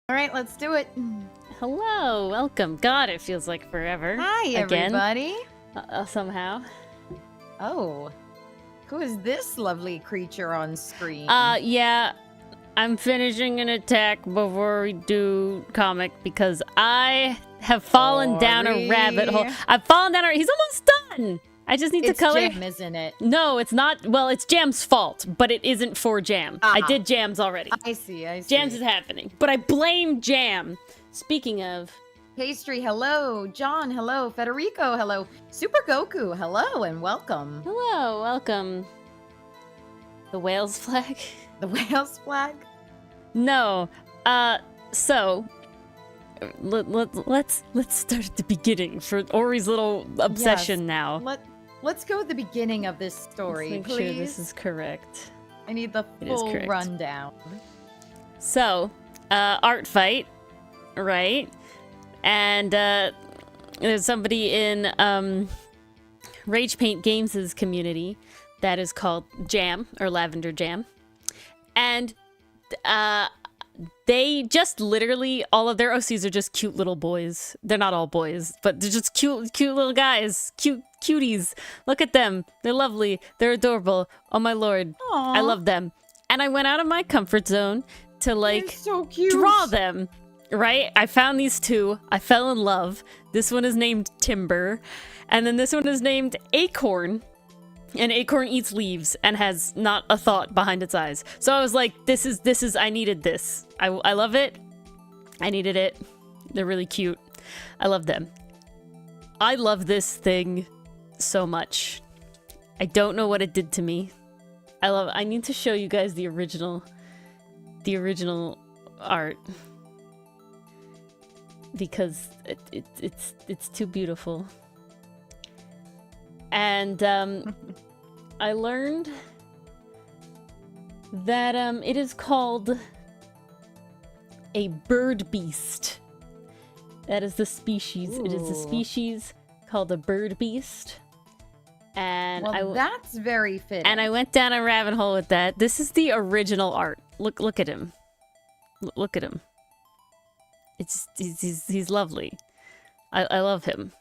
All right, let's do it. Hello, welcome. God, it feels like forever. Hi, Again. everybody. Somehow. Oh, who is this lovely creature on screen? Yeah, I'm finishing an attack before we do comic because I have fallen down a rabbit hole. I've fallen down he's almost done! I just need to color. It's Jam, isn't it? No, it's not. Well, it's Jam's fault, but it isn't for Jam. I did Jam's already. I see. Jam's is happening, but I blame Jam. Speaking of... Pastry, hello. John, hello. Federico, hello. Super Goku, hello and welcome. Hello, welcome. The whale's flag? The whale's flag? No. So... Let's start at the beginning for Ori's little obsession now. Let's go at the beginning of this story, Let's make please. sure this is correct. I need the full rundown. So, art fight, right? And there's somebody in Rage Paint Games' community that is called Jam, or Lavender Jam. And they just literally, all of their OCs are just cute little boys. They're not all boys, but they're just cute little guys. Cuties. Look at them. They're lovely. They're adorable. Oh my lord. Aww. I love them. And I went out of my comfort zone to like so cute. Draw them. Right? I found these two. I fell in love. This one is named Timber. And then this one is named Acorn. And Acorn eats leaves and has not a thought behind its eyes. So I was like, this is, I needed this. I love it. I needed it. They're really cute. I love them. I love this thing so much. I don't know what it did to me. I need to show you guys the original art. Because it's too beautiful. And I learned that it is called a bird beast. That is the species. Ooh. It is a species called a bird beast. And that's very fitting. And I went down a rabbit hole with that. This is the original art. Look at him. Look at him. He's lovely. I love him.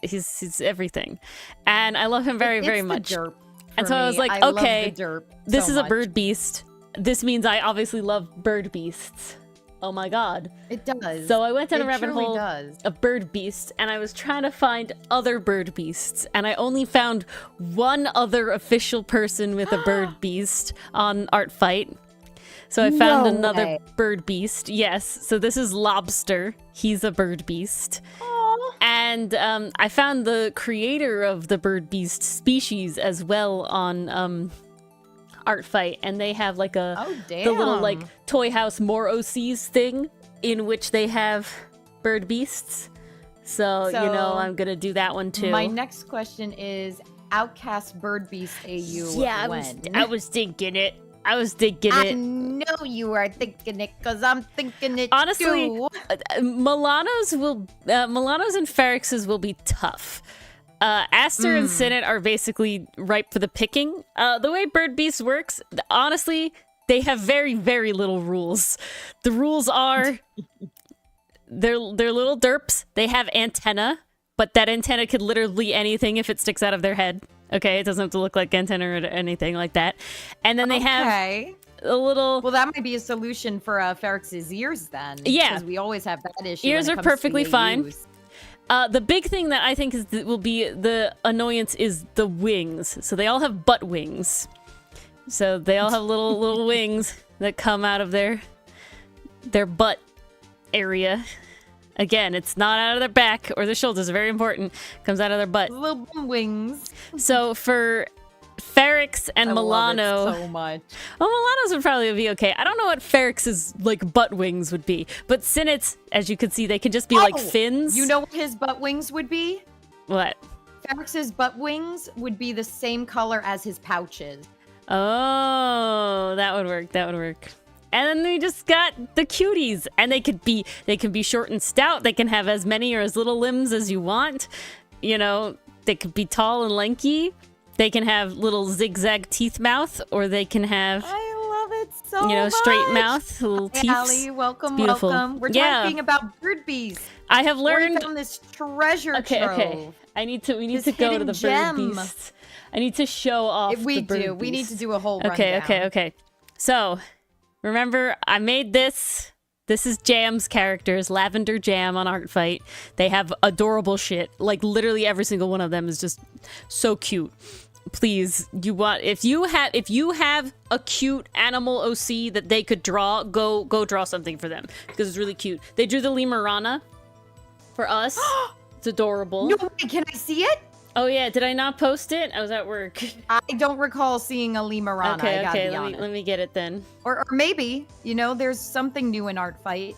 He's everything, and I love him very much. And so I was like, okay, this is a bird beast. This means I obviously love bird beasts. Oh my god, it does. So I went down a rabbit hole of bird beasts, and I was trying to find other bird beasts, and I only found one other official person with a bird beast on Art Fight. So I found another bird beast. Yes. So this is Lobster. He's a bird beast. Aww. And I found the creator of the bird beast species as well on Art Fight, and they have like the little like Toy House More OCs thing in which they have bird beasts. So you know I'm gonna do that one too. My next question is Outcast Bird Beast AU. Yeah, I was thinking it. I was thinking it. I know you are thinking it, because I'm thinking it honestly, too. Milano's and Ferrex's will be tough. Aster and Sinnet are basically ripe for the picking. The way Bird Beast works, honestly, they have very little rules. The rules are they're little derps. They have antenna, but that antenna could literally be anything if it sticks out of their head. Okay, it doesn't have to look like antenna or anything like that. And then they have a little... Well, that might be a solution for Ferrex's ears then. Yeah. Because we always have that issue. Ears are perfectly fine. The big thing that I think will be the annoyance is the wings. So they all have butt wings. So they all have little wings that come out of their butt area. Again, it's not out of their back or their shoulders. Very important. Comes out of their butt. Little wings. So for Feryx and Milano, love it so much. Well, Milano's would probably be okay. I don't know what Feryx's like butt wings would be, but Sinnet's, as you can see, they can just be like fins. You know what his butt wings would be? What? Feryx's butt wings would be the same color as his pouches. Oh, that would work. That would work. And then we just got the cuties, and they can be short and stout. They can have as many or as little limbs as you want. You know, they could be tall and lanky. They can have little zigzag teeth mouth, or they can have... I love it so you know, straight much. mouth, little Hey, teeth. Allie, welcome, beautiful. welcome. We're Yeah. talking about bird beasts. I have Ori learned. found this treasure Okay, trove. okay. We need This to go to hidden the gem. bird beasts. I need to show off If we the bird do, we need to beast. do a whole Okay, rundown. okay. So, remember, I made this. This is Jam's characters, Lavender Jam on Artfight. They have adorable shit. Like, literally every single one of them is just so cute. Please, if you have a cute animal OC that they could draw, go draw something for them because it's really cute. They drew the Lemurana for us. It's adorable. No way, can I see it? Oh yeah, did I not post it? I was at work. I don't recall seeing a Lemurana. Okay, let me get it then. Or maybe, you know, there's something new in Artfight.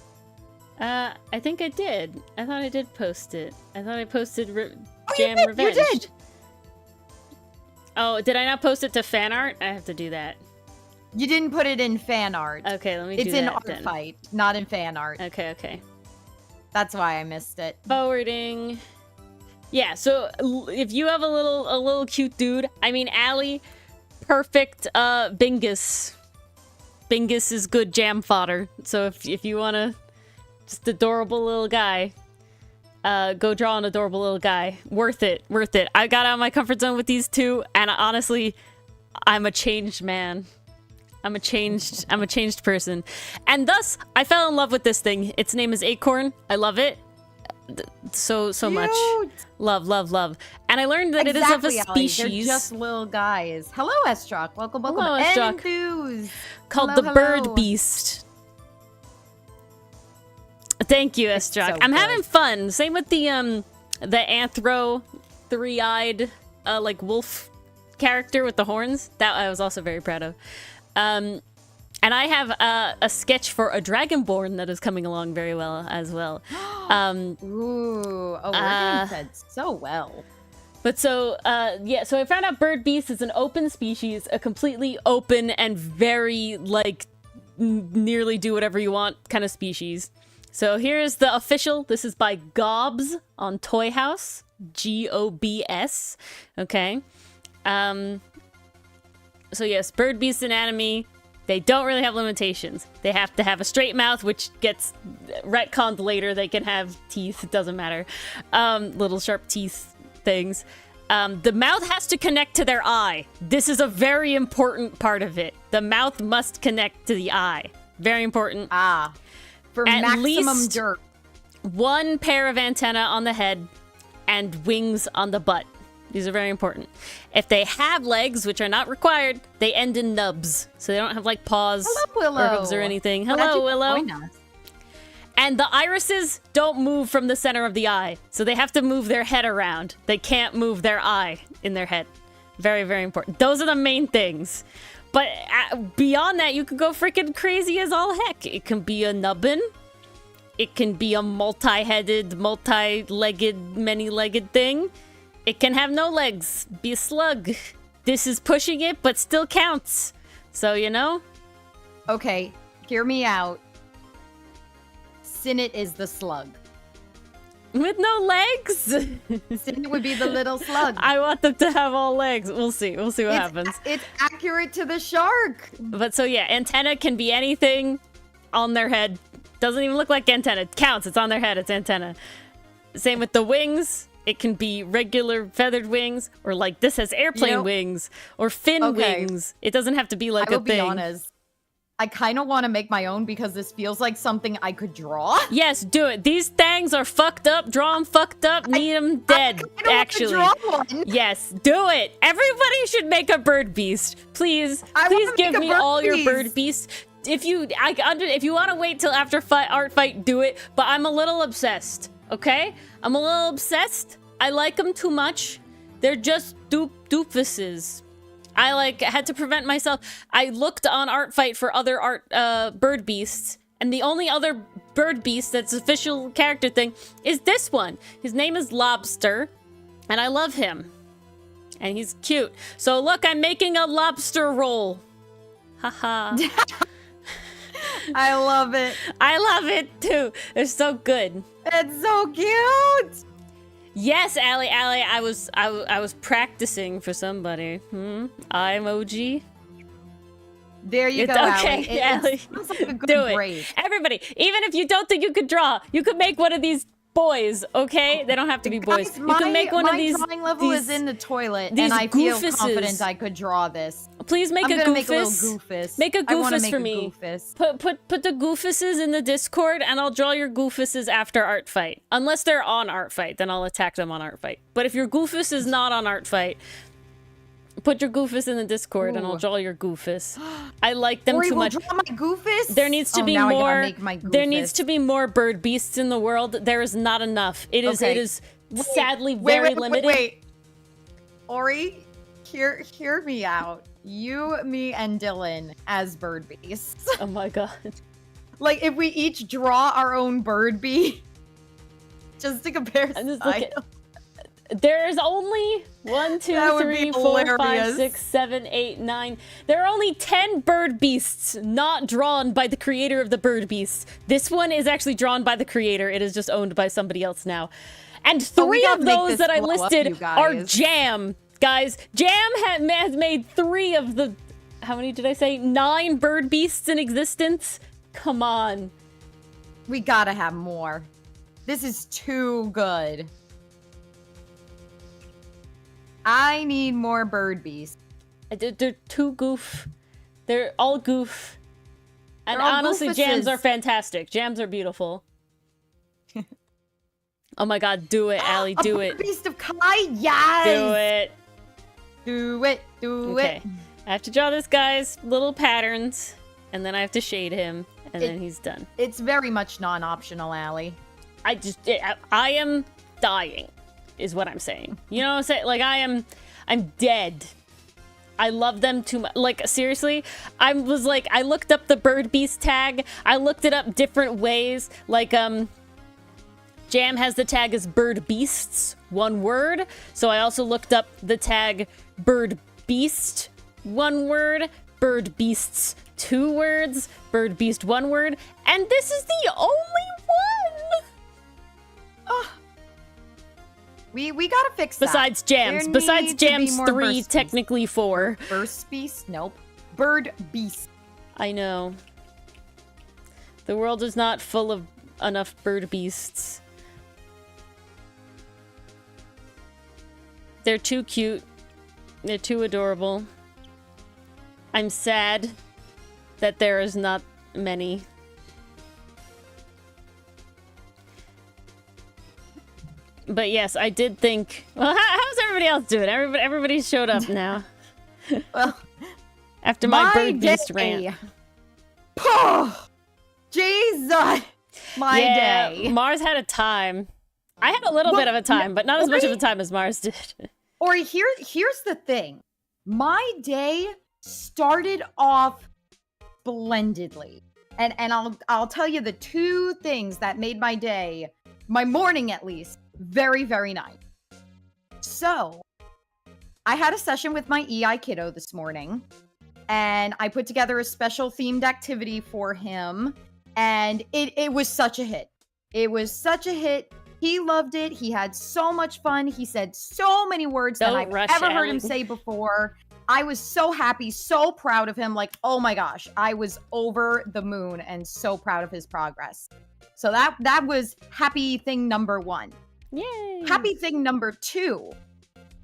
I think I did. I thought I did post it. I thought I posted Oh, Jam you Revenge. did. Oh, did I not post it to fan art? I have to do that. You didn't put it in fan art. Okay, let me It's do in that then. Artfight, not in fan art. Okay. That's why I missed it. Forwarding. Yeah, so if you have a little cute dude, I mean, Allie, perfect Bingus. Bingus is good jam fodder. So if you want to just adorable little guy, go draw an adorable little guy. Worth it. I got out of my comfort zone with these two, and honestly, I'm a changed man. I'm a changed person. And thus, I fell in love with this thing. Its name is Acorn. I love it. So much. Love. And I learned that it is of a species. They're just little guys. Hello, Estrock. Welcome. Hello, Estrock. Enthuse. Called Hello, the Bird hello. Beast. Thank you, It's Estrock. so I'm good. having fun. Same with the anthro, three-eyed, like wolf character with the horns. That I was also very proud of. And I have a sketch for a Dragonborn that is coming along very well as well. Ooh. Oh, we're getting fed so well. But so I found out bird beast is an open species, a completely open and very, like, nearly do whatever you want kind of species. So here's the official. This is by Gobs on Toy House. Gobs. Okay. So yes, bird beast anatomy. They don't really have limitations. They have to have a straight mouth, which gets retconned later. They can have teeth. It doesn't matter. Little sharp teeth things. The mouth has to connect to their eye. This is a very important part of it. The mouth must connect to the eye. Very important. For At maximum least dirt. One pair of antennae on the head and wings on the butt. These are very important. If they have legs, which are not required, they end in nubs. So they don't have, like, paws Hello, Willow. or hooves or anything. Glad you Hello, could Willow. join us. And the irises don't move from the center of the eye. So they have to move their head around. They can't move their eye in their head. Very, very important. Those are the main things. But beyond that, you could go freaking crazy as all heck. It can be a nubbin. It can be a multi-headed, multi-legged, many-legged thing. It can have no legs, be a slug. This is pushing it, but still counts. So, you know? Okay, hear me out. Sinnet is the slug. With no legs? Sinnet would be the little slug. I want them to have all legs. We'll see. We'll see what happens. It's accurate to the shark. But so, yeah, antenna can be anything on their head. Doesn't even look like antenna. It counts. It's on their head. It's antenna. Same with the wings. It can be regular feathered wings, or like this has airplane wings, or fin wings. It doesn't have to be like I will a thing. be honest. I kind of want to make my own because this feels like something I could draw. Yes, do it. These things are fucked up. Draw them fucked up. Need them dead, actually. I draw one. Yes, do it. Everybody should make a bird beast. Please, I please wanna give make a me bird all your beast. bird beasts. If you want to wait till after art fight, do it. But I'm a little obsessed. Okay, I'm a little obsessed. I like them too much. They're just doofuses. I had to prevent myself. I looked on Artfight for other bird beasts, and the only other bird beast that's official character thing is this one. His name is Lobster, and I love him. And he's cute. So look, I'm making a lobster roll. Haha. I love it. I love it too. They're so good. It's so cute. Yes, Allie, I was practicing for somebody. Eye emoji. There you go, Okay, Allie. Allie. It sounds like a good Do it. break. Everybody, even if you don't think you could draw, you could make one of these boys, okay? They don't have to be boys. Guys, You can make one of these. My drawing level is in the toilet, these and I feel goofuses. confident I could draw this. Please make I'm a gonna goofus. make a little goofus. Make a I wanna goofus make for a me. Goofus. Put the goofuses in the Discord, and I'll draw your goofuses after art fight. Unless they're on art fight, then I'll attack them on art fight. But if your goofus is not on art fight, put your goofus in the Discord, and I'll draw your goofus. I like them Ori too will much. draw my goofus? There needs to be now I gotta more. make my There needs goofus. to be more bird beasts in the world. There is not enough. It is. Okay. It is sadly very limited. Wait. Ori, hear me out. You, me, and Dylan as bird beasts. Oh my god. Like, if we each draw our own bird bee, just to compare I'm just style. looking. There's only 1, 2, That would 3, be 4, 5, hilarious. 6, 7, 8, 9. There are only 10 bird beasts not drawn by the creator of the bird beasts. This one is actually drawn by the creator. It is just owned by somebody else now. And Oh, we 3 gotta of make those this that I blow up, listed you are guys. Jam. Guys, Jam has made 3 of the... How many did I say? 9 bird beasts in existence? Come on. We gotta have more. This is too good. I need more bird beasts. They're too goof. They're all goof. And They're all honestly, jams goofuses. are fantastic. Jams are beautiful. Oh my god, do it, Allie, do A it. bird beast of Kai? Yes! Do it. Do it. Do Okay. it. I have to draw this guy's little patterns, and then I have to shade him, and then he's done. It's very much non-optional, Allie. I am dying, is what I'm saying. You know what I'm saying? Like, I'm dead. I love them too much. Like, seriously, I looked up the bird beast tag. I looked it up different ways. Like, Jam has the tag as bird beasts, one word. So I also looked up the tag bird beast, one word, bird beasts, 2 words, bird beast, 1 word, and this is the only one. We gotta fix that. Besides Jams. There Besides need to be Jams more 3, burst technically 4. beasts. Burst beast? Nope. Bird beast. I know. The world is not full of enough bird beasts. They're too cute. They're too adorable. I'm sad that there is not many. But yes, I did think... Well, how's everybody else doing? Everybody showed up now. Well, After my bird beast day. rant. Oh, Jesus. My Yeah, day. Mars had a time. I had a little bit of a time, but not as much of a time as Mars did. Or here's the thing. My day started off splendidly. And I'll tell you the 2 things that made my day, my morning at least, very, very nice. So, I had a session with my EI kiddo this morning, and I put together a special themed activity for him, and it was such a hit. It was such a hit. He loved it. He had so much fun. He said so many words that I've ever heard him say before. I was so happy, so proud of him. Like, oh my gosh, I was over the moon and so proud of his progress. So that was happy thing number 1. Yay! Happy thing number 2.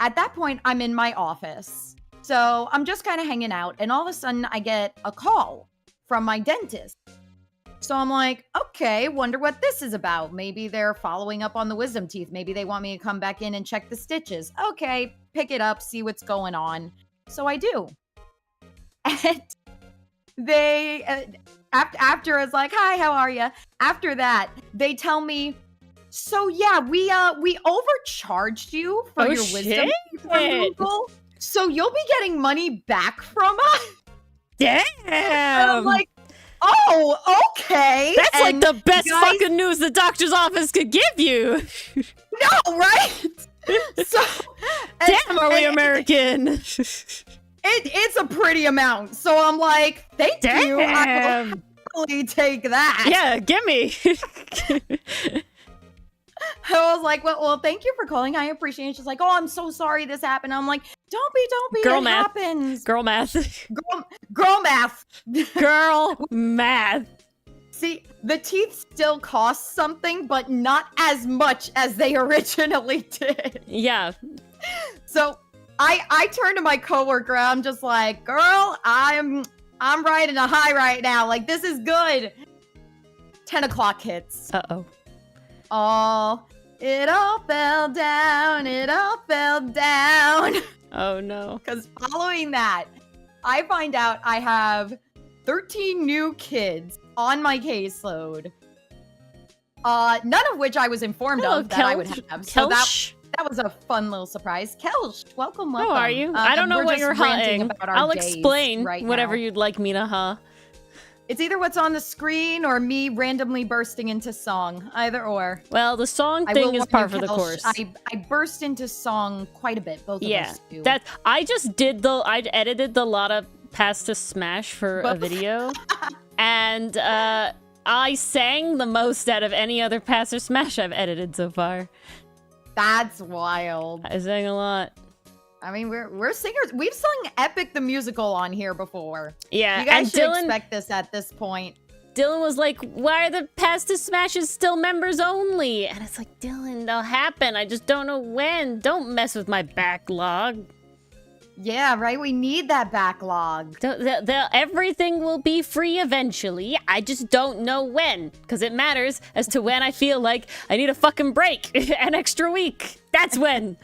At that point, I'm in my office. So I'm just kind of hanging out. And all of a sudden, I get a call from my dentist. So I'm like, okay, wonder what this is about. Maybe they're following up on the wisdom teeth. Maybe they want me to come back in and check the stitches. Okay, pick it up, see what's going on. So I do. And they, after I was like, hi, how are you? After that, they tell me, so yeah, we overcharged you for your wisdom teeth removal. So you'll be getting money back from us. Damn! And I'm like, oh, okay. That's like And the best guys- fucking news the doctor's office could give you. No, right? So, Damn, are we American? It's a pretty amount. So I'm like, thank you. I will happily take that. Yeah, gimme. I was like, well, thank you for calling. I appreciate it. She's like, oh, I'm so sorry this happened. I'm like, Don't be. Girl It math. happens. Girl math. Girl math. Girl math. See, the teeth still cost something, but not as much as they originally did. Yeah. So I turn to my coworker. I'm just like, girl, I'm riding a high right now. Like, this is good. 10 o'clock hits. Uh-oh. Oh, it all fell down. It all fell down. Oh, no. Because following that, I find out I have 13 new kids on my caseload. None of which I was informed of that I would have. So that was a fun little surprise. Kelsh, welcome. How are you? I don't know what you're hunting. I'll explain right whatever now. you'd like me to huh. It's either what's on the screen or me randomly bursting into song. Either or. Well, the song thing is par for the course. I burst into song quite a bit. Both of us do. I edited the Lotta Pasta Smash for a video. And I sang the most out of any other Pasta Smash I've edited so far. That's wild. I sang a lot. I mean, we're singers. We've sung Epic the Musical on here before. Yeah, you guys and should Dylan, expect this at this point. Dylan was like, why are the Pasta Smashes still members only? And it's like, Dylan, they'll happen. I just don't know when. Don't mess with my backlog. Yeah, right? We need that backlog. Everything will be free eventually. I just don't know when. Because it matters as to when I feel like I need a fucking break. An extra week. That's when.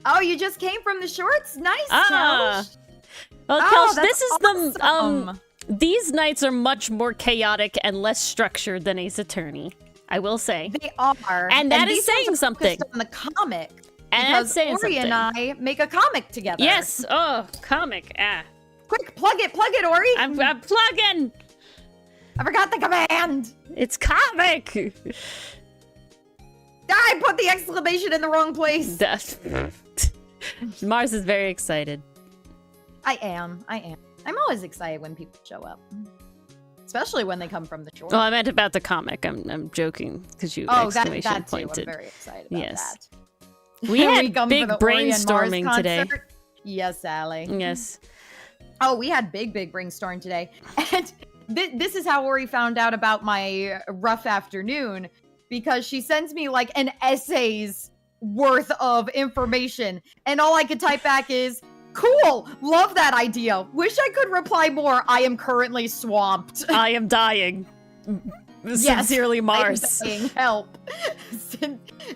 Oh, you just came from the shorts? Nice, Kelsh. Well, Kelsh, this is awesome. These nights are much more chaotic and less structured than Ace Attorney, I will say. They are. And that is saying something. On the comic. And that's saying Ori something. and I make a comic together. Yes. Oh, comic. Quick, plug it, Ori. I'm plugging. I forgot the command. It's comic. I put the exclamation in the wrong place. Mars is very excited. I am. I'm always excited when people show up. Especially when they come from the shore. Oh, I meant about the comic. I'm joking because you exclamation that too. pointed. I'm very excited about that. We had big brainstorming today. Yes, Allie. Yes. Oh, we had big brainstorm today. And this is how Ori found out about my rough afternoon. Because she sends me like an essay's worth of information. And all I could type back is, cool, love that idea. Wish I could reply more. I am currently swamped. I am dying. Sincerely, Mars. I am dying. Help.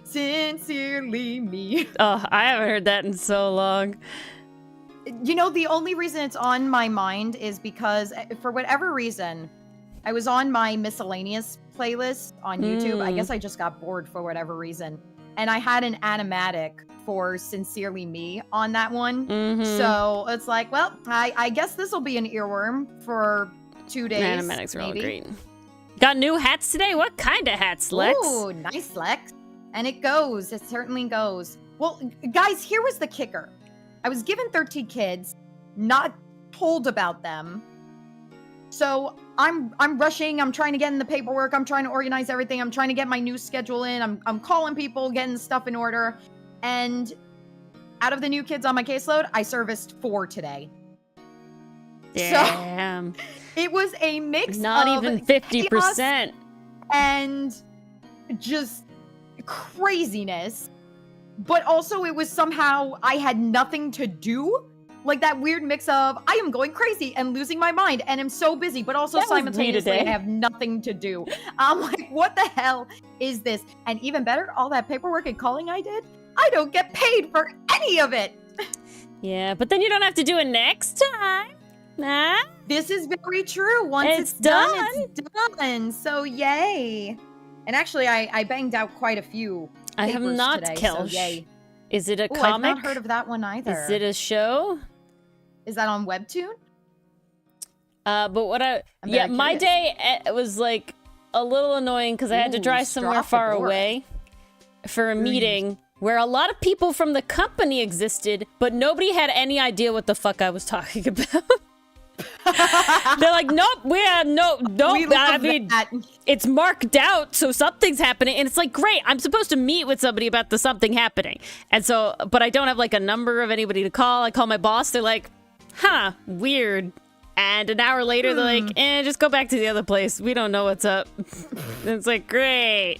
Sincerely me. Oh, I haven't heard that in so long. You know, the only reason it's on my mind is because, for whatever reason, I was on my miscellaneous playlist on YouTube. I guess I just got bored for whatever reason. And I had an animatic for Sincerely Me on that one. So it's like, well, I guess this will be an earworm for 2 days. Animatics are all great. Got new hats today? What kind of hats, Lex? Ooh, nice, Lex. And it goes. It certainly goes. Well, guys, here was the kicker. I was given 13 kids, not told about them. So I'm rushing. I'm trying to get in the paperwork. I'm trying to organize everything. I'm trying to get my new schedule in. I'm calling people, getting stuff in order. And out of the new kids on my caseload, I serviced 4 today. Damn. So it was a mix Not of even 50%. And just craziness. But also it was somehow I had nothing to do. Like that weird mix of I am going crazy and losing my mind and I'm so busy, but also simultaneously I have nothing to do. I'm like, what the hell is this? And even better, all that paperwork and calling I did, I don't get paid for any of it. Yeah, but then you don't have to do it next time. Nah. This is very true. Once it's done, it's done. So yay. And actually, I banged out quite a few. I have not, today, Kelsh. so yay. Is it a comic? I've not heard of that one either. Is it a show? Is that on Webtoon? But what my day was like a little annoying because I had to drive somewhere far away for a meeting where a lot of people from the company existed, but nobody had any idea what the fuck I was talking about. They're like, nope, nope. I mean, it's marked out, so something's happening. And it's like, great, I'm supposed to meet with somebody about the something happening. And so, but I don't have like a number of anybody to call. I call my boss. They're like, huh, weird. And an hour later, they're like, just go back to the other place. We don't know what's up. And it's like, great.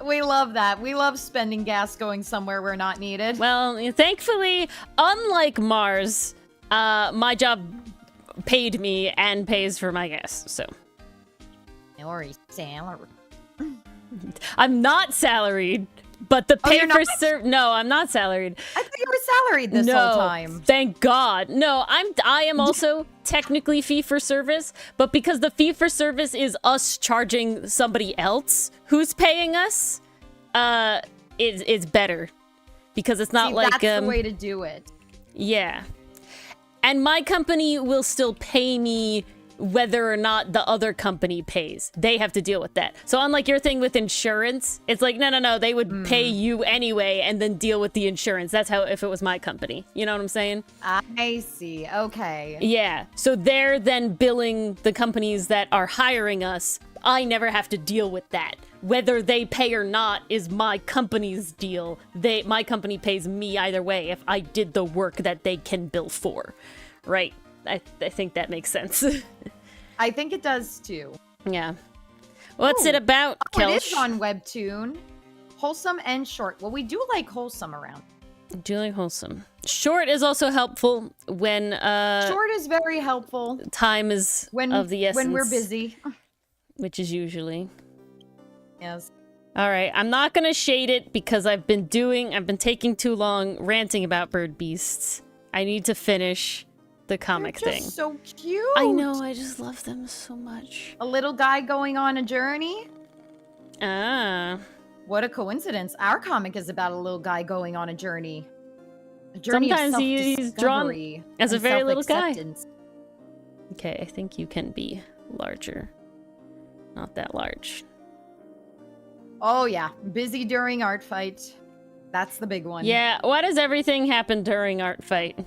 We love that. We love spending gas going somewhere we're not needed. Well, thankfully, unlike Mars, my job paid me and pays for my gas, so. Ori, salary. I'm not salaried, but the pay for service. No, I'm not salaried. I thought you were salaried this whole time. Thank God. No, I am also technically fee for service, but because the fee for service is us charging somebody else who's paying us, it's better because it's not like that's the way to do it. Yeah. And my company will still pay me whether or not the other company pays. They have to deal with that. So unlike your thing with insurance, it's like, no, they would pay you anyway and then deal with the insurance. That's how, if it was my company. You know what I'm saying? I see. Okay. Yeah. So they're then billing the companies that are hiring us. I never have to deal with that. Whether they pay or not is my company's deal. My company pays me either way if I did the work that they can bill for. Right? I think that makes sense. I think it does too. Yeah. What's it about, Kelsh? It is on Webtoon. Wholesome and short. Well, we do like wholesome around. Do like wholesome. Short is also helpful when short is very helpful. Time is of the essence. When we're busy. Which is usually. Yes. All right, I'm not gonna shade it because I've been taking too long ranting about bird beasts. I need to finish the comic thing. So cute. I know, I just love them so much. A little guy going on a journey. Ah. What a coincidence. Our comic is about a little guy going on a journey. A journey Sometimes of he's drawn as a very little guy. Okay, I think you can be larger. Not that large. Oh yeah, busy during art fight. That's the big one. Yeah, why does everything happen during art fight?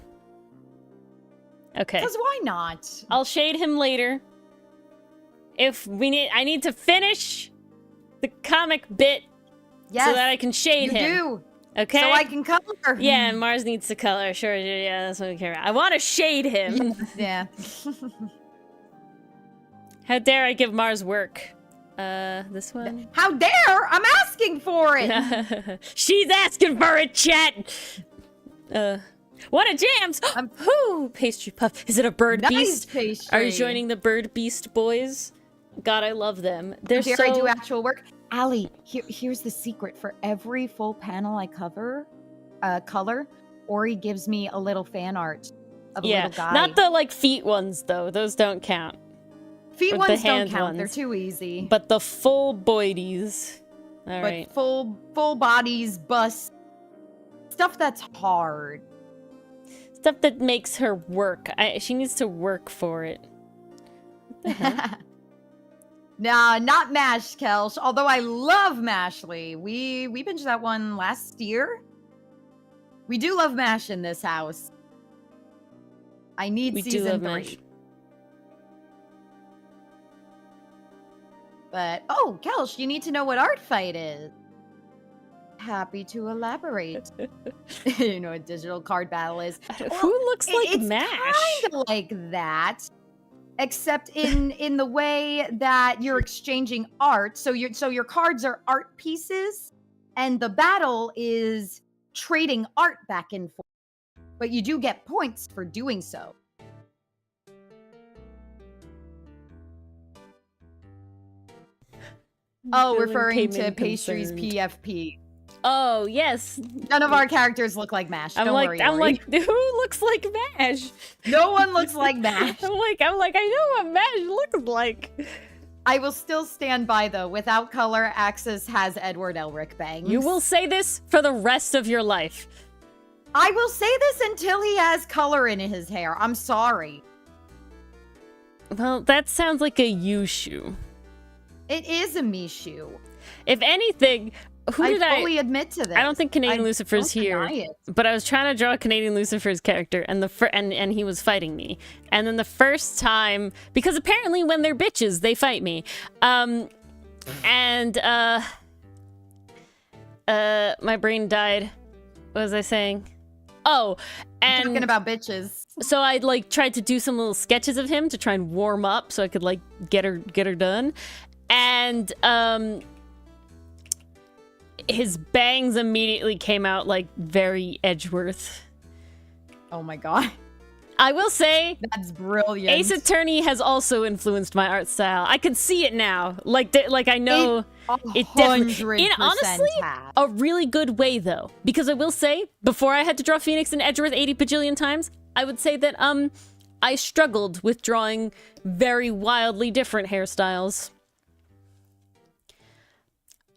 Okay. Because why not? I'll shade him later. I need to finish the comic bit so that I can shade him. You do. Okay? So I can color. Yeah, and Mars needs to color. Sure, yeah, that's what we care about. I want to shade him. Yeah. How dare I give Mars work? This one? How dare? I'm asking for it! She's asking for it, chat! What a jams! Whoo! Pastry puff. Is it a bird beast? Pastry. Are you joining the bird beast boys? God, I love them. They're dare I do actual work? Allie, here's the secret. For every full panel I color, Ori gives me a little fan art of a little guy. Not the, like, feet ones, though. Those don't count. Feet ones don't count. They're too easy. But the full boydies. All right. Full bodies, busts. Stuff that's hard. Stuff that makes her work. She needs to work for it. What the heck? Nah, not MASH, Kelsh. Although I love Mashley. We binged that one last year. We do love MASH in this house. I need season 3. MASH. But, oh, Kelsh, you need to know what art fight is. Happy to elaborate. You know what digital card battle is. Who looks like MASH? It's kind of like that, except in the way that you're exchanging art. So your cards are art pieces, and the battle is trading art back and forth. But you do get points for doing so. Oh, referring to Pastry's PFP. Oh, yes. None of our characters look like MASH. Don't worry, I'm like, who looks like MASH? No one looks like MASH. I'm like, I know what MASH looks like. I will still stand by, though. Without color, Axis has Edward Elric bangs. You will say this for the rest of your life. I will say this until he has color in his hair. I'm sorry. Well, that sounds like a you shoe. It is a me shoe. If anything, I fully admit to this. I don't think Canadian Lucifer's here, but I was trying to draw Canadian Lucifer's character, and and he was fighting me. And then the first time, because apparently when they're bitches, they fight me. My brain died. What was I saying? Oh, and talking about bitches. So I like tried to do some little sketches of him to try and warm up, so I could like get her done, and his bangs immediately came out like very Edgeworth. Oh my god. I will say that's brilliant. Ace Attorney has also influenced my art style. I can see it now. Like I know it definitely. In honestly a really good way though, because I will say before I had to draw Phoenix and Edgeworth 80 bajillion times, I would say that I struggled with drawing very wildly different hairstyles.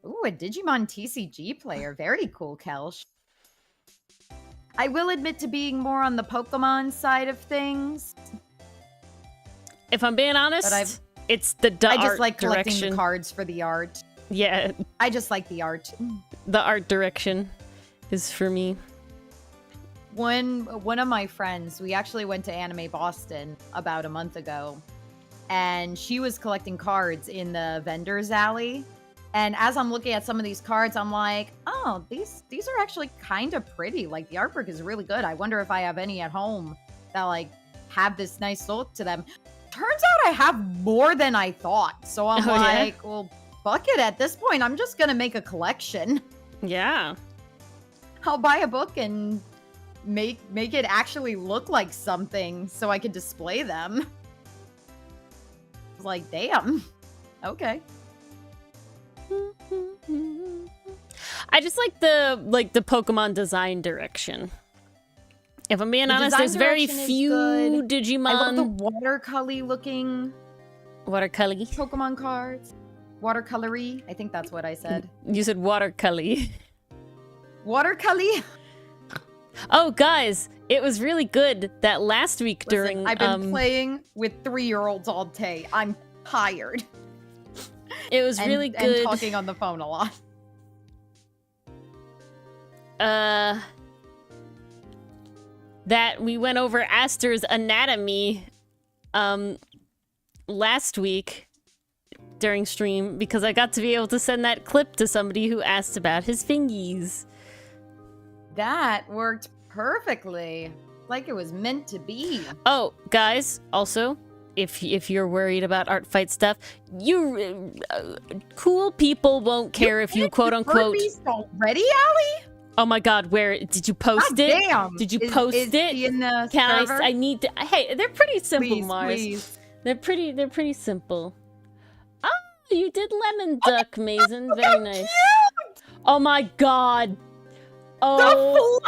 Ooh, a Digimon TCG player. Very cool, Kelsh. I will admit to being more on the Pokemon side of things. If I'm being honest, it's the art I just like collecting direction. The cards for the art. Yeah. I just like the art. The art direction is for me. One of my friends, we actually went to Anime Boston about a month ago, and she was collecting cards in the vendor's alley. And as I'm looking at some of these cards, I'm like, oh, these are actually kind of pretty. Like, the artwork is really good. I wonder if I have any at home that, like, have this nice look to them. Turns out I have more than I thought. So I'm well, fuck it. At this point, I'm just going to make a collection. Yeah. I'll buy a book and make it actually look like something so I could display them. Like, damn. Okay. I just like the Pokemon design direction. If I'm being honest, there's very few Digimon. I love the watercolor looking Pokemon cards. Watercolory. I think that's what I said. You said watercolor. Watercolor. Oh, guys, it was really good that last week during. I've been playing with 3-year-olds all day. I'm tired. It was really good. And talking on the phone a lot. That we went over Aster's anatomy last week during stream because I got to be able to send that clip to somebody who asked about his fingies. That worked perfectly. Like it was meant to be. Oh, guys, also, if you're worried about art fight stuff, you cool people won't care if you quote unquote already, Allie? Oh my god, where did you post it? Damn. Did you post it? In the server? I need to. Hey, they're pretty simple, Mars. Please. They're pretty simple. Oh, you did lemon duck, Mason. Very nice. Cute. Oh my god. Oh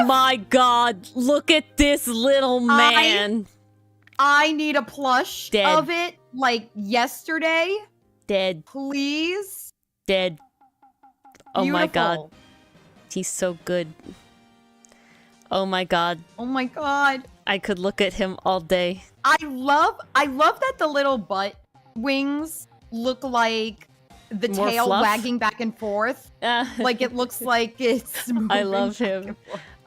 my god. Look at this little man. I need a plush of it like yesterday. Dead. Please. Dead. Oh Beautiful. my god. He's so good. Oh my god. Oh my god. I could look at him all day. I love that the little butt wings look like the More tail fluff? wagging back and forth. Like it looks like it's moving. I love him.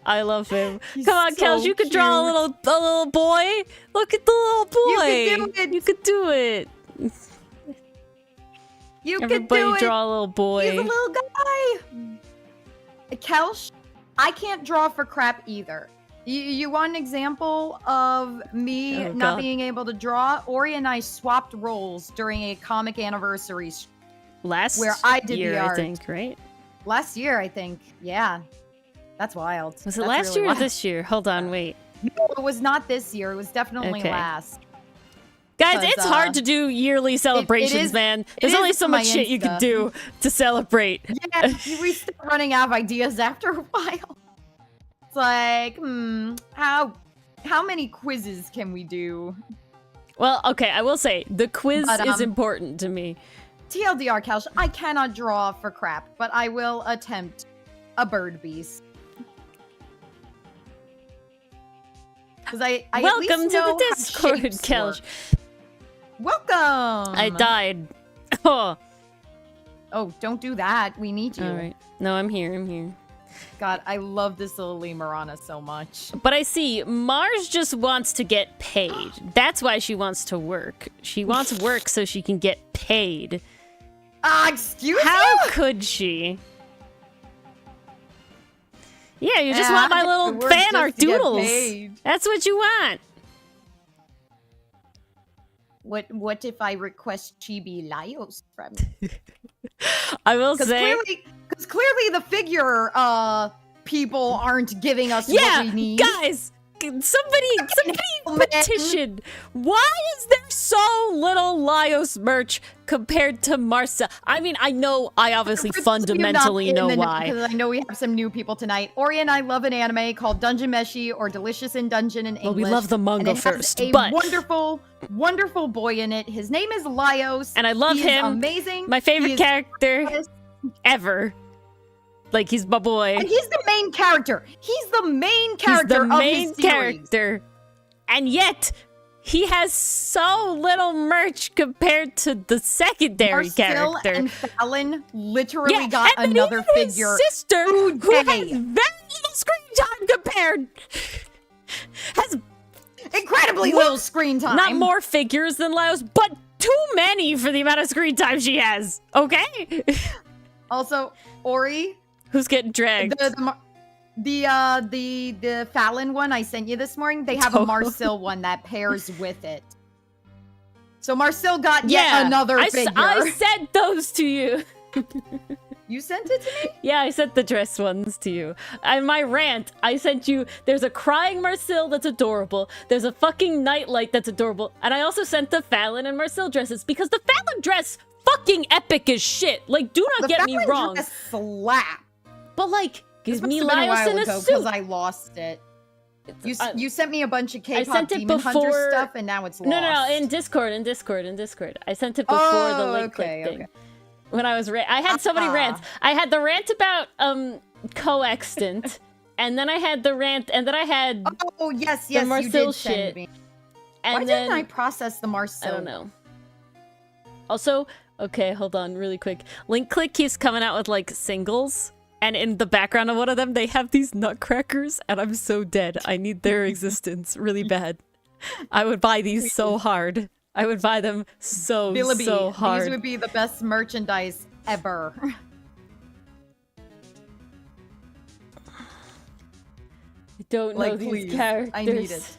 I love him. He's Come on, so Kels, you could draw a little boy. Look at the little boy. You can do it. You could do it. You could Everybody do it. draw a little boy. He's a little guy. Kelsh, I can't draw for crap either. You want an example of me not being able to draw? Ori and I swapped roles during a comic anniversary last where I did year, the art. I think, right? Last year, I think. Yeah. That's wild. Was it last year or this year? Hold on, wait. No, it was not this year. It was definitely last. Guys, it's hard to do yearly celebrations, man. There's only so much shit you can do to celebrate. Yeah, we start running out of ideas after a while. It's like, how many quizzes can we do? Well, okay, I will say, the quiz is important to me. TLDR, Kelsh, I cannot draw for crap, but I will attempt a bird beast. Because I Welcome to the Discord, Kelsh. Welcome! I died. Oh. Oh, don't do that. We need you. All right. No, I'm here. God, I love this little Lemurana so much. But I see Mars just wants to get paid. That's why she wants to work. She wants work so she can get paid. Excuse you? How could she? Yeah, you just want my little fan art doodles. That's what you want. What if I request Chibi Laios from you? I will say... Because clearly the figure people aren't giving us what we need. Guys, somebody petition. Why is there so little Laios merch compared to Marcel? I mean, I obviously fundamentally know why. Because I know we have some new people tonight. Ori and I love an anime called Dungeon Meshi or Delicious in Dungeon in English. Well, we love the manga first, but wonderful, wonderful boy in it. His name is Laios. And I love him. Amazing. My favorite character ever. Like, he's my boy. And he's the main character. He's the main character of his series. And yet, he has so little merch compared to the secondary character. And Fallon literally got another figure. His sister, who has very little screen time compared, has incredibly little screen time. Not more figures than Laios, but too many for the amount of screen time she has. Okay. Also, Ori, who's getting dragged? The Fallon one I sent you this morning, they have a Marcel one that pairs with it. So Marcel got yet another figure. I sent those to you. You sent it to me? Yeah, I sent the dress ones to you. In my rant, I sent you, there's a crying Marcel that's adorable. There's a fucking nightlight that's adorable. And I also sent the Fallon and Marcel dresses because the Fallon dress fucking epic as shit. Like, do not get me wrong. Dress slap. But like, give me Laios in a suit. Because I lost it. You sent me a bunch of K-pop Demon Hunter stuff, and now it's lost. No, in Discord. I sent it before the link click thing. When I was I had so many rants. I had the rant about coextant, and then I had the rant, and then I had the Marcel you did shit. Send me. And Why didn't I process the Marcel? I don't know. Also, okay, hold on, really quick. Link Click keeps coming out with like singles, and in the background of one of them, they have these nutcrackers, and I'm so dead. I need their existence really bad. I would buy these so hard. I would buy them so hard. These would be the best merchandise ever. I don't know these characters. I need it.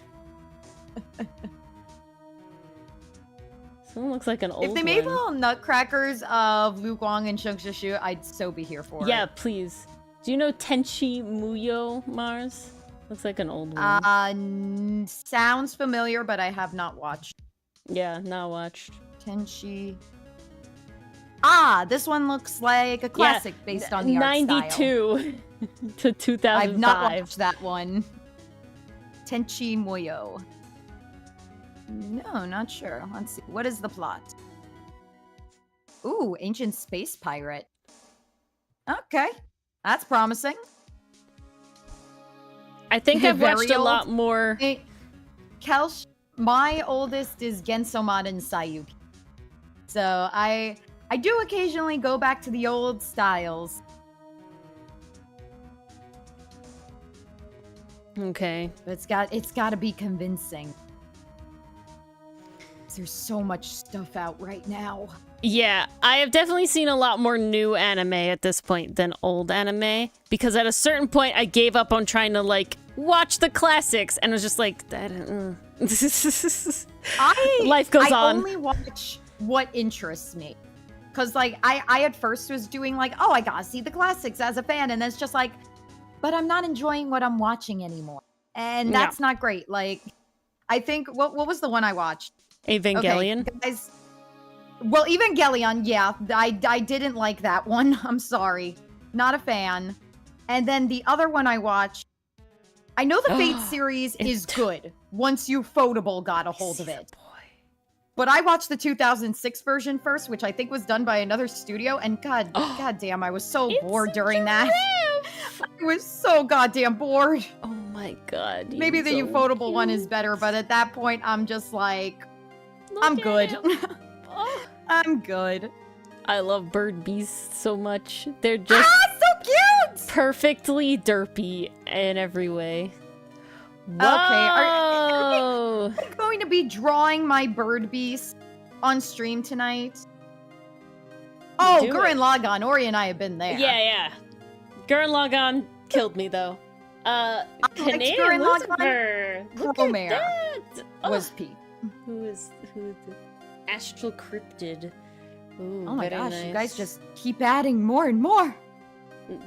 Someone looks like an old one. If they made little nutcrackers of Lu Guang and Sheng Shishu, I'd so be here for it. Yeah, please. Do you know Tenchi Muyo, Mars? Looks like an old one. Sounds familiar, but I have not watched. Yeah, not watched. Tenchi. This one looks like a classic based on the art 92 to 2005. I've not watched that one. Tenchi Muyo. No, not sure. Let's see. What is the plot? Ooh, ancient space pirate. Okay. That's promising. I think I've watched a lot more. Kelsh, my oldest is Gensoman and Sayuki. So I do occasionally go back to the old styles. Okay. But it's got to be convincing. There's so much stuff out right now. Yeah, I have definitely seen a lot more new anime at this point than old anime, because at a certain point I gave up on trying to like watch the classics and was just like, life goes on. I only watch what interests me. Because like I at first was doing like, oh, I gotta see the classics as a fan, and then it's just like, but I'm not enjoying what I'm watching anymore. And that's not great. Like, I think what was the one I watched? Evangelion? Okay, guys. Well, Evangelion, yeah. I didn't like that one. I'm sorry. Not a fan. And then the other one I watched, I know the Fate series is good once Ufotable got a hold of it. But I watched the 2006 version first, which I think was done by another studio, and god damn, I was so bored during that. I was so goddamn bored. Oh my god. Maybe the Ufotable one is better, but at that point, I'm just like, I'm good. I'm good. I love bird beasts so much. They're just so cute! perfectly derpy in every way. Whoa! Are you going to be drawing my bird beast on stream tonight? Oh, Gurren Lagann. Ori and I have been there. Yeah. Gurren Lagann killed me though. Gurren Lagann. Promare was Pete. Who is the Astral Cryptid? Ooh, oh my gosh, nice. You guys just keep adding more and more.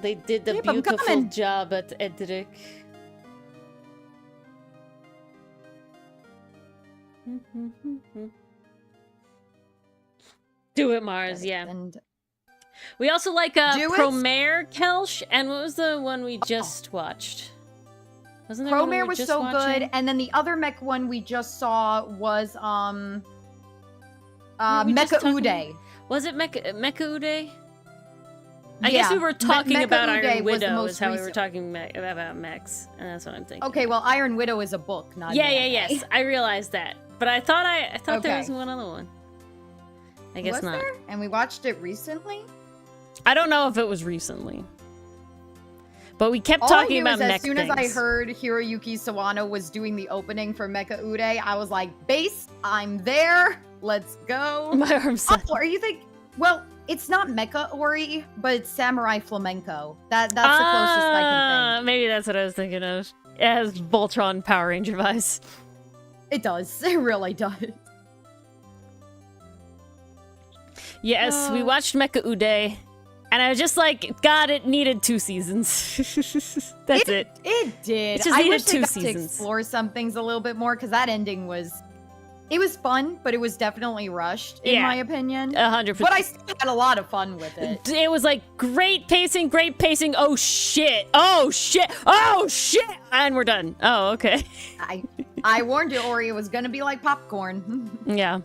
They did the beautiful job at Edric. Do it, Mars, yeah. And we also like Promare Kelsh, and what was the one we just watched? Wasn't there Promare was so good, and then the other mech one we just saw was Mecha Uday. Was it Mecha Uday? I guess we were talking about Iron Widow is how we were talking about mechs, and that's what I'm thinking. Okay, well, Iron Widow is a book, not yes, I realized that, but I thought there was one other one. I guess not. There? And we watched it recently? I don't know if it was recently. But we kept talking about mech things. As soon as I heard Hiroyuki Sawano was doing the opening for Mecha Uday, I was like, base, I'm there. Let's go. My arm's set. Oh, are you think? Well, it's not Mecha Ori, but it's Samurai Flamenco. That's the closest I can think. Maybe that's what I was thinking of. It has Voltron Power Ranger vibes. It does. It really does. Yes, we watched Mecha Uday. And I was just like, God, it needed 2 seasons. That's it. It did. It just needed 2 seasons. To explore some things a little bit more, because that ending was fun, but it was definitely rushed, in my opinion. 100%. But I still had a lot of fun with it. It was like, great pacing. Oh, shit. And we're done. Oh, okay. I warned you, Ori, it was going to be like popcorn. Yeah.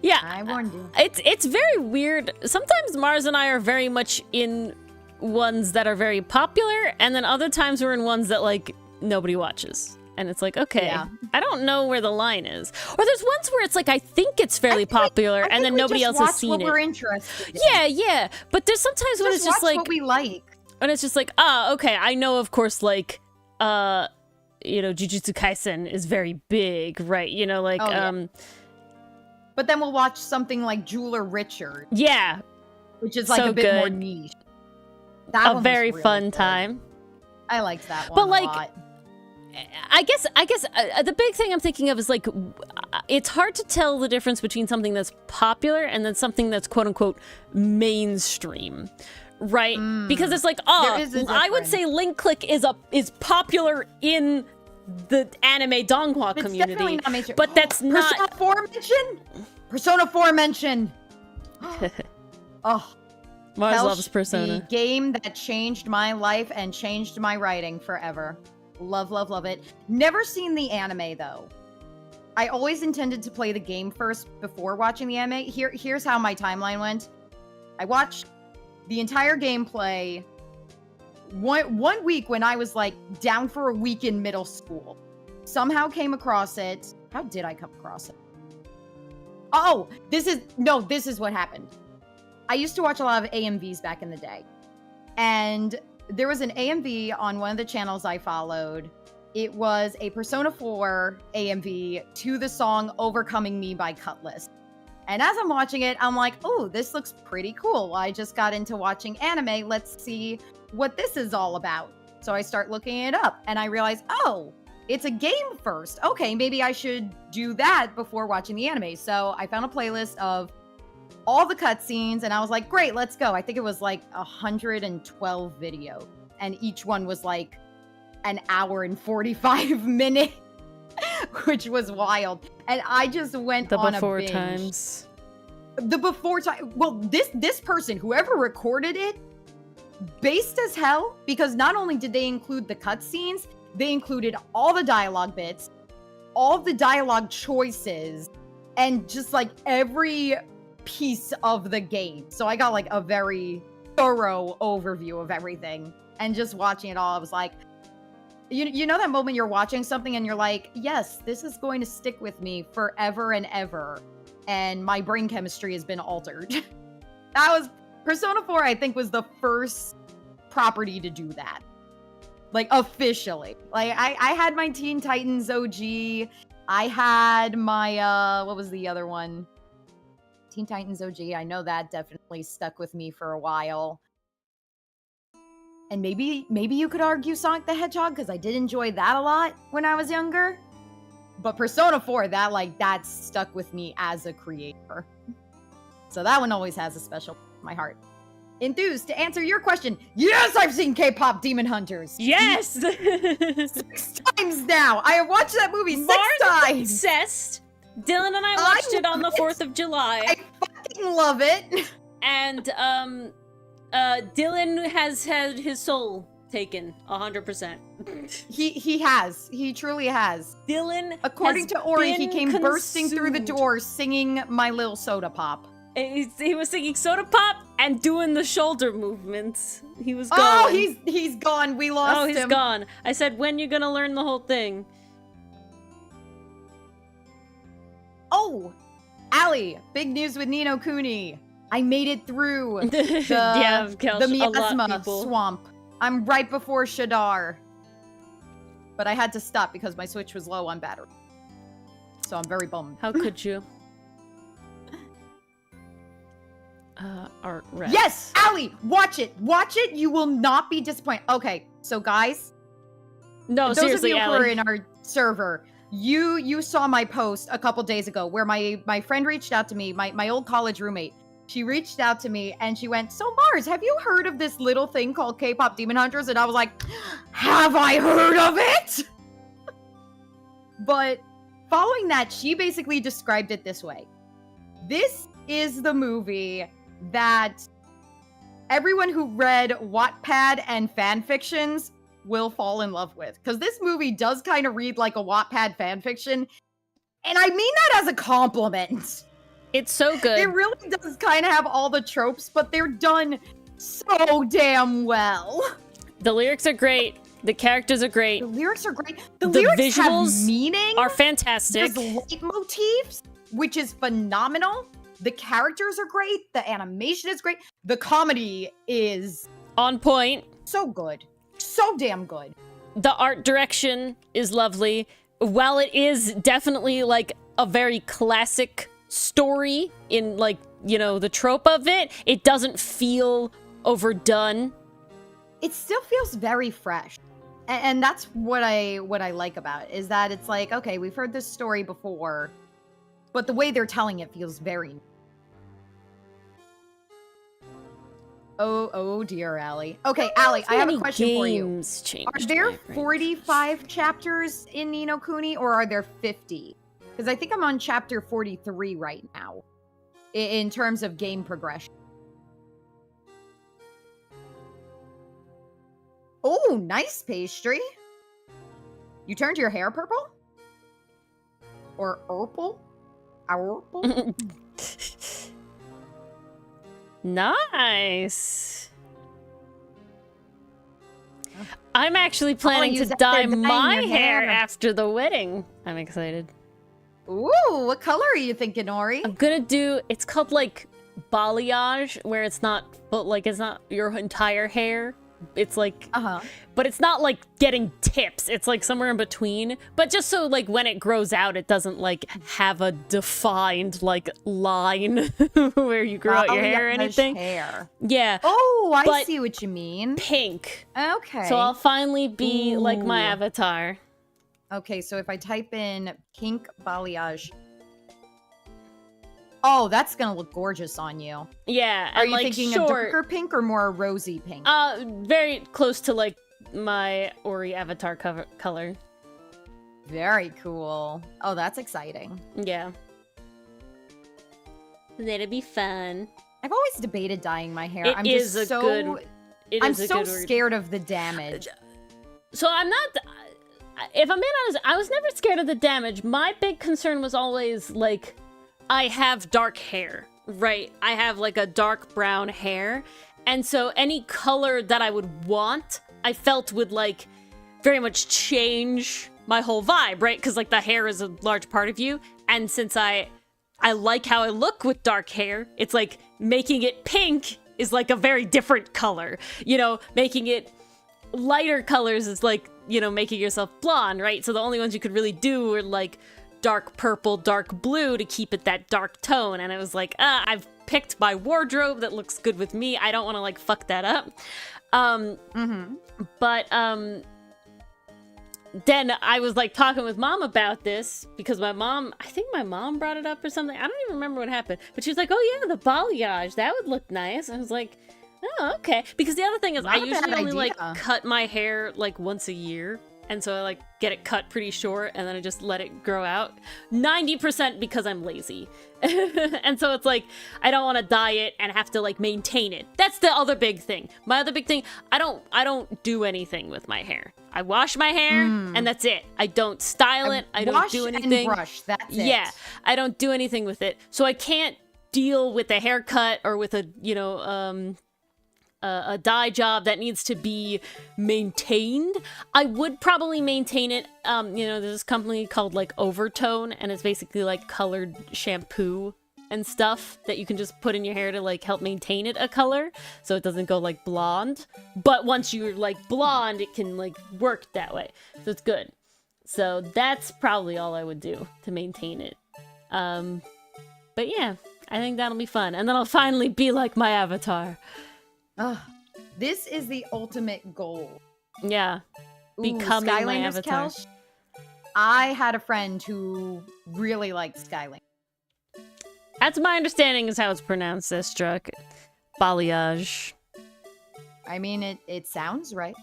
Yeah, I warned you. It's very weird. Sometimes Mars and I are very much in ones that are very popular, and then other times we're in ones that like nobody watches. And it's like, okay, I don't know where the line is. Or there's ones where it's like I think it's fairly popular, and then nobody else has seen what it. We're interested in. Yeah. But there's sometimes when it's just like what we like. And it's just like, okay, I know, of course, like Jujutsu Kaisen is very big, right? You know, like But then we'll watch something like Jeweler Richard. Yeah. Which is like a bit more niche. That a very really fun time. I liked that one a lot. I guess the big thing I'm thinking of is like, it's hard to tell the difference between something that's popular and then something that's quote unquote mainstream. Right? Because it's like, I would say Link Click is popular in the anime donghua community, but that's not Persona 4 mention. Oh, Mars loves Persona. The game that changed my life and changed my writing forever. Love it. Never seen the anime though. I always intended to play the game first before watching the anime. Here's how my timeline went. I watched the entire gameplay one week when I was like down for a week in middle school. Somehow came across it. How did I come across it? Oh, this is what happened. I used to watch a lot of AMVs back in the day. And there was an AMV on one of the channels I followed. It was a Persona 4 AMV to the song Overcoming Me by Cutlass. And as I'm watching it, I'm like, oh, this looks pretty cool. I just got into watching anime. Let's see what this is all about. So I start looking it up and I realize, oh, it's a game first. Okay, maybe I should do that before watching the anime. So I found a playlist of all the cutscenes and I was like, great, let's go. I think it was like 112 videos and each one was like an hour and 45 minutes, which was wild. And I just went on a binge. The before time. Well, this person, whoever recorded it, based as hell, because not only did they include the cutscenes, they included all the dialogue bits, all the dialogue choices, and just like every piece of the game. So I got like a very thorough overview of everything. And just watching it all, I was like, you know that moment you're watching something and you're like, yes, this is going to stick with me forever and ever. and my brain chemistry has been altered. That was Persona 4, I think, was the first property to do that. Like, officially. Like, I had my Teen Titans OG. I had my, what was the other one? Teen Titans OG. I know that definitely stuck with me for a while. And maybe you could argue Sonic the Hedgehog, because I did enjoy that a lot when I was younger. But Persona 4, that stuck with me as a creator. So that one always has a special place in my heart. Enthused, to answer your question, yes, I've seen K-pop Demon Hunters. Yes! 6 times now. I have watched that movie 6 Mars times. Obsessed. Dylan and I watched it on the 4th of July. I fucking love it. And, Dylan has had his soul taken 100%. He has. He truly has. Dylan, according to Ori, he came bursting through the door singing My Little Soda Pop. He was singing Soda Pop and doing the shoulder movements. He was gone. Oh, he's gone. We lost him. Oh, he's gone. I said, when you gonna learn the whole thing? Oh, Allie, big news with Ni no Kuni. I made it through the, yeah, the miasma swamp. I'm right before Shadar. But I had to stop because my Switch was low on battery. So I'm very bummed. How could you? Art rep. Yes! Allie, watch it! Watch it! You will not be disappointed. Okay, so guys. No, those seriously, of you Allie. who are in our server, you saw my post a couple days ago where my friend reached out to me, my old college roommate. She reached out to me and she went, so Mars, have you heard of this little thing called K-pop Demon Hunters? And I was like, have I heard of it? But following that, she basically described it this way. This is the movie that everyone who read Wattpad and fan fictions will fall in love with. Because this movie does kind of read like a Wattpad fan fiction. And I mean that as a compliment. It's so good. It really does kind of have all the tropes, but they're done so damn well. The lyrics are great. The characters are great. The lyrics are great. The lyrics visuals have meaning. Are fantastic. There's leitmotifs, which is phenomenal. The characters are great. The animation is great. The comedy is on point. So good. So damn good. The art direction is lovely. While it is definitely like a very classic story in like, you know, the trope of it, it doesn't feel overdone. It still feels very fresh. And that's what I like about it, is that it's like, okay, we've heard this story before, but the way they're telling it feels very... Oh dear, Allie. Okay, Allie, I have a question for you. Are there 45 chapters in Ni no Kuni, or are there 50? Because I think I'm on chapter 43 right now, in terms of game progression. Oh, nice pastry. You turned your hair purple? Or purple? Purple? Nice. I'm actually planning to dye my hair after the wedding. I'm excited. Ooh, what color are you thinking, Ori? I'm gonna do, it's called like balayage, where it's not, but like it's not your entire hair. It's like, but it's not like getting tips. It's like somewhere in between. But just so like when it grows out, it doesn't like have a defined like line where you grow out your hair or anything. Yeah. Oh, I see what you mean. Pink. Okay. So I'll finally be like my avatar. Okay, so if I type in pink balayage. Oh, that's gonna look gorgeous on you. Yeah. Are you thinking a darker pink or more rosy pink? Very close to like my Ori avatar color. Very cool. Oh, that's exciting. Yeah. That'd be fun. I've always debated dyeing my hair. I'm so scared of the damage. So I'm not... If I'm being honest, I was never scared of the damage. My big concern was always, like, I have dark hair, right? I have, like, a dark brown hair. And so any color that I would want, I felt would, like, very much change my whole vibe, right? Because, like, the hair is a large part of you. And since I I like how I look with dark hair. It's like making it pink is like a very different color. You know, making it lighter colors is like, you know, making yourself blonde, right? So the only ones you could really do were like dark purple, dark blue to keep it that dark tone. And I was like, I've picked my wardrobe that looks good with me. I don't want to like fuck that up. But then I was like talking with mom about this because I think my mom brought it up or something. I don't even remember what happened, but she was like, oh yeah, the balayage, that would look nice. I was like, oh, okay. Because the other thing is I usually only like cut my hair like once a year. And so I like get it cut pretty short and then I just let it grow out. 90% because I'm lazy. And so it's like, I don't want to dye it and have to like maintain it. That's the other big thing. My other big thing, I don't do anything with my hair. I wash my hair and that's it. I don't style it. I don't do anything. And brush, that's it. Yeah, I don't do anything with it. So I can't deal with a haircut or with a, you know, a dye job that needs to be maintained. I would probably maintain it. You know, there's this company called like Overtone, and it's basically like colored shampoo and stuff that you can just put in your hair to like help maintain it a color so it doesn't go like blonde. But once you're like blonde, it can like work that way. So it's good. So that's probably all I would do to maintain it. But yeah, I think that'll be fun. And then I'll finally be like my avatar. This is the ultimate goal. Yeah. Becoming my avatar. Kelch, I had a friend who really liked Skylanders. That's my understanding is how it's pronounced, Estruck. Balayage. I mean, it sounds right.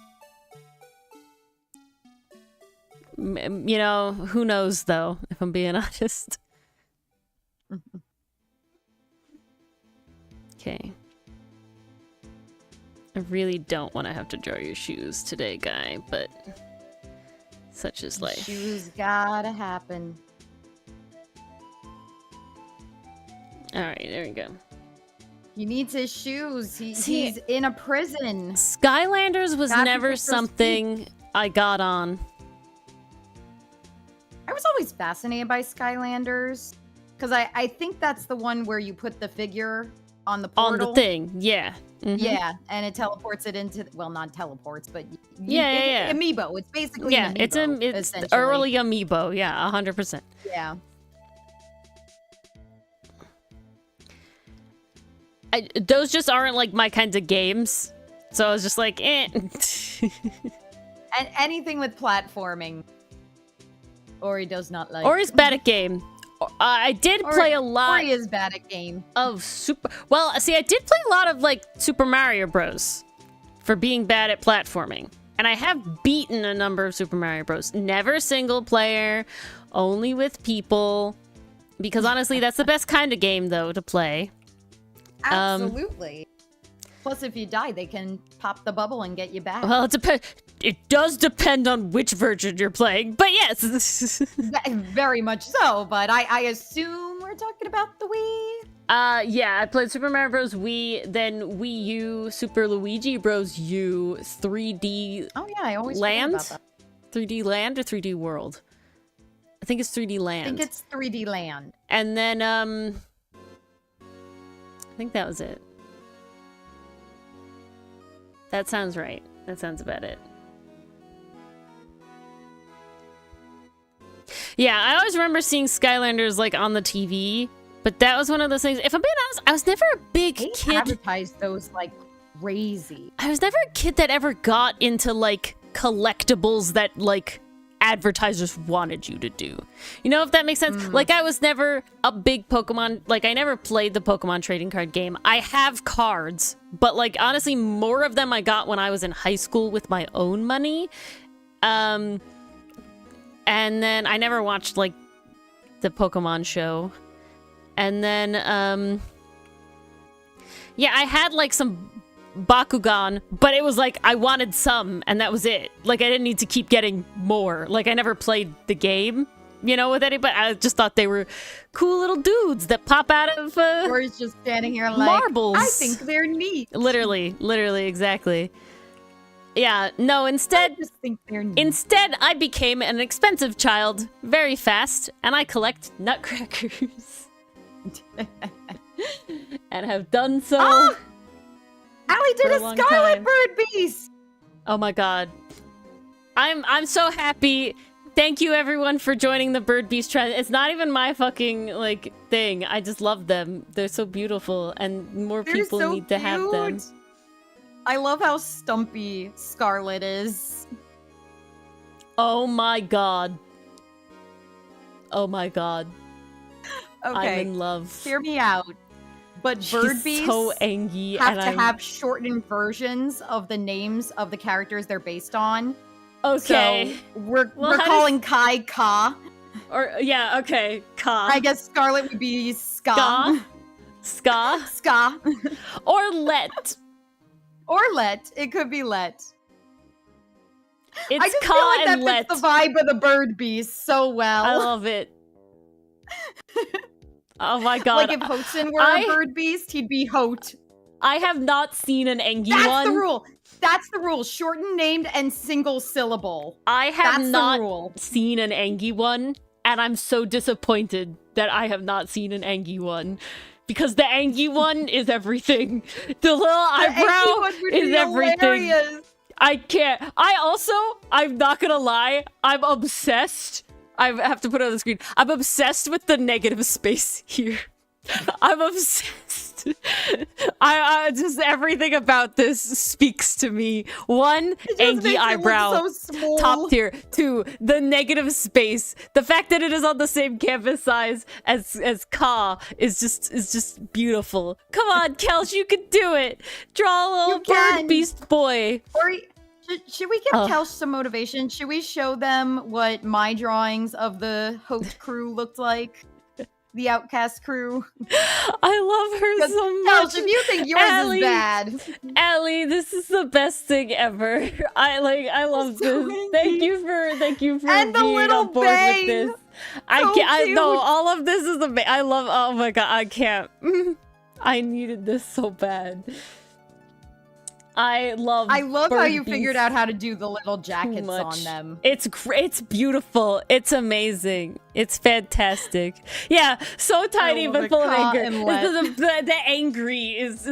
You know, who knows, though, if I'm being honest. Okay. I really don't want to have to draw your shoes today, guy, but such is life. Shoes gotta happen. Alright, there we go. He needs his shoes. He's in a prison. Skylanders was never something I got on. I was always fascinated by Skylanders. Because I think that's the one where you put the figure on the portal. On the thing, yeah. Yeah, and it teleports it into, well, not teleports, but yeah. Amiibo. It's basically an Amiibo, it's early Amiibo, yeah, 100%. Yeah. Those just aren't like my kinds of games, so I was just like, eh. And anything with platforming, Ori does not like. Ori's bad at game. I did play a lot. Ori is bad at game. Of Well, see, I did play a lot of like Super Mario Bros. For being bad at platforming. And I have beaten a number of Super Mario Bros. Never single player, only with people. Because honestly, that's the best kind of game, though, to play. Absolutely. Plus, if you die, they can pop the bubble and get you back. Well, it does depend on which version you're playing, but yes. Very much so, but I assume we're talking about the Wii? Yeah, I played Super Mario Bros. Wii, then Wii U, Super Luigi Bros. U, 3D Oh yeah, I always Land? forget about that. 3D Land or 3D World? I think it's 3D Land. I think it's 3D Land. And then, I think that was it. That sounds right. That sounds about it. Yeah, I always remember seeing Skylanders like on the TV, but that was one of those things. If I'm being honest, I was never a big kid. They advertised those like crazy. I was never a kid that ever got into like collectibles that like advertisers wanted you to do. You know, if that makes sense? Like, I was never a big Pokemon, like, I never played the Pokemon trading card game. I have cards, but, like, honestly, more of them I got when I was in high school with my own money. And then I never watched, like, the Pokemon show. And then, yeah, I had, like, some Bakugan, but it was like I wanted some and that was it. Like I didn't need to keep getting more. Like I never played the game, you know, with anybody. I just thought they were cool little dudes that pop out of or he's just standing here like marbles. I think they're neat. Literally, exactly. Yeah, no, instead I just think they're neat. Instead I became an expensive child very fast and I collect nutcrackers. and have done so. Oh! Allie did For a a long Scarlet time. Bird Beast! Oh my god. I'm so happy. Thank you everyone for joining the Bird Beast trend. It's not even my fucking like thing. I just love them. They're so beautiful and more They're people so need to have them. cute. I love how stumpy Scarlet is. Oh my god. Oh my god. I'm Okay, in love. hear me out. But Bird She's Beasts so angry have and to have shortened versions of the names of the characters they're based on. Okay. So we're Well, how calling Kai Ka. Or yeah, okay. Ka. I guess Scarlet would be Ska. Ska. Ska. Ska. Or Let. Or Let. It could be Let. It's I just Ka feel like and that Let. fits the vibe of the Bird Beast so well. I love it. Oh my god. Like if Hosen were I- a Bird Beast, he'd be Hote. I have not seen an Engie That's one. the rule. That's the rule. Shortened, named, and single syllable. I have That's not the rule. seen an Engie one, and I'm so disappointed that I have not seen an Engie one. Because the Engie one is everything. The little eyebrow is everything. Hilarious. I can't. I'm not gonna lie, I'm obsessed. I have to put it on the screen. I'm obsessed with the negative space here. I'm obsessed. I just everything about this speaks to me. One, It just Engie makes it look eyebrow. so small. Top tier. Two, the negative space. The fact that it is on the same canvas size as Ka is just beautiful. Come on, Kelsh, you can do it. Draw a little You can. bird beast boy. Or should we give Oh. Kelsh some motivation? Should we show them what my drawings of the Hote crew looked like? The Outcast crew. I love her so much. Kelsh, if you think yours Allie, is bad, Allie, this is the best thing ever. I love So this. angry. Thank you for And the being little on board bang. with this. I So can't. I know cute. all of this is amazing. I love. Oh my god, I can't. I needed this so bad. I love how bird you figured beasts out how to do the little jackets much. on them. It's great. It's beautiful. It's amazing. It's fantastic. Yeah, so tiny love but it. full of Ka anger. and Let. The angry is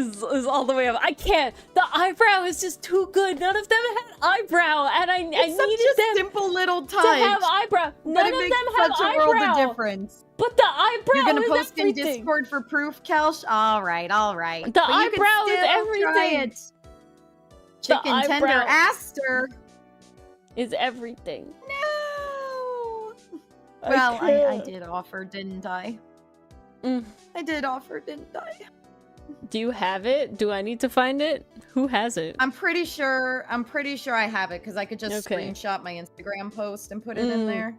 all the way up. I can't. The eyebrow is just too good. None of them had eyebrow, and I It's such needed a them simple little touch. to have eyebrow. but None it of makes them have such a world of eyebrow. difference. But the eyebrow You're gonna is post everything. in Discord for proof, Kelsh? All right. The But you can eyebrow is still try everything. it. Chicken tender eyebrow. Aster. Is everything. No. Well, I can't. did offer, didn't I? Mm. I did offer, didn't I? Do you have it? Do I need to find it? Who has it? I'm pretty sure I have it because I could just Okay. screenshot my Instagram post and put it in there.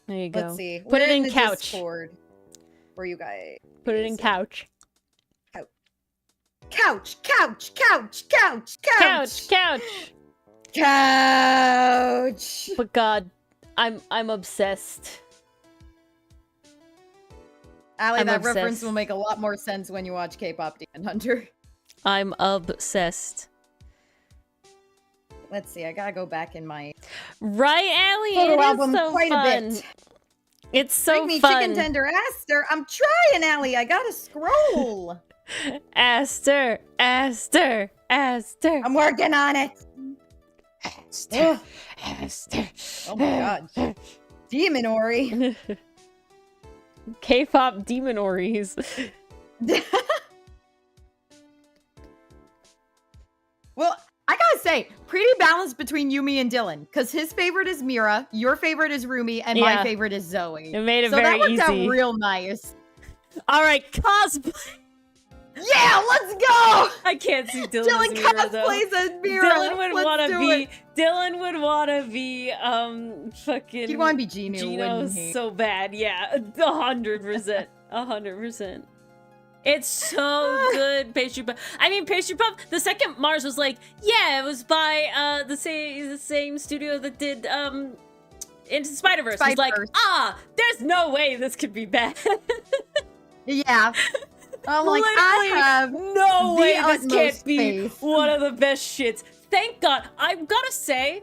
There you go. Let's see. Put it We're in the couch. Discord for you guys. Put it in couch. Couch, couch, couch, couch, couch, Couch. couch. But God, I'm obsessed. Allie, I'm that obsessed. reference will make a lot more sense when you watch K-pop Demon Hunter. I'm obsessed. Let's see. I gotta go back in my Right, Allie? photo It album is so quite fun. a bit. It's so Bring me fun. chicken tender Aster. I'm trying, Allie. I gotta scroll. Aster. I'm working on it. Ugh. Aster. Oh my god. Demon Ori. K-pop demon oris. Well, I gotta say, pretty balanced between Yumi and Dylan, because his favorite is Mira, your favorite is Rumi, and Yeah. my favorite is Zoe. It made it So very that worked easy. out real nice. All right, cosplay. Yeah, let's go! I can't see Dylan. Dylan as Mira, though. cosplays as Mira. Dylan would Let's want to do be. it. Dylan would want to be. Fucking. He'd want to be Gino, Gino wouldn't he? so bad. Yeah, 100%. 100%. It's so good, Pastry Puff. I mean, Pastry Puff. The second Mars was like, yeah, it was by the same studio that did Into Spider-Verse. It's like, Spider-Verse. there's no way this could be bad. Yeah. I'm like, I Literally, have no the way this utmost can't be faith. one of the best shits. Thank God. I've gotta say,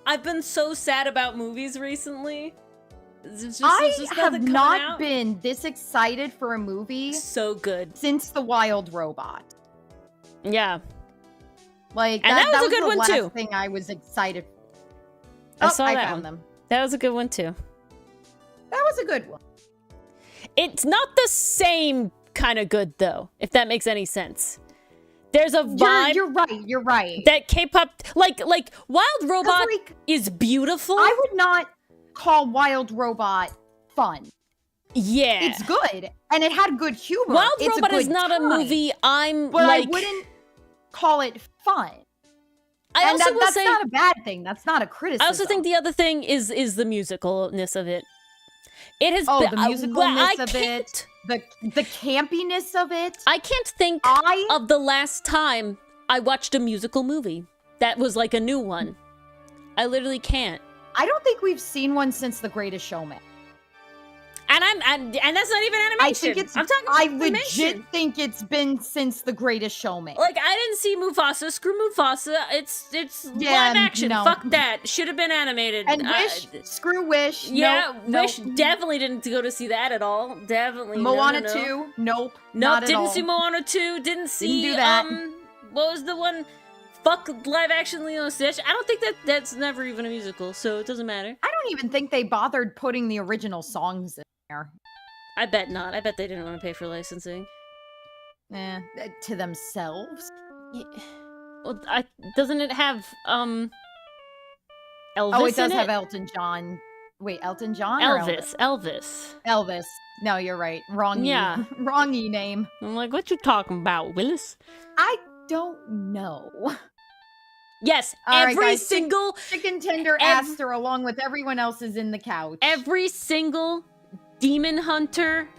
I've been so sad about movies recently. I have not been this excited for a movie so good since The Wild Robot. Yeah. Like, and that was a good one, too. The last thing I was excited. I found them. That was a good one, too. That was a good one. It's not the same kind of good, though, if that makes any sense. There's a vibe. You're right. That K-pop, like Wild Robot is beautiful. I would not call Wild Robot fun. Yeah. It's good, and it had good humor. Wild Robot is not a movie but I wouldn't call it fun. That's not a bad thing. That's not a criticism. I also think the other thing is the musicalness of it. It has the musicalness of it, the campiness of it. I can't think of the last time I watched a musical movie that was like a new one. I literally can't. I don't think we've seen one since The Greatest Showman. And that's not even animation. I legit think it's been since The Greatest Showman. Like, I didn't see Mufasa. Screw Mufasa. It's live action. No. Fuck that. Should have been animated. And Wish. Screw Wish. Yeah, Wish definitely didn't go to see that at all. Definitely. Moana 2. Nope. Nope. Didn't see Moana 2. Didn't see. Didn't do that. What was the one? Fuck live action Lilo and Stitch. I don't think that's never even a musical, so it doesn't matter. I don't even think they bothered putting the original songs in there. I bet not. I bet they didn't want to pay for licensing. To themselves? Yeah. Well, doesn't it have, Elvis Oh, it does have Elton John. Wait, Elton John Elvis. or Elvis? Elvis. No, you're right. Wrong name. I'm like, what you talking about, Willis? I don't know. Yes, every single chicken tender Aster along with everyone else is in the couch. Every single Demon Hunter,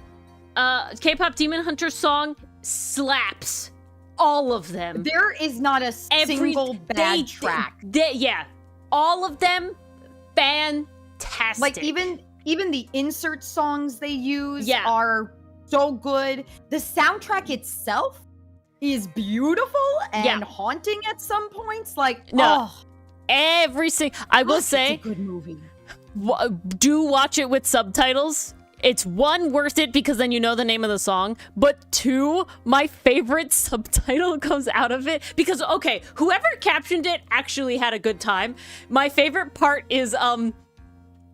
K-pop Demon Hunter song slaps. All of them. There is not a single bad track. All of them fantastic. Like even the insert songs they use are so good. The soundtrack itself is beautiful and haunting at some points. Like, every single. I will say, it's a good movie. Do watch it with subtitles. It's one, worth it because then you know the name of the song, but two, my favorite subtitle comes out of it because, okay, whoever captioned it actually had a good time. My favorite part is,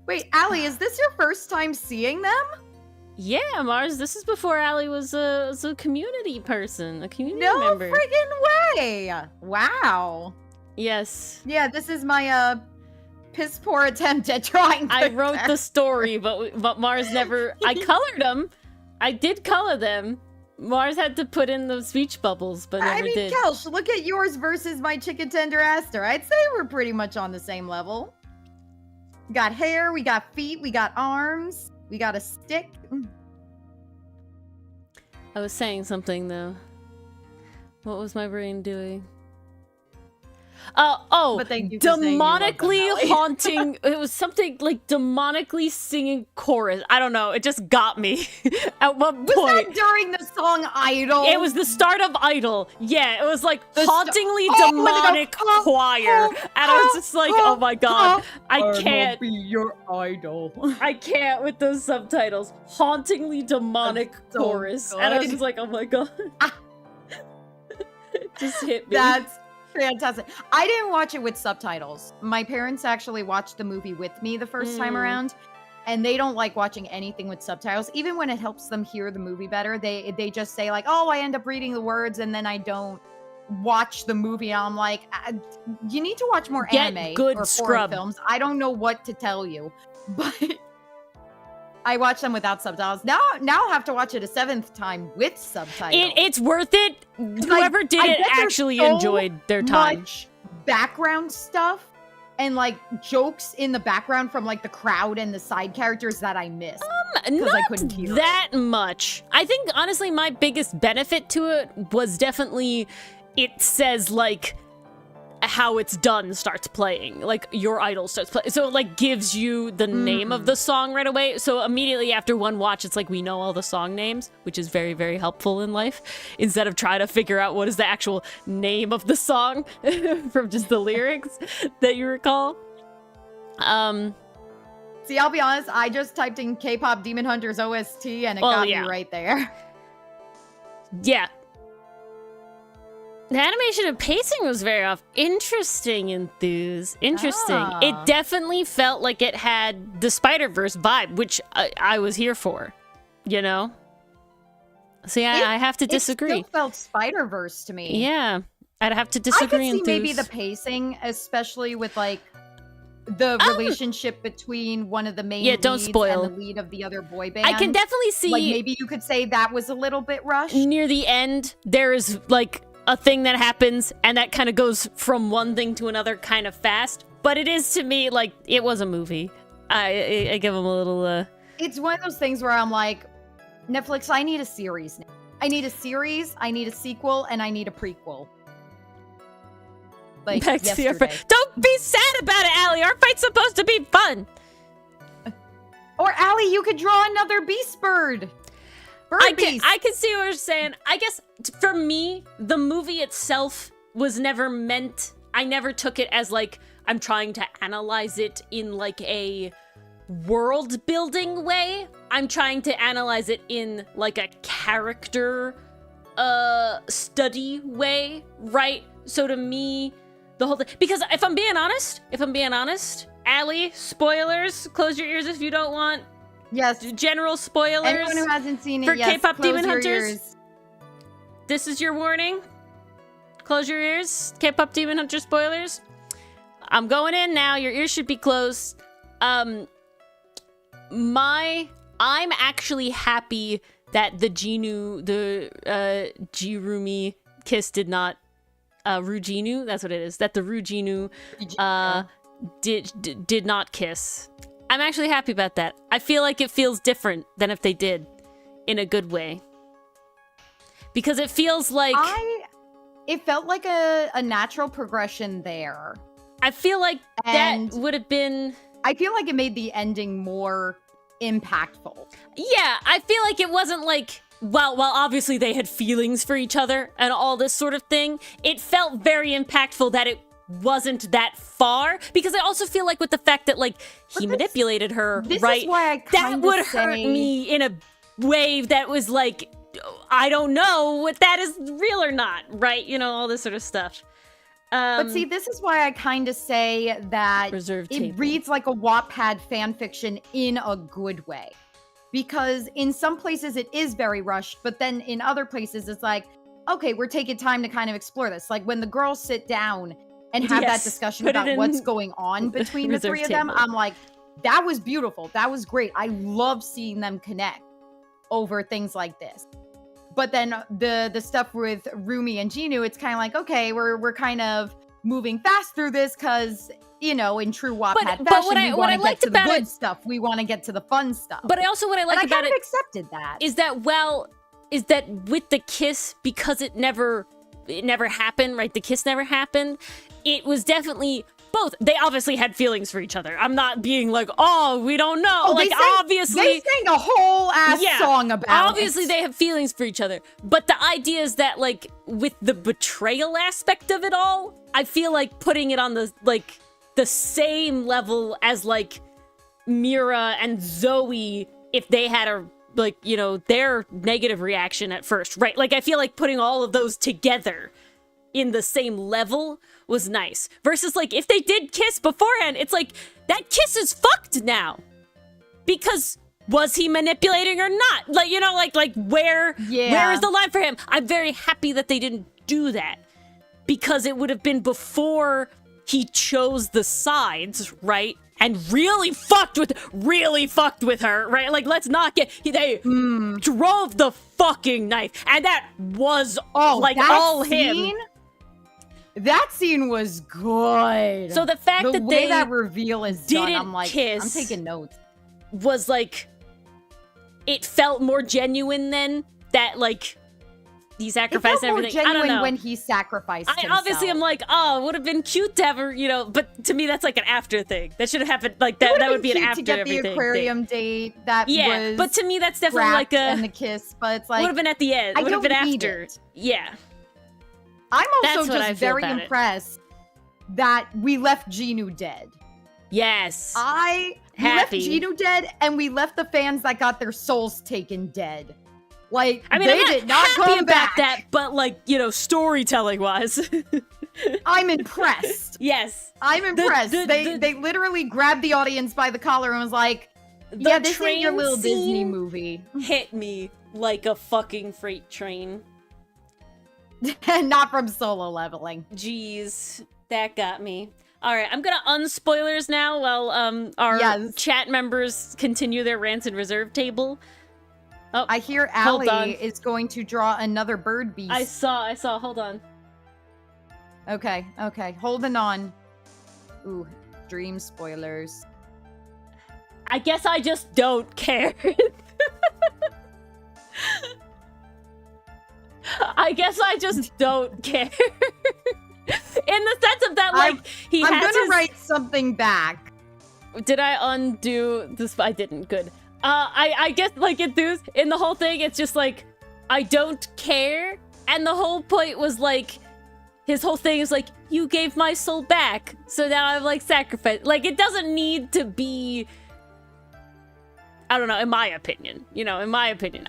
Wait, Allie, is this your first time seeing them? Yeah, Mars, this is before Allie was a community person, a community member. No friggin' way! Wow. Yes. Yeah, this is my, piss poor attempt at trying to I wrote the story, but Mars never. I colored them. I did color them. Mars had to put in the speech bubbles, but never did. Kelsh, look at yours versus my chicken tender Aster. I'd say we're pretty much on the same level. We got hair, we got feet, we got arms, we got a stick. I was saying something though. What was my brain doing? Demonically haunting. It was something like demonically singing chorus. I don't know. It just got me. At one point. Was that during the song Idol? It was the start of Idol. Yeah, it was like hauntingly demonic choir. And I was just like, oh my god, I can't be your idol. I can't with those subtitles. Hauntingly demonic chorus. And I was just like, oh my god. It just hit me. That's fantastic. I didn't watch it with subtitles. My parents actually watched the movie with me the first time around, and they don't like watching anything with subtitles. Even when it helps them hear the movie better, they just say like, oh, I end up reading the words and then I don't watch the movie. And I'm like, you need to watch more anime or foreign films. I don't know what to tell you, but I watch them without subtitles. Now I'll have to watch it a 7th time with subtitles. It's worth it. Whoever did it actually enjoyed their time. Much background stuff and like jokes in the background from like the crowd and the side characters that I missed. Not that much. I think honestly my biggest benefit to it was definitely it says like how it's done starts playing, like your idol starts playing, so it like gives you the name of the song right away. So immediately after one watch, it's like we know all the song names, which is very, very helpful in life, instead of trying to figure out what is the actual name of the song from just the lyrics that you recall. See, I'll be honest, I just typed in K-pop Demon Hunters OST and it got me right there. Yeah. The animation and pacing was very off. Interesting, Enthuse. Interesting. It definitely felt like it had the Spider-Verse vibe, which I was here for, you know? See, I have to disagree. It still felt Spider-Verse to me. Yeah, I'd have to disagree, I could see maybe the pacing, especially with, like, the relationship between one of the main leads and the lead of the other boy band. I can definitely see... Like, maybe you could say that was a little bit rushed. Near the end, there is, like, a thing that happens, and that kind of goes from one thing to another kind of fast. But it is, to me, like, it was a movie. I give them a little... It's one of those things where I'm like, Netflix, I need a series now. I need a series, I need a sequel, and I need a prequel. Like, yesterday. Don't be sad about it, Allie! Our fight's supposed to be fun! Or, Allie, you could draw another Beast Bird! I can see what you're saying. I guess, for me, the movie itself was never meant... I never took it as, like, I'm trying to analyze it in, like, a world-building way. I'm trying to analyze it in, like, a character study way, right? So to me, the whole thing... Because if I'm being honest, Allie, spoilers, close your ears if you don't want... Yes. General spoilers. Anyone who hasn't seen it, for K-pop Demon Hunters. This is your warning. Close your ears. K-pop Demon Hunter spoilers. I'm going in now. Your ears should be closed. I'm actually happy that the Jirumi kiss did not Rujinu, that's what it is. That the Rujinu did not kiss. I'm actually happy about that. I feel like it feels different than if they did, in a good way. Because it feels like... It felt like a natural progression there. I feel like that would have been... I feel like it made the ending more impactful. Yeah, I feel like it wasn't like... While obviously they had feelings for each other and all this sort of thing, it felt very impactful that it wasn't that far, because I also feel like with the fact that, like, he manipulated her, right? Is why I that would hurt me in a way that was like, I don't know what that is real or not, right? You know, all this sort of stuff. But see, this is why I kind of say that it reads like a Wattpad fanfiction in a good way. Because in some places it is very rushed, but then in other places it's like, okay, we're taking time to kind of explore this. Like when the girls sit down and have that discussion about what's going on between the three of them, I'm like, that was beautiful. That was great. I love seeing them connect over things like this. But then the stuff with Rumi and Ginu, it's kind of like, okay, we're kind of moving fast through this because, you know, in true Wattpad fashion, we want to get to the good stuff. We want to get to the fun stuff. But also what I like about it accepted that. Is that with the kiss, because it never happened, right? The kiss never happened. It was definitely both. They obviously had feelings for each other. I'm not being like, oh, we don't know. Oh, like, obviously. They sang a whole ass song about obviously they have feelings for each other. But the idea is that, like, with the betrayal aspect of it all, I feel like putting it on the same level as, like, Mira and Zoe, if they had a, like, you know, their negative reaction at first, right? Like, I feel like putting all of those together in the same level was nice. Versus, like, if they did kiss beforehand, it's like, that kiss is fucked now. Because was he manipulating or not? Like, you know, like where is the line for him? I'm very happy that they didn't do that. Because it would have been before he chose the sides, right? And really fucked with her, right? Like, let's not get... They drove the fucking knife. And that was all him. That scene was good. So the fact that the way that reveal is done, I'm like, I'm taking notes. Was like, it felt more genuine then. That, like, he sacrificed everything. It felt more genuine I don't know. When he sacrificed himself. Obviously, I'm like, oh, it would have been cute to have her, you know. But to me, that's like an after thing. That should have happened. Like that. That would be an after to get everything. The aquarium date. That was but to me, that's definitely like a and the kiss. But it's like would have been at the end. It would have been after. Yeah. I'm also just very impressed that we left Ginu dead. Yes. We left Gino dead, and we left the fans that got their souls taken dead. Like, I mean, they I'm did not happy come about back. that, but like, storytelling-wise. I'm impressed. Yes. I'm impressed. They literally grabbed the audience by the collar and was like, yeah, this ain't your little Disney movie. Hit me like a fucking freight train. Not from Solo Leveling. Jeez, that got me. All right, I'm gonna unspoilers now while our chat members continue their rants and reserve table. Oh, I hear Allie is going to draw another bird beast. I saw. Hold on. Okay. Holding on. Ooh, dream spoilers. I guess I just don't care. I guess I just don't care. In the sense of that, like, I'm gonna write something back. Did I undo this? I didn't. Good. I guess, like, in the whole thing, it's just like, I don't care. And the whole point was, like, his whole thing is like, you gave my soul back, so now I've, like, sacrificed. Like, it doesn't need to be, I don't know, in my opinion.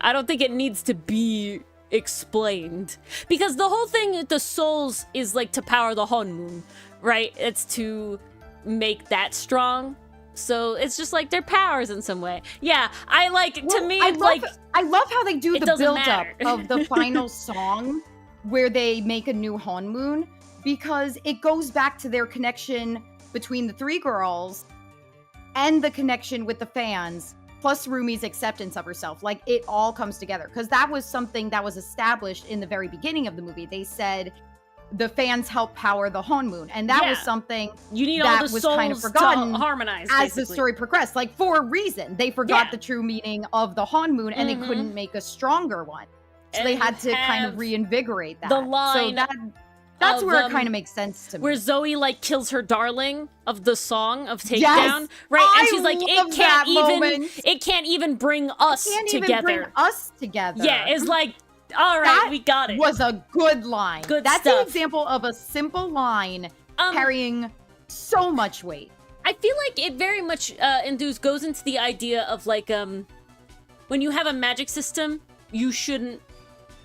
I don't think it needs to be explained. Because the whole thing with the souls is, like, to power the Honmun, right? It's to make that strong. So it's just like their powers in some way. Yeah, I love how they do the build-up of the final song where they make a new Honmun, because it goes back to their connection between the three girls and the connection with the fans, plus Rumi's acceptance of herself. Like, it all comes together, because that was something that was established in the very beginning of the movie. They said the fans help power the Honmun, and that was something you need that all the was souls kind of forgotten to harmonize as the story progressed. Like, for a reason, they forgot the true meaning of the Honmun, and they couldn't make a stronger one, so and they had to kind of reinvigorate that. The line, so that's where it kind of makes sense to me. Where Zoe, like, kills her darling of the song of Takedown, right? And she's like, it can't even bring us together. Yeah, it's like, all right, we got it. Was a good line. That's stuff. an example of a simple line carrying so much weight. I feel like it very much goes into the idea of, like, when you have a magic system, you shouldn't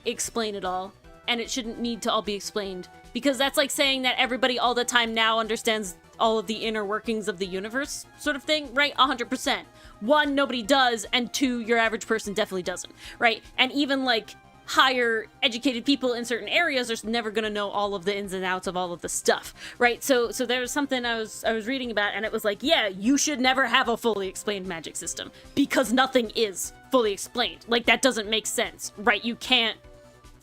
explain it all, and it shouldn't need to all be explained, because that's like saying that everybody all the time now understands all of the inner workings of the universe, sort of thing, right? 100%. One, nobody does, and two, your average person definitely doesn't, right? And even, like, higher educated people in certain areas are never going to know all of the ins and outs of all of the stuff, right? So there was something I was reading about, and it was like, yeah, you should never have a fully explained magic system, because nothing is fully explained. Like, that doesn't make sense, right? You can't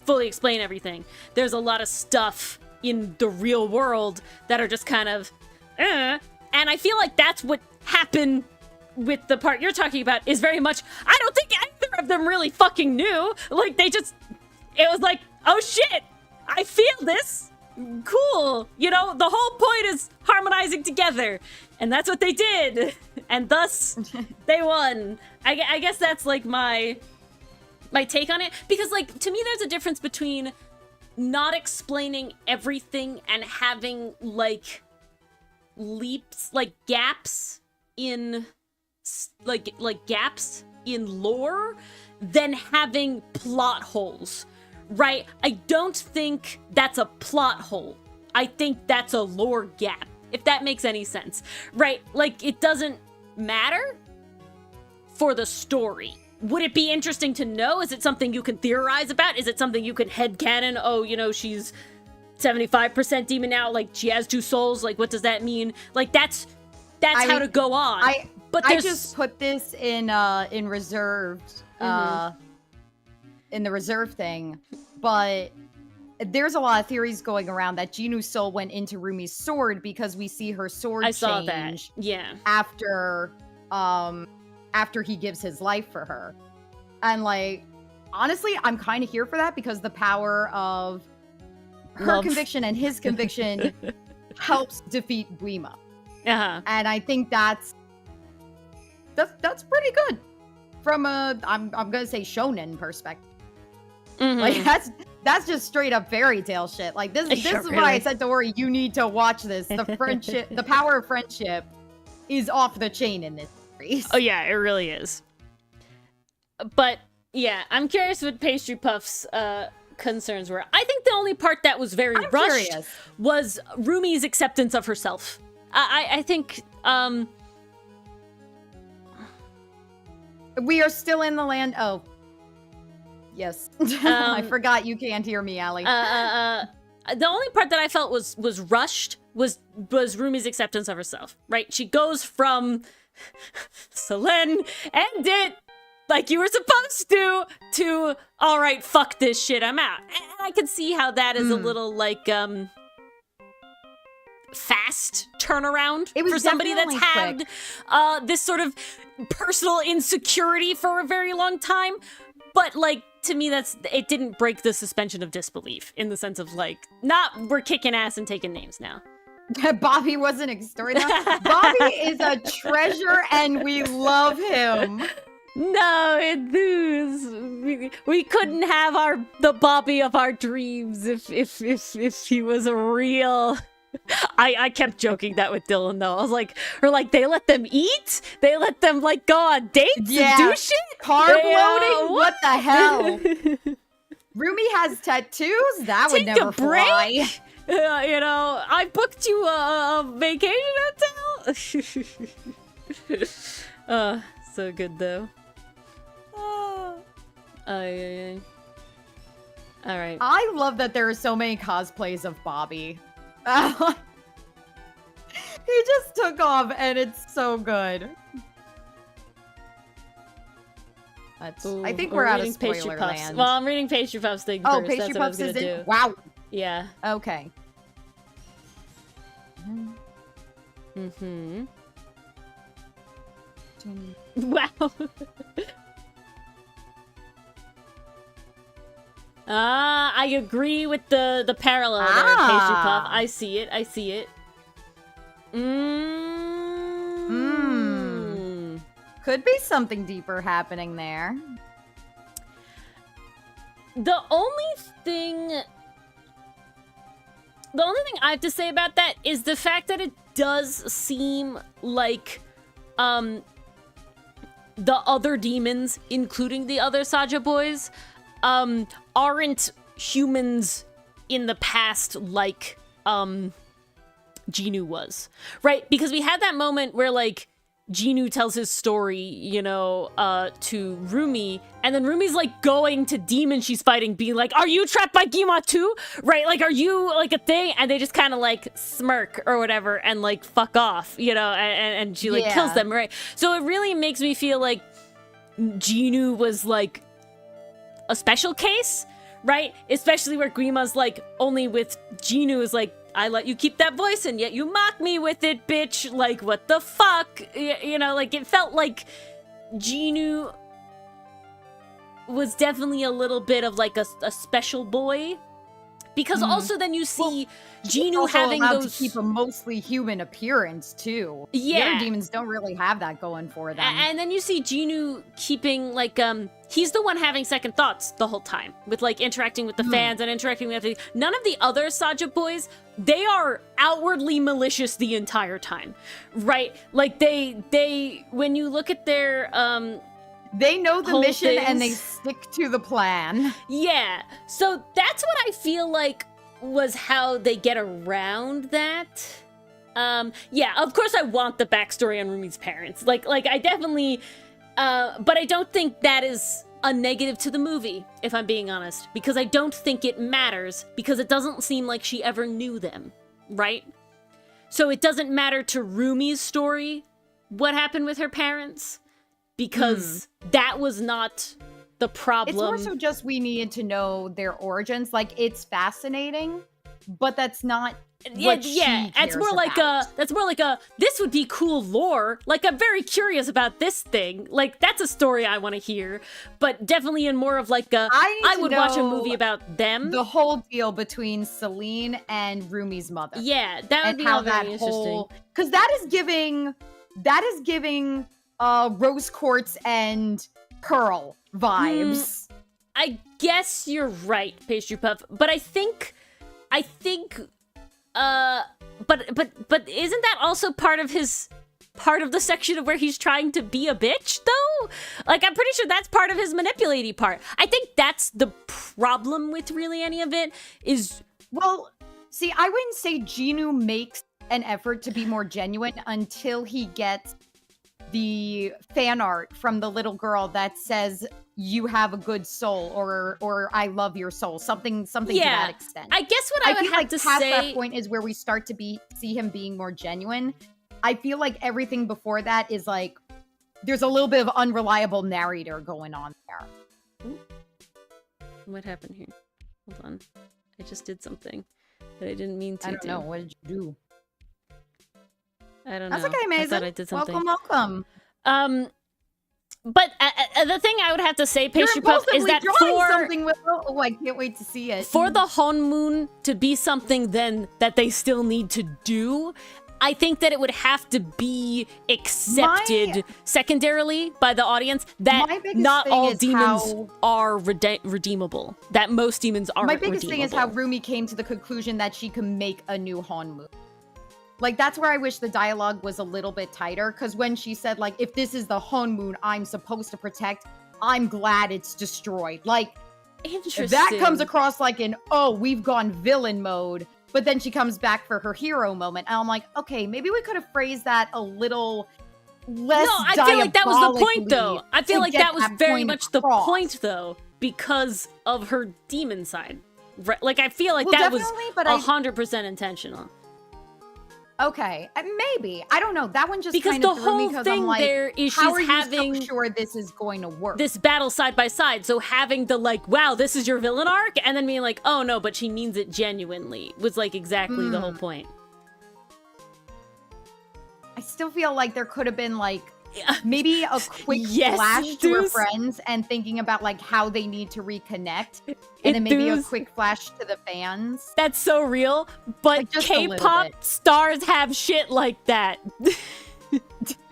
fully explain everything. There's a lot of stuff in the real world that are just kind of and I feel like that's what happened with the part you're talking about, is very much, I don't think either of them really fucking knew. Like, it was like, oh shit, I feel this. Cool. The whole point is harmonizing together. And that's what they did. And thus, they won. I guess that's, like, my take on it. Because, like, to me, there's a difference between not explaining everything and having, like, leaps, like, gaps in gaps in lore than having plot holes, right? I don't think that's a plot hole. I think that's a lore gap, if that makes any sense, right? Like, it doesn't matter for the story. Would it be interesting to know? Is it something you can theorize about? Is it something you can headcanon? Oh, she's 75% demon now, like, she has two souls, like, what does that mean? Like, that's how to go on. I just put this in reserved, in the reserve thing, but there's a lot of theories going around that Jinu's soul went into Rumi's sword, because we see her sword saw change that. Yeah. after he gives his life for her. And, like, honestly, I'm kind of here for that, because the power of her conviction and his conviction helps defeat Guima. And I think that's pretty good from a, I'm gonna say, shonen perspective. Like, that's just straight up fairy tale shit. Like, this is what I said to Ori, you need to watch this. The friendship, the power of friendship is off the chain in this series. Oh yeah, it really is. But yeah, I'm curious what Pastry Puff's concerns were. I think the only part that was very rushed was Rumi's acceptance of herself. I think we are still in the land. Oh, yes. I forgot you can't hear me, Allie. The only part that I felt was rushed was Rumi's acceptance of herself. Right? She goes from Selene, end it like you were supposed to all right, fuck this shit, I'm out. And I can see how that is a little like fast turnaround for somebody that's had this sort of personal insecurity for a very long time. But like, to me, it didn't break the suspension of disbelief in the sense of like, we're kicking ass and taking names now. Bobby wasn't extraordinary. Bobby is a treasure and we love him. No, we couldn't have the Bobby of our dreams if he was a real. I kept joking that with Dylan though. I was like, they let them eat? They let them like go on dates and do shit? Carb loading? What the hell? Rumi has tattoos? That would never fly. I booked you a vacation hotel. So good though. All right. I love that there are so many cosplays of Bobby. He just took off and it's so good. I think we're out of spoiler land. Well, I'm reading Pastry Puff's thing first. Pastry That's Puff's what I was gonna do. Wow. Yeah. Okay. Mm-hmm. Wow. I agree with the parallel there, Pastry Puff. I see it. Could be something deeper happening there. The only thing I have to say about that is the fact that it does seem like the other demons, including the other Saja boys, aren't humans in the past like Genu was, right? Because we had that moment where like Genu tells his story, to Rumi, and then Rumi's like going to demon she's fighting, being like, "Are you trapped by Gima too? Right? Like, are you like a thing?" And they just kind of like smirk or whatever and like fuck off, and she like kills them, right? So it really makes me feel like Genu was like a special case, right? Especially where Grima's like only with Genu is like, "I let you keep that voice and yet you mock me with it, bitch. Like, what the fuck?" Like it felt like Genu was definitely a little bit of like a special boy. Because also then you see Genu having those to keep a mostly human appearance too. Yeah. The other demons don't really have that going for them. And then you see Genu keeping like he's the one having second thoughts the whole time with like interacting with the fans and interacting with none of the other Saja boys, they are outwardly malicious the entire time. Right? Like they when you look at their they know the mission things, and they stick to the plan. Yeah. So that's what I feel like was how they get around that. Yeah, of course I want the backstory on Rumi's parents. Like I definitely but I don't think that is a negative to the movie, if I'm being honest, because I don't think it matters because it doesn't seem like she ever knew them, right? So it doesn't matter to Rumi's story what happened with her parents. Because that was not the problem. It's more so just we needed to know their origins. Like, it's fascinating, but that's not what she cares about. That's more like a this would be cool lore. Like, I'm very curious about this thing. Like, that's a story I want to hear. But definitely in more of like a I would watch a movie about them. The whole deal between Selene and Rumi's mother. Yeah, that would be all very interesting. Because that is giving Rose Quartz and Pearl vibes. I guess you're right, Pastry Puff, but I think but isn't that also part of his part of the section of where he's trying to be a bitch, though? Like, I'm pretty sure that's part of his manipulating part. I think that's the problem with really any of it is... Well, see, I wouldn't say Genu makes an effort to be more genuine until he gets the fan art from the little girl that says, you have a good soul, or I love your soul, something to that extent. I guess what I would feel have like to past say... that point is where we start to see him being more genuine. I feel like everything before that is like, there's a little bit of unreliable narrator going on there. Ooh. What happened here? Hold on. I just did something that I didn't mean to do. I don't know. What did you do? I don't know. That's okay, Mason. I thought I did something. Welcome. But the thing I would have to say, Pastry Puff, is that for... something with... Oh, I can't wait to see it. For the honeymoon to be something then that they still need to do, I think that it would have to be accepted secondarily by the audience that not all demons are redeemable. That most demons aren't redeemable. My biggest thing is how Rumi came to the conclusion that she can make a new honeymoon. Like, that's where I wish the dialogue was a little bit tighter, because when she said, like, if this is the honeymoon I'm supposed to protect, I'm glad it's destroyed. Like, interesting. That comes across like an, oh, we've gone villain mode, but then she comes back for her hero moment. And I'm like, okay, maybe we could have phrased that a little less I feel like that was the point, though. I feel like that was very much the point, though, because of her demon side. Right? Like, I feel like that was 100% intentional. Okay, maybe. I don't know. That one just because kind of the threw me whole because thing I'm like, there is how she's are having you so sure this is going to work? This battle side by side. So having the like, wow, this is your villain arc, and then being like, oh no, but she means it genuinely was like exactly the whole point. I still feel like there could have been like maybe a quick flash to her friends and thinking about like how they need to reconnect, and then maybe a quick flash to the fans. That's so real, but like K-pop stars have shit like that.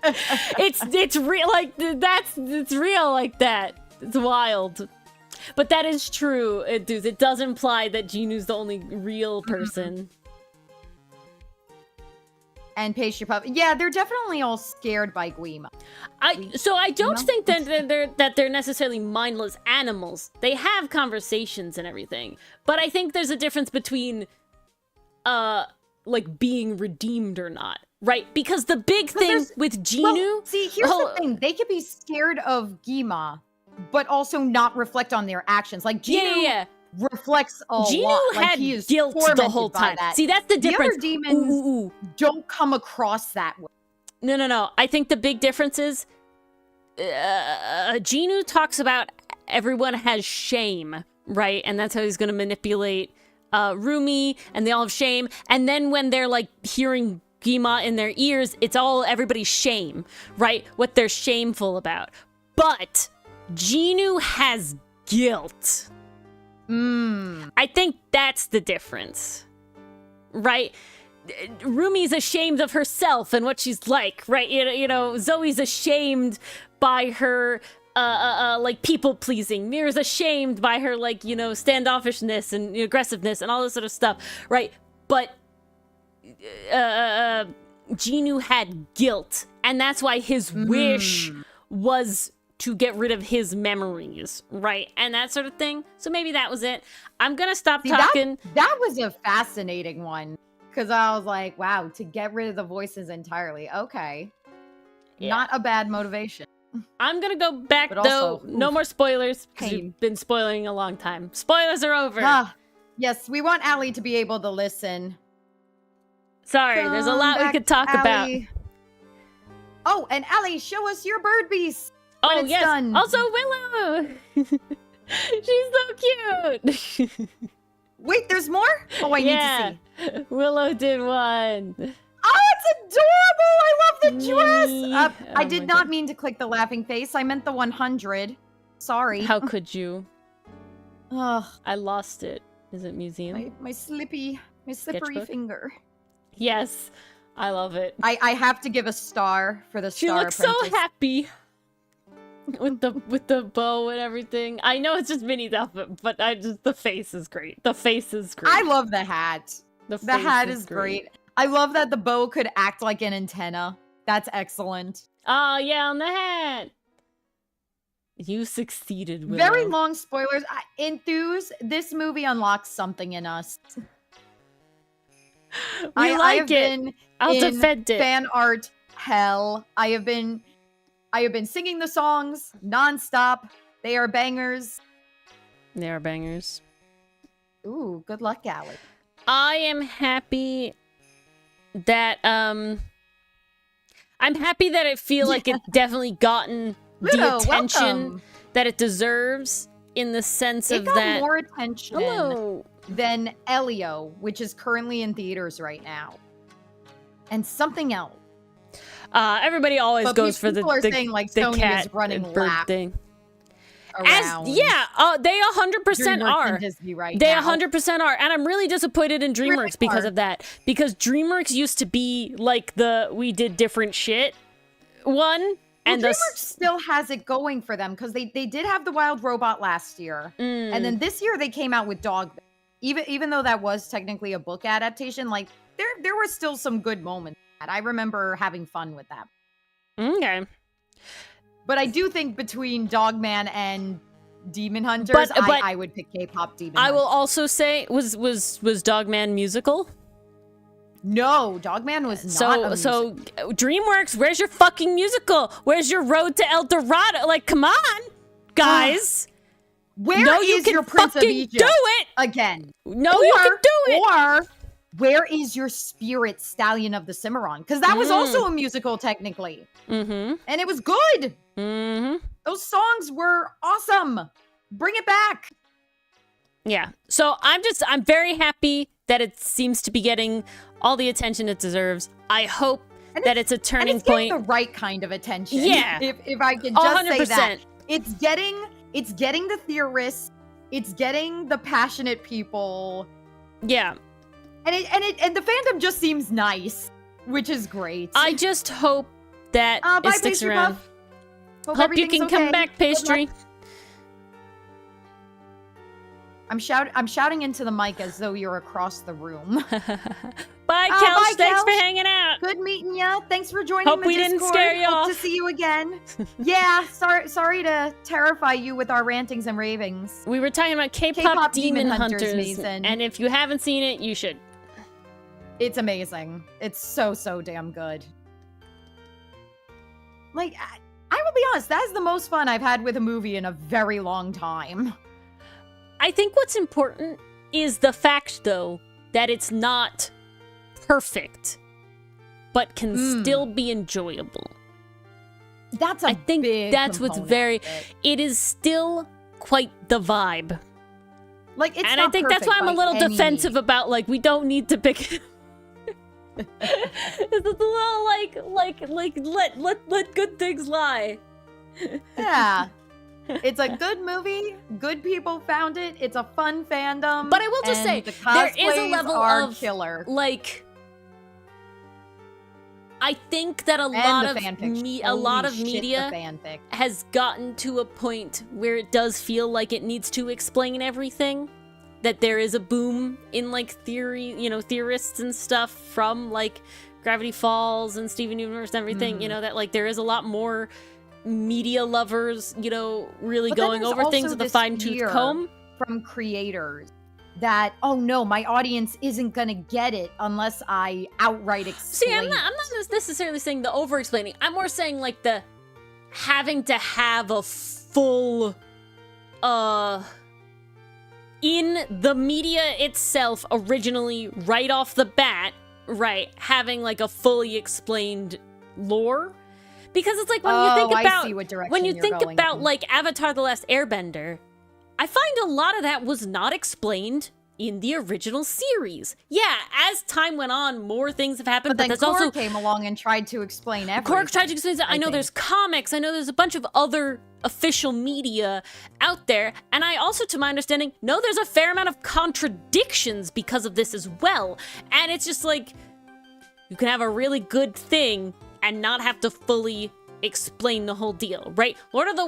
it's real, like it's real like that. It's wild, but that is true. It does imply that Genu's the only real person. And Pastry Puff. Yeah, they're definitely all scared by Guima. So I don't think that they're necessarily mindless animals. They have conversations and everything. But I think there's a difference between like being redeemed or not. Right? Because the big thing with Genu... Well, see, here's the thing. They could be scared of Guima, but also not reflect on their actions. Like, Genu reflects a lot. Genu had guilt the whole time. See, that's the difference. The other demons don't come across that way. No. I think the big difference is Genu talks about everyone has shame, right? And that's how he's going to manipulate Rumi, and they all have shame. And then when they're like hearing Guima in their ears, it's all everybody's shame, right? What they're shameful about. But Genu has guilt. I think that's the difference, right? Rumi's ashamed of herself and what she's like, right? You know, Zoe's ashamed by her, like, people-pleasing. Mira's ashamed by her, like, you know, standoffishness and aggressiveness and all this sort of stuff, right? But Genu had guilt, and that's why his wish was to get rid of his memories, right? And that sort of thing. So maybe that was it. I'm gonna stop talking. That was a fascinating one. Because I was like, wow, to get rid of the voices entirely. Okay. Yeah. Not a bad motivation. I'm gonna go back, but though. Also, no more spoilers, because you've been spoiling a long time. Spoilers are over. Yes, we want Allie to be able to listen. Sorry, there's a lot we could talk about. Oh, and Allie, show us your bird beast. Oh, yes. Done. Also, Willow. She's so cute. Wait, there's more? Oh, I need to see. Willow did one. Oh, it's adorable. I love the dress. I did not mean to click the laughing face. I meant the 100. Sorry. How could you? Ugh. I lost it. Is it museum? My slippery finger. Yes. I love it. I have to give a star for the star. She looks so happy. With the bow and everything. I know it's just Minnie's outfit, but the face is great. The face is great. I love the hat. The hat is great. I love that the bow could act like an antenna. That's excellent. Oh, yeah, on the hat. You succeeded, Willow. Very long spoilers. Enthuse, this movie unlocks something in us. I like it. I'll defend it. Fan art hell. I have been singing the songs nonstop. They are bangers. They are bangers. Ooh, good luck, Allie. I am happy that I'm happy that I feel like it's definitely gotten the attention that it deserves, in the sense of that. It got more attention than Elio, which is currently in theaters right now, and something else. Everybody always goes for the saying like Sony cat is running bird lap thing. Around they 100% are. Disney right they now. 100% are, and I'm really disappointed in DreamWorks because of that. Because DreamWorks used to be like we did different shit one. And DreamWorks still has it going for them, because they did have the Wild Robot last year, and then this year they came out with Dog. Even though that was technically a book adaptation, like there were still some good moments. I remember having fun with that. Okay, but I do think between Dogman and Demon Hunters, I would pick K-pop Demon Hunters. I will also say, was Dogman musical? No, Dogman was not a musical. So DreamWorks, where's your fucking musical? Where's your Road to El Dorado? Like, come on, guys. Where is your Prince of Egypt? Do it again. No, you can do it. Or where is your Spirit Stallion of the Cimarron? Because that was also a musical technically. And it was good. Those songs were awesome. Bring it back. Yeah. So I'm very happy that it seems to be getting all the attention it deserves. I hope that it's a turning point. The right kind of attention. Yeah. If I can just 100%. say that. It's getting the theorists. It's getting the passionate people. Yeah. And the fandom just seems nice, which is great. I just hope that it sticks around. Hope you can come back, Pastry. I'm shouting into the mic as though you're across the room. Bye, Kelch. Thanks for hanging out. Good meeting ya. Thanks for joining Hope the we Discord. didn't scare you off. Hope to see you again. Yeah, sorry to terrify you with our rantings and ravings. We were talking about K-pop Demon Hunters, amazing. And if you haven't seen it, you should. It's amazing. It's so damn good. Like, I will be honest, that is the most fun I've had with a movie in a very long time. I think what's important is the fact, though, that it's not perfect, but can still be enjoyable. I think that's what's it is still quite the vibe. Like, it's and not I think that's why I'm a little defensive about, like, we don't need to pick it's a little let good things lie. Yeah. It's a good movie. Good people found it. It's a fun fandom. But I will just say, there is a level of killer. Like, I think that a lot of media has gotten to a point where it does feel like it needs to explain everything. That there is a boom in, like, theorists and stuff from, like, Gravity Falls and Steven Universe and everything, that, like, there is a lot more media lovers, really going over things with a fine-tooth comb. From creators that, oh no, my audience isn't gonna get it unless I outright explain. See, I'm not necessarily saying the over-explaining. I'm more saying, like, the having to have a full, in the media itself, originally, right off the bat, right, having, like, a fully explained lore. Because it's like, when you think about like Avatar: The Last Airbender, I find a lot of that was not explained in the original series. Yeah, as time went on, more things have happened, but then Korg came along and tried to explain everything. Korg tried to explain that. I know there's comics, I know there's a bunch of other official media out there, and I also, to my understanding, know there's a fair amount of contradictions because of this as well. And it's just like, you can have a really good thing and not have to fully explain the whole deal, right? Lord of the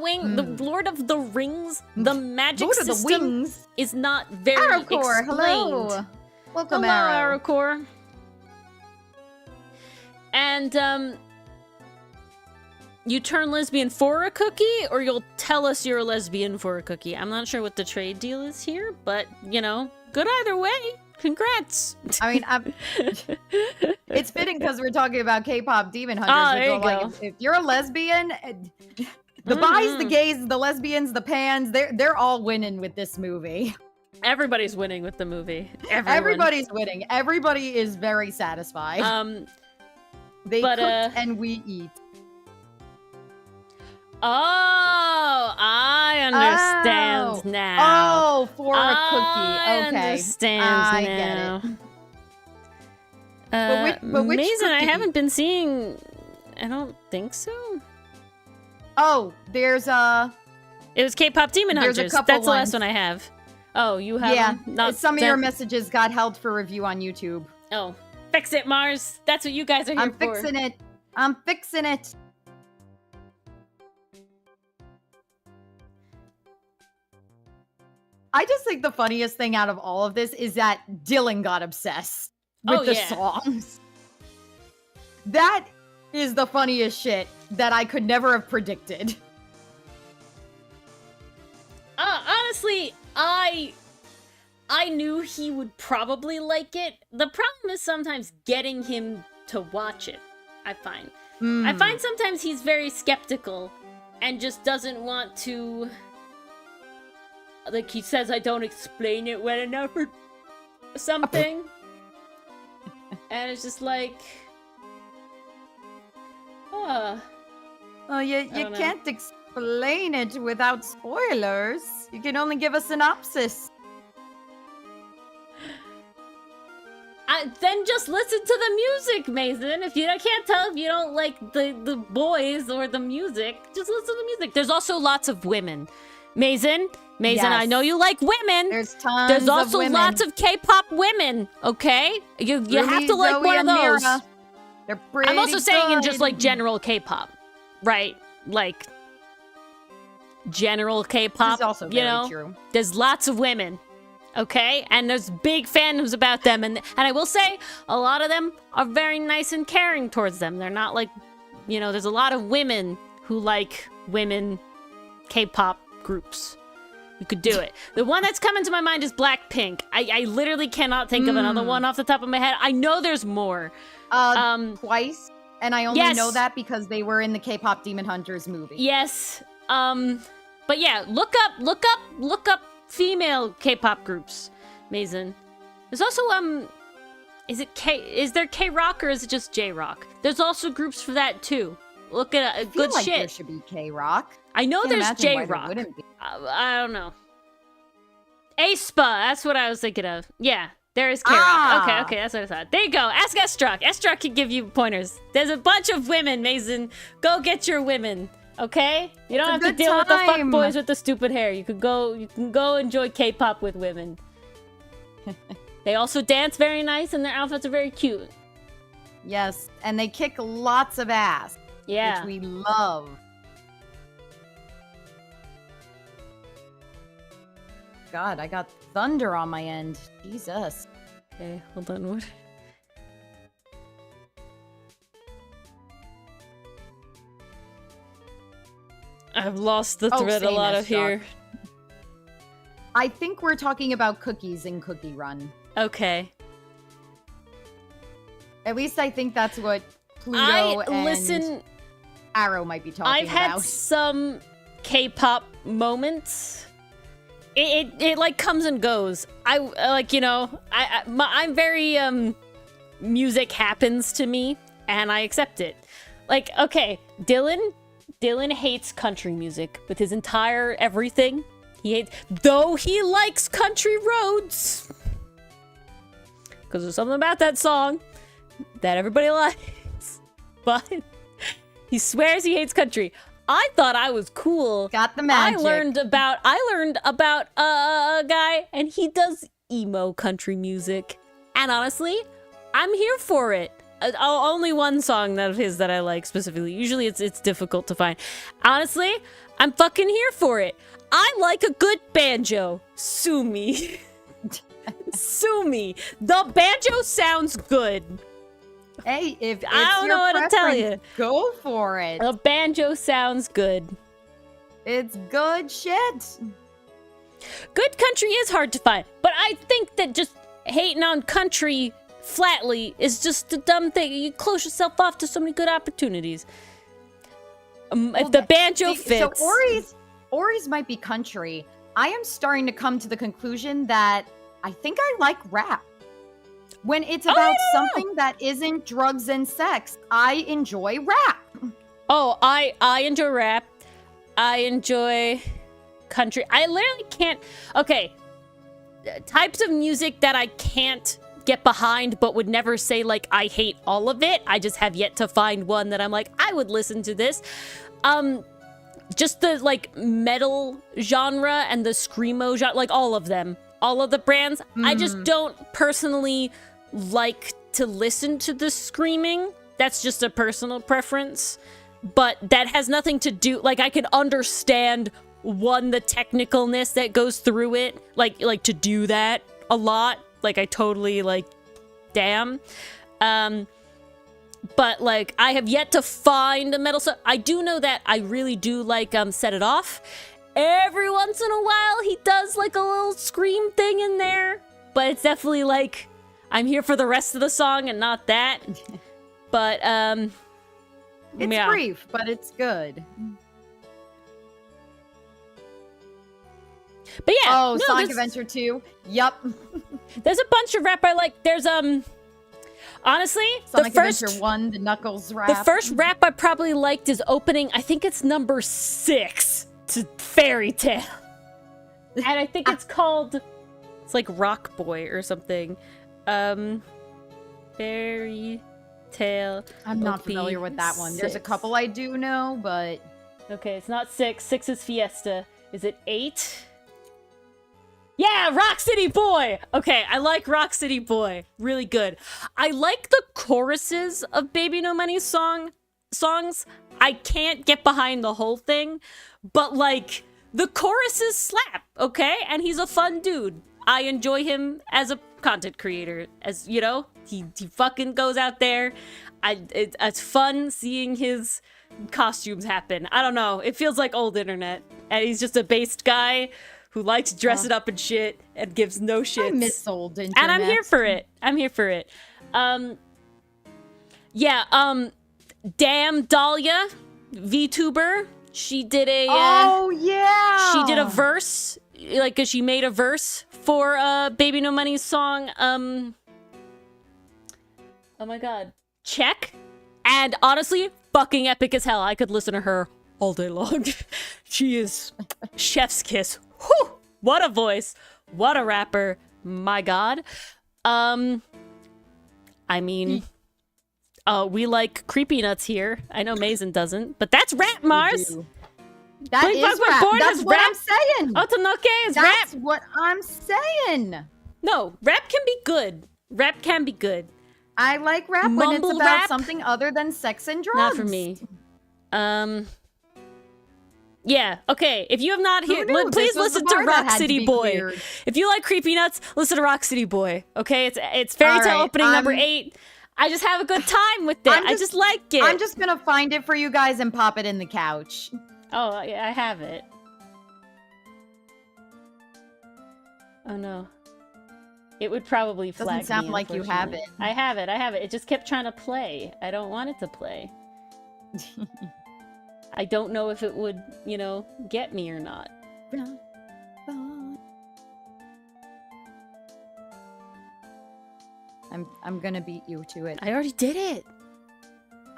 Rings, the magic system is not very explained. Hello. Welcome, Arrow. Arrowcore. And you turn lesbian for a cookie, or you'll tell us you're a lesbian for a cookie. I'm not sure what the trade deal is here, but, you know, good either way. Congrats. I mean, it's fitting because we're talking about K-pop demon hunters. There you like, go. If you're a lesbian, the bis, the gays, the lesbians, the pans, they're all winning with this movie. Everybody's winning with the movie. Everybody's winning. Everybody is very satisfied. They cook and we eat. Oh, I understand now. Oh, for a cookie. I Okay. understand I now. get it. But which Mason, I cookie? haven't been seeing... I don't think so. Oh, there's It was K-pop Demon There's a Hunters. couple That's the last ones. one I have. Oh, you have yeah. them? Not Some of your messages got held for review on YouTube. Oh, fix it, Mars. That's what you guys are here I'm for. fixing it. I'm fixing it. I just think the funniest thing out of all of this is that Dylan got obsessed with the songs. That is the funniest shit that I could never have predicted. Honestly, I knew he would probably like it. The problem is sometimes getting him to watch it, I find. I find sometimes he's very skeptical and just doesn't want to... Like, he says I don't explain it well enough or something. And it's just like... Well, you can't explain it without spoilers. You can only give a synopsis. Then just listen to the music, Mason. If you can't tell if you don't like the boys or the music, just listen to the music. There's also lots of women. Mason, Yes. I know you like women. There's tons There's of also women. lots of K-pop women, okay? You have to like Zoe, one of and those. Mira. They're pretty I'm also saying in just good. like general K-pop, right? Like general K-pop, This is also you very know? true. There's lots of women, okay? And there's big fandoms about them. And I will say, a lot of them are very nice and caring towards them. They're not like, you know, there's a lot of women who like women K-pop groups. You could do it. The one that's coming to my mind is Blackpink. I literally cannot think of another one off the top of my head. I know there's more. Twice. And I only yes. know that because they were in the K-pop Demon Hunters movie. Yes. But yeah, look up female K-pop groups, Mason. There's also is there K-rock or is it just J-rock? There's also groups for that too. Look at I feel good like shit. There should be K-rock. I know Can't there's imagine why there J-rock. wouldn't be. I don't know. aespa, that's what I was thinking of. Yeah, there is K-rock. Ah. Okay, that's what I thought. There you go. Ask Estruck. Estruck can give you pointers. There's a bunch of women, Mason. Go get your women. Okay? You don't have to deal with the fuck boys with the stupid hair. You can go enjoy K-pop with women. They also dance very nice and their outfits are very cute. Yes, and they kick lots of ass. Yeah. Which we love. God, I got thunder on my end. Jesus. Okay, hold on. What? I've lost the thread a same lot as of here. I think we're talking about cookies in Cookie Run. Okay. At least I think that's what Pluto and listen. Arrow might be talking I've had about. some K-pop moments. It like comes and goes. I like, you know, I'm very music happens to me and I accept it. Like, okay, Dylan hates country music with his entire everything. Though he likes country roads. Because there's something about that song that everybody likes. But he swears he hates country. I thought I was cool. Got the magic. I learned about a guy and he does emo country music. And honestly, I'm here for it. Only one song of his that I like specifically. Usually it's difficult to find. Honestly, I'm fucking here for it. I like a good banjo. Sue me. Sue me. The banjo sounds good. Hey, if it's I don't your know what to tell preference, you. go for it. A banjo sounds good. It's good shit. Good country is hard to find, but I think that just hating on country flatly is just a dumb thing. You close yourself off to so many good opportunities. If the banjo fits. So Ori's might be country. I am starting to come to the conclusion that I think I like rap. When it's about something that isn't drugs and sex, I enjoy rap. Oh, I enjoy rap. I enjoy country. I literally can't. Okay, types of music that I can't get behind, but would never say like I hate all of it. I just have yet to find one that I'm like I would listen to this. Just the like metal genre and the screamo genre, like all of them, all of the brands. I just don't personally like to listen to the screaming. That's just a personal preference. But that has nothing to do, like I can understand the technicalness that goes through it, like to do that a lot. Like I totally like, damn. But like I have yet to find a metal song. I do know that I really do like Set It Off. Every once in a while he does like a little scream thing in there, but it's definitely like I'm here for the rest of the song and not that. But it's brief, but it's good. But yeah. Oh, no, Sonic Adventure 2. Yup. There's a bunch of rap I like. There's honestly, Sonic Adventure 1, the Knuckles rap. The first rap I probably liked is opening, I think it's number 6 to Fairy Tale. And I think it's called, it's like Rock Boy or something. Fairy Tale. I'm not familiar with that one. 6. There's a couple I do know, but... Okay, it's not 6. 6 is Fiesta. Is it 8? Yeah, Rock City Boy! Okay, I like Rock City Boy. Really good. I like the choruses of Baby No Money songs. I can't get behind the whole thing, but like, the choruses slap, okay? And he's a fun dude. I enjoy him as a content creator. As, you know, he fucking goes out there. It's fun seeing his costumes happen. I don't know. It feels like old internet. And he's just a based guy who likes dressing up and shit and gives no shits. I miss old internet. And I'm here for it. Damn Dahlia, VTuber, she did a she did a verse, like, 'cause she made a verse for Baby No Money's song, oh my god, Check. And honestly, fucking epic as hell. I could listen to her all day long. She is chef's kiss. Whew! What a voice. What a rapper. My god. I mean, we like creepy nuts here. I know Mason doesn't, but that's rap, Mars. That is rap. That's what I'm saying. Otonoke is rap. That's what I'm saying. No, rap can be good. Rap can be good. I like rap when it's about something other than sex and drugs. Not for me. Yeah, okay. If you have not heard, please listen to Rock City Boy. Cleared. If you like creepy nuts, listen to Rock City Boy. Okay, it's Fairy Tale opening number 8. I just have a good time with it. I just like it. I'm just gonna find it for you guys and pop it in the couch. Oh, yeah, I have it. Oh no. It would probably flag me. Doesn't sound like you have it. I have it. It just kept trying to play. I don't want it to play. I don't know if it would, you know, get me or not. I'm gonna beat you to it. I already did it.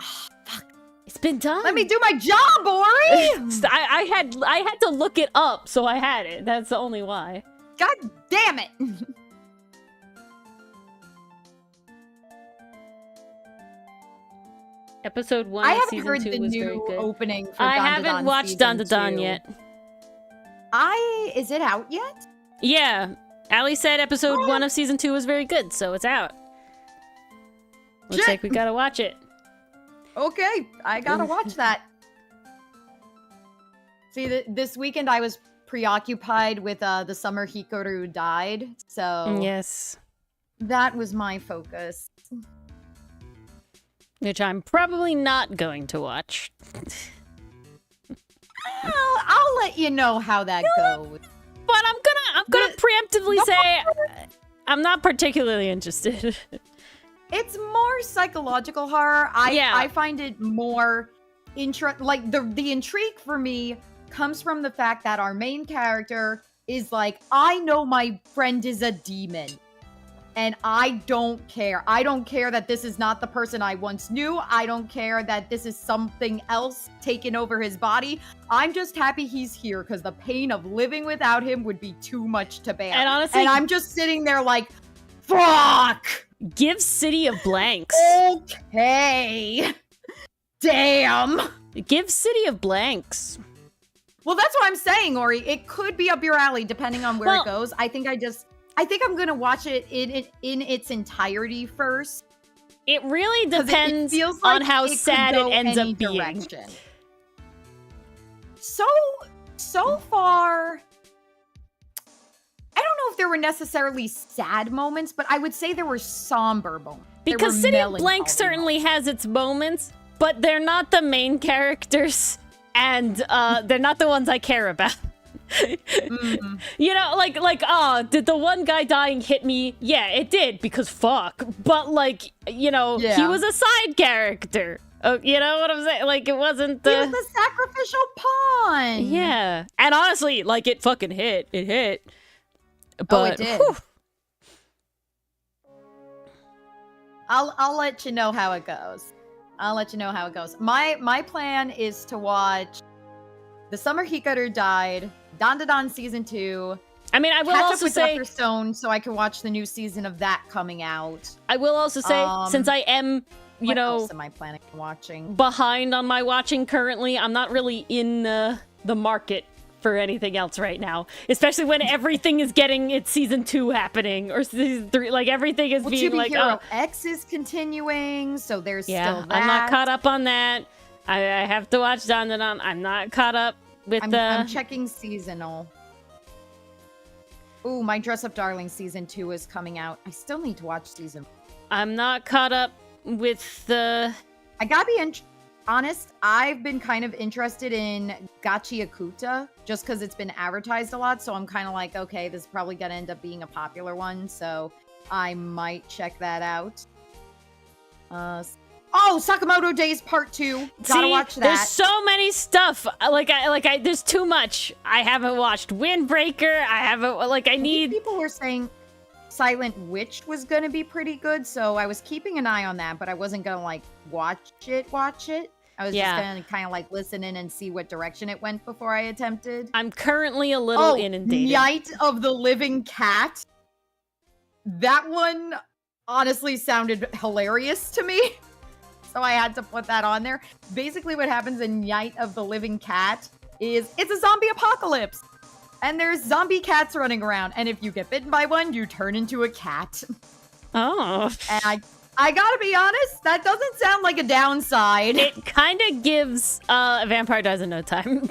Oh, fuck. It's been done. Let me do my job, Ori! I had to look it up, so I had it. That's the only why. God damn it! Episode 1 of season 2 was very good. Opening for I haven't watched Don to Don yet. Is it out yet? Yeah. Allie said episode 1 of season 2 was very good, so it's out. Looks like we gotta watch it. Okay, I gotta watch that. See, this weekend I was preoccupied with the summer Hikaru died, so... Yes. That was my focus. Which I'm probably not going to watch. I'll let you know how that goes. But I'm gonna preemptively say I'm not particularly interested. It's more psychological horror. I find it more like the intrigue for me comes from the fact that our main character is like, I know my friend is a demon. And I don't care. I don't care that this is not the person I once knew. I don't care that this is something else taking over his body. I'm just happy he's here because the pain of living without him would be too much to bear. And honestly, and I'm just sitting there like, fuck! Give City of Blanks. Okay. Damn. Give City of Blanks. Well, that's what I'm saying, Ori. It could be up your alley depending on where it goes. I think I'm gonna watch it in its entirety first. It really depends on how sad it ends up being. So far, I don't know if there were necessarily sad moments, but I would say there were somber moments. Because City of Blank certainly has its moments, but they're not the main characters, and they're not the ones I care about. Mm-hmm. You know, like, did the one guy dying hit me? Yeah, it did, because fuck. But, like, you know, he was a side character. You know what I'm saying? Like, it wasn't He was the sacrificial pawn! Yeah. And honestly, like, it fucking hit. It hit. But, it did. Whew. I'll let you know how it goes. My plan is to watch The Summer Hikaru Died, Dandadan Season 2. I mean, I will catch also up with say... Dr. Stone so I can watch the new season of that coming out. I will also say, since I am, you know... What else am I planning on watching? Behind on my watching currently, I'm not really in the market for anything else right now. Especially when everything is getting its Season 2 happening, or Season 3, like, everything is being like... Hero X is continuing, so there's still that. I'm not caught up on that. I have to watch Dandadan. I'm not caught up with I'm checking seasonal. Ooh, My Dress Up Darling Season 2 is coming out. I still need to watch Season 1. I'm not caught up with the... I gotta be honest, I've been kind of interested in Gachi Akuta, just because it's been advertised a lot, so I'm kind of like, okay, this is probably gonna end up being a popular one, so I might check that out. Sakamoto Days Part 2. Gotta watch that. There's so many stuff. There's too much. I haven't watched Windbreaker. I need... People were saying Silent Witch was gonna be pretty good, so I was keeping an eye on that, but I wasn't gonna, like, watch it. I was just gonna kind of, like, listen in and see what direction it went before I attempted. I'm currently a little inundated. Night of the Living Cat. That one honestly sounded hilarious to me. So I had to put that on there. Basically what happens in Night of the Living Cat is it's a zombie apocalypse. And there's zombie cats running around. And if you get bitten by one, you turn into a cat. Oh. And I gotta be honest, that doesn't sound like a downside. It kind of gives Vampire Dies in No Time.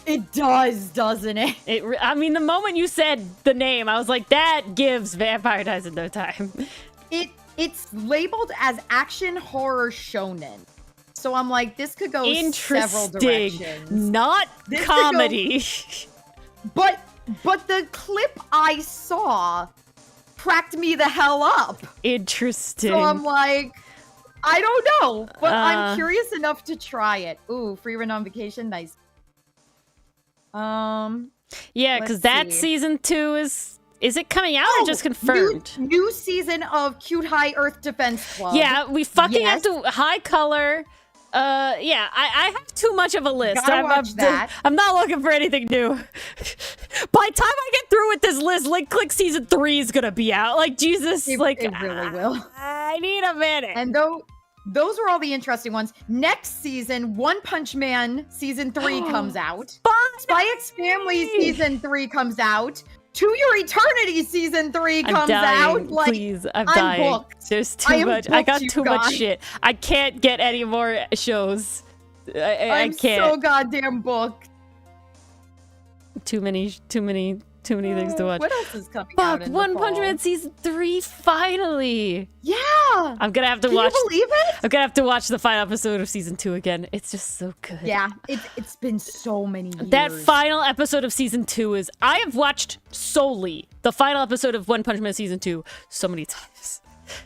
It does, doesn't it? I mean, the moment you said the name, I was like, that gives Vampire Dies in No Time. It's labeled as action horror shonen. So I'm like, this could go several directions. Not comedy. But the clip I saw cracked me the hell up. Interesting. So I'm like, I don't know, but I'm curious enough to try it. Ooh, free run on vacation, nice. Yeah, because that Season 2 is it coming out or just confirmed? New season of Cute High Earth Defense Club. Yeah, we fucking have to high color. Yeah, I have too much of a list. I'm not looking for anything new. By the time I get through with this list, like, Click Season 3 is gonna be out. Like, Jesus, it really will. I need a minute. And those were all the interesting ones. Next season, One Punch Man Season 3 comes out. Spy X Family Season 3 comes out. To Your Eternity Season 3 comes out. Like, please, I'm dying. Booked. There's too much. I got too much shit. I can't get any more shows. I can't. I'm so goddamn booked. Too many Too many things to watch. What else is coming out Fuck, in One the Punch fall? Man season 3, finally! Yeah! I'm gonna have to Can watch. you believe it? I'm gonna have to watch the final episode of season 2 again. It's just so good. Yeah, it's been so many years. That final episode of season 2 is. I have watched solely the final episode of One Punch Man season 2 so many times.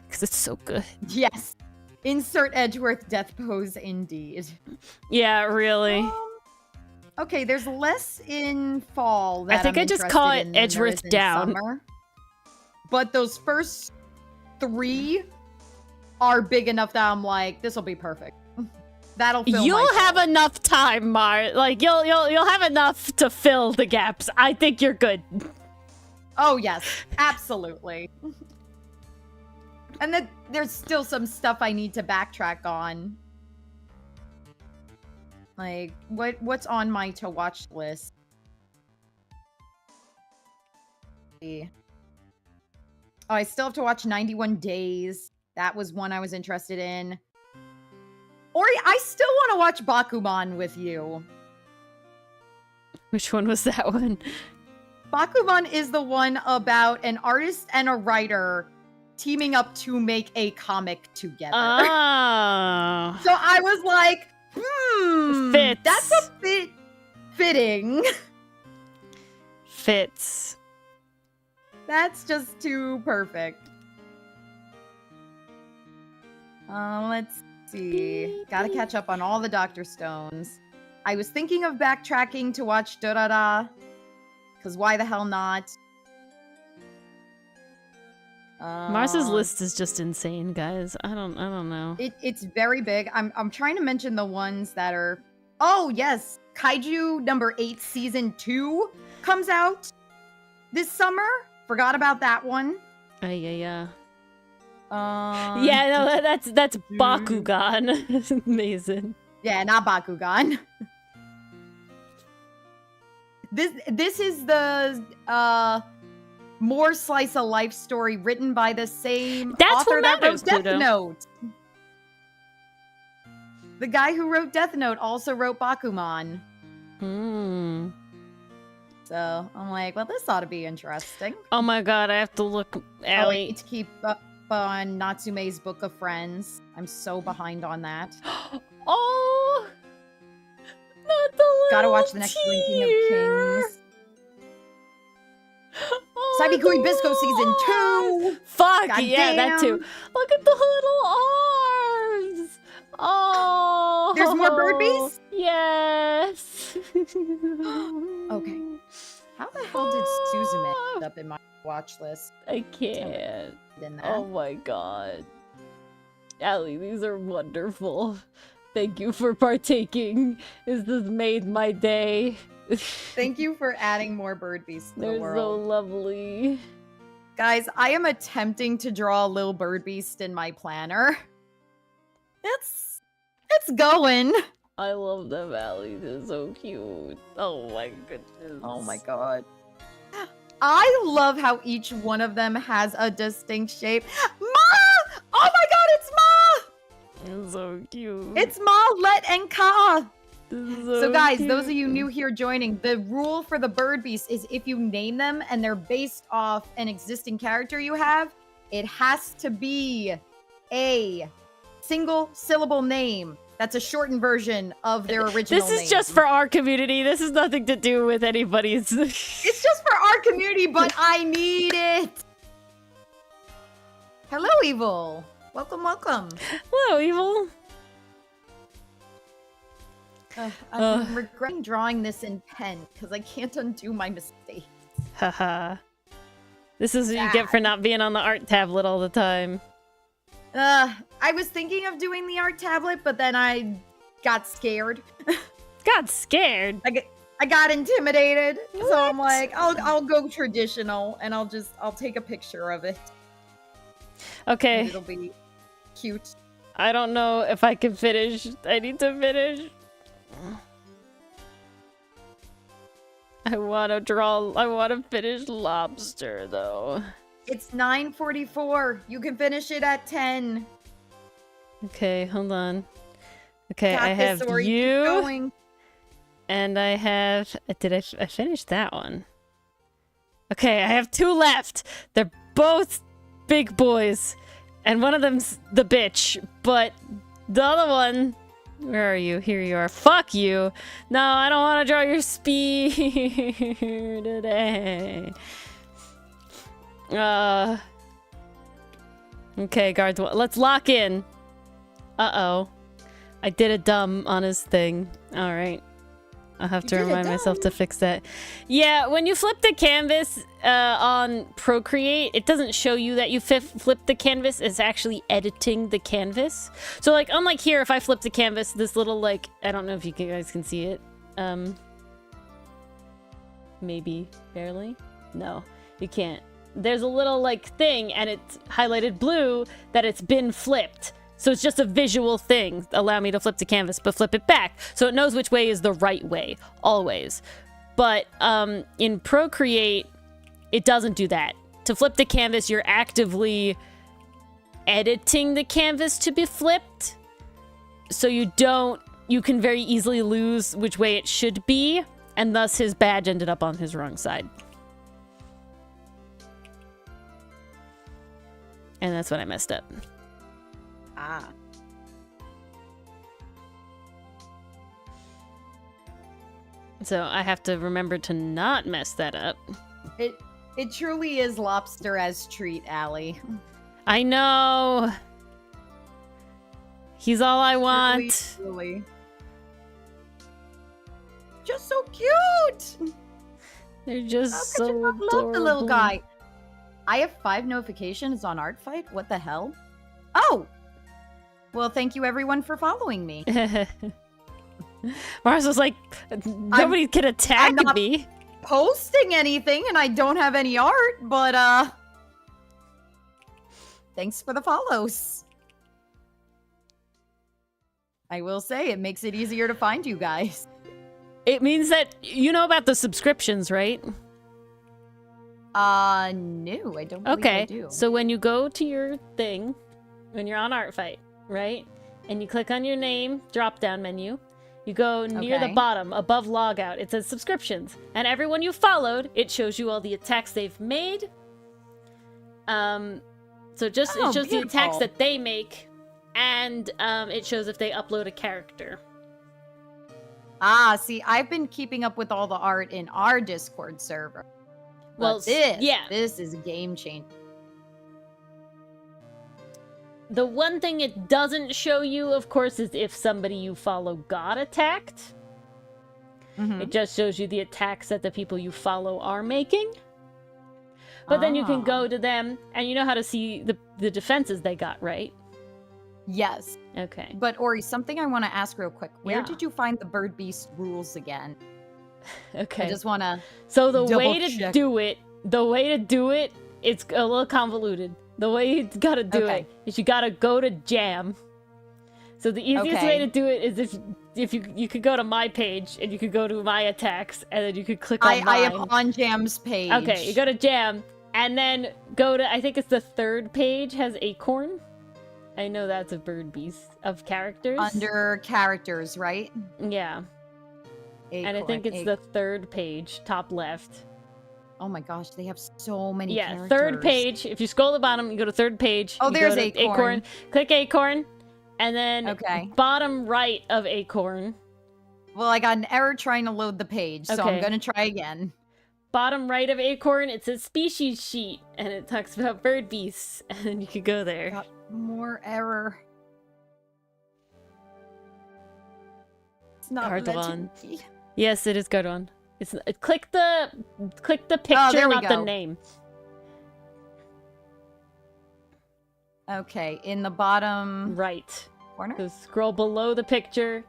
Because it's so good. Yes. Insert Edgeworth death pose indeed. Yeah, really. Okay, there's less in fall that I think I'm I just interested call it in than there Edgeworth is in down. summer. But those first 3 are big enough that I'm like, this will be perfect. That'll fill You'll my have fall. enough time, Mar. Like you'll have enough to fill the gaps. I think you're good. Oh yes, absolutely. And then there's still some stuff I need to backtrack on. Like, what's on my to-watch list? Oh, I still have to watch 91 Days. That was one I was interested in. Ori, I still want to watch Bakuman with you. Which one was that one? Bakuman is the one about an artist and a writer teaming up to make a comic together. Oh. So I was like, Fits. that's a bit fitting. Fits. That's just too perfect. Let's see. Gotta catch up on all the Dr. Stones. I was thinking of backtracking to watch Dorara, because why the hell not? Mars's list is just insane, guys. I don't know. It's very big. I'm trying to mention the ones that are. Oh yes, Kaiju number 8 season 2 comes out this summer. Forgot about that one. Yeah. Yeah, no, that's Bakugan. It's amazing. Yeah, not Bakugan. This is the more slice of life story written by the same That's author what that matters, wrote Death Pluto. Note. The guy who wrote Death Note also wrote Bakuman. So I'm like, well, this ought to be interesting. Oh my god, I have to look. I Allie. need to keep up on Natsume's Book of Friends. I'm so behind on that. Oh! Not the little Gotta watch the next Drinking of tear. Kings. Oh, Sabikui the Bisco little season arms. 2. Fuck, God yeah, that too. damn. Look at the little arms! Oh! There's more bird bees? Yes! Okay. How the hell did Suzume end up in my watch list? I can't. In there? Oh my god. Allie, these are wonderful. Thank you for partaking. This has made my day. Thank you for adding more bird beasts to the They're world. so lovely. Guys, I am attempting to draw a little bird beast in my planner. It's going. I love them, Allie. They're so cute. Oh my goodness. Oh my god. I love how each one of them has a distinct shape. Ma! Oh my god, it's Ma! It's so cute. It's Ma, Let, and Ka. So guys, cute. those of you new here joining, the rule for the bird beast is if you name them and they're based off an existing character you have, it has to be a single syllable name. That's a shortened version of their original This is name. just for our community. This has nothing to do with anybody's. It's just for our community, but I need it. Hello, Evil. Welcome, welcome. Hello, Evil. I'm regretting drawing this in pen because I can't undo my mistakes. Haha. This is what you get for not being on the art tablet all the time. I was thinking of doing the art tablet, but then I got scared. Got scared. I got intimidated, so I'm What? like, I'll go traditional, and I'll take a picture of it. And Okay. it'll be cute. I don't know if I can finish. I need to finish. I want to finish Lobster, though. It's 9:44. You can finish it at 10. Okay, hold on. Okay, Got I this, have Ori. Keep you, going. and I have... I finished that one. Okay, I have 2 left. They're both big boys. And one of them's the bitch. But the other one... Where are you? Here you are. Fuck you. No, I don't want to draw your spear today. Okay, guards. Let's lock in. Uh-oh. I did a dumb on his thing. Alright. I'll have to remind myself to fix that. Yeah, when you flip the canvas on Procreate, it doesn't show you that you flipped the canvas. It's actually editing the canvas. So, like, unlike here, if I flip the canvas, this little, like, I don't know if you guys can see it. Maybe. Barely? No, you can't. There's a little, like, thing, and it's highlighted blue that it's been flipped. So it's just a visual thing. Allow me to flip the canvas, but flip it back. So it knows which way is the right way, always. But in Procreate, it doesn't do that. To flip the canvas, you're actively editing the canvas to be flipped. So you can very easily lose which way it should be. And thus his badge ended up on his wrong side. And that's when I messed up. Ah. So I have to remember to not mess that up. It truly is lobster as treat, Allie. I know. He's all I want. Truly. Just so cute. They're just so adorable. Love the little guy. I have 5 notifications on Artfight. What the hell? Oh. Well, thank you everyone for following me. Mars was like, nobody can attack I'm not me. Posting anything, and I don't have any art, but thanks for the follows. I will say it makes it easier to find you guys. It means that you know about the subscriptions, right? No, I don't believe I do. So when you go to your thing, when you're on Artfight, right? And you click on your name, drop-down menu. You go near the bottom, above logout. It says subscriptions. And everyone you followed, it shows you all the attacks they've made. So it shows the attacks that they make. And it shows if they upload a character. Ah, see, I've been keeping up with all the art in our Discord server. Well, this is a game changer. The one thing it doesn't show you, of course, is if somebody you follow got attacked. Mm-hmm. It just shows you the attacks that the people you follow are making. But then you can go to them, and you know how to see the defenses they got, right? Yes. Okay. But Ori, something I want to ask real quick. Where did you find the Bird Beast rules again? Okay. I just want to the way to do it, it's a little convoluted. The way you gotta do it is you gotta go to Jam. So the easiest way to do it is if you could go to my page and you could go to my attacks and then you could click on mine. I am on Jam's page. Okay, you go to Jam and then go to, I think it's the 3rd page has Acorn. I know that's a bird beast of characters. Under characters, right? Yeah. Acorn, and I think it's the 3rd page, top left. Oh my gosh, they have so many characters. 3rd page. If you scroll to the bottom, you go to 3rd page. Oh, there's Acorn. Click Acorn. And then bottom right of Acorn. Well, I got an error trying to load the page, so I'm going to try again. Bottom right of Acorn, it says species sheet. And it talks about bird beasts. And then you could go there. Got more error. It's not Gardwan. Yes, it is Gardwan. It's click the picture, not the name. Okay, in the bottom right corner. So scroll below the picture.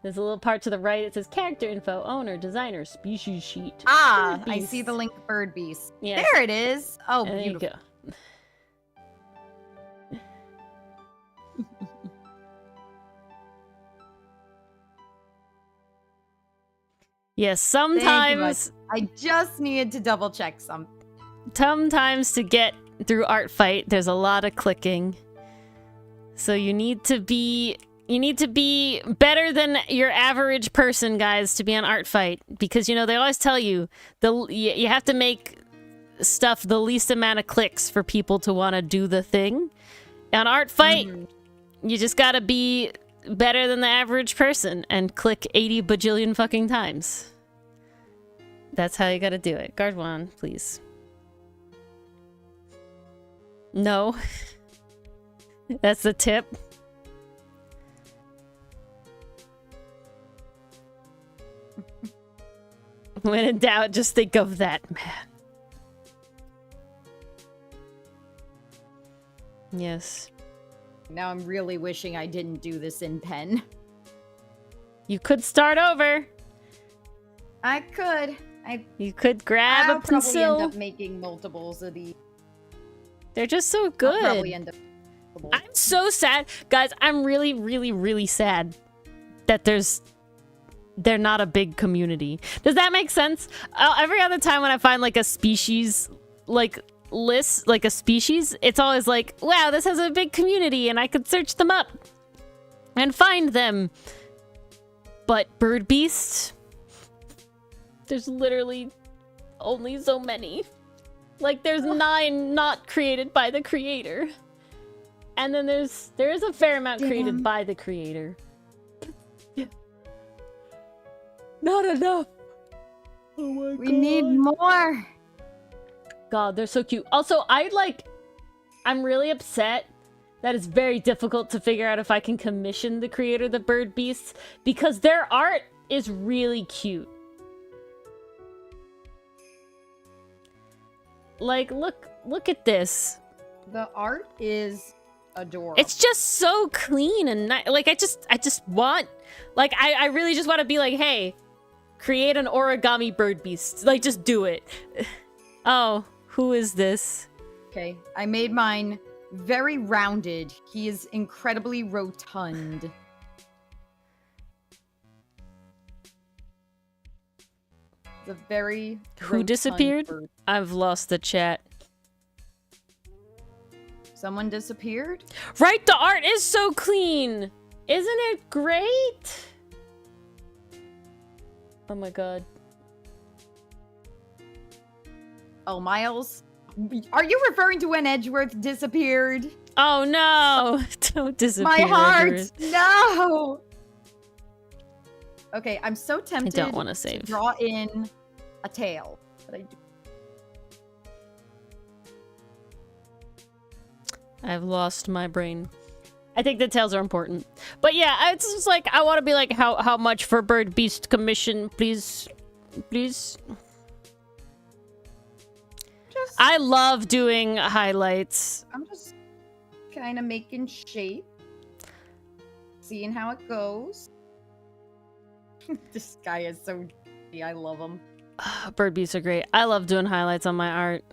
There's a little part to the right. It says character info, owner, designer, species sheet. Ah, I see the link. Bird beast. Yes. There it is. Oh, and beautiful. There you go. Yes, sometimes I just needed to double check something. Sometimes to get through Artfight, there's a lot of clicking. So you need to be You need to be better than your average person, guys, to be on Art Fight. Because, you know, they always tell you, you have to make stuff the least amount of clicks for people to want to do the thing. On Art Fight, you just gotta be better than the average person and click 80 bajillion fucking times. That's how you gotta do it. Guard 1, please. No. That's the tip. When in doubt, just think of that man. Yes. Now I'm really wishing I didn't do this in pen. You could start over. I could. You could grab I'll a pencil. probably end up making multiples of these. They're just so good. I'll probably end up. I'm so sad. Guys, I'm really, really, really sad that they're not a big community. Does that make sense? Every other time when I find like a species, like list, like a species, it's always like, wow, this has a big community and I could search them up and find them. But bird beast, there's literally only so many. Like there's 9 not created by the creator. And then there is a fair amount created by the creator. Yeah. Not enough. Oh my god. We need more. God, they're so cute. Also, I'm really upset that it's very difficult to figure out if I can commission the creator, the bird beasts, because their art is really cute. Like, look at this. The art is adorable. It's just so clean and nice. Like, I just want, like, I really just want to be like, hey, create an origami bird beast. Like, just do it. Oh, who is this? Okay, I made mine very rounded. He is incredibly rotund. It's a very Who disappeared? bird. I've lost the chat. Someone disappeared? Right, the art is so clean. Isn't it great? Oh my god. Oh, Miles? Are you referring to when Edgeworth disappeared? Oh no! Don't disappear. My heart! Edgeworth. No! Okay, I'm so tempted I don't want to save. to draw in a tail. But I do. I've lost my brain. I think the tails are important. But yeah, it's just like, I want to be like, how much for bird beast commission, please? Please? I love doing highlights. I'm just kind of making shape. Seeing how it goes. This guy is so... I love him. Bird beasts are great. I love doing highlights on my art.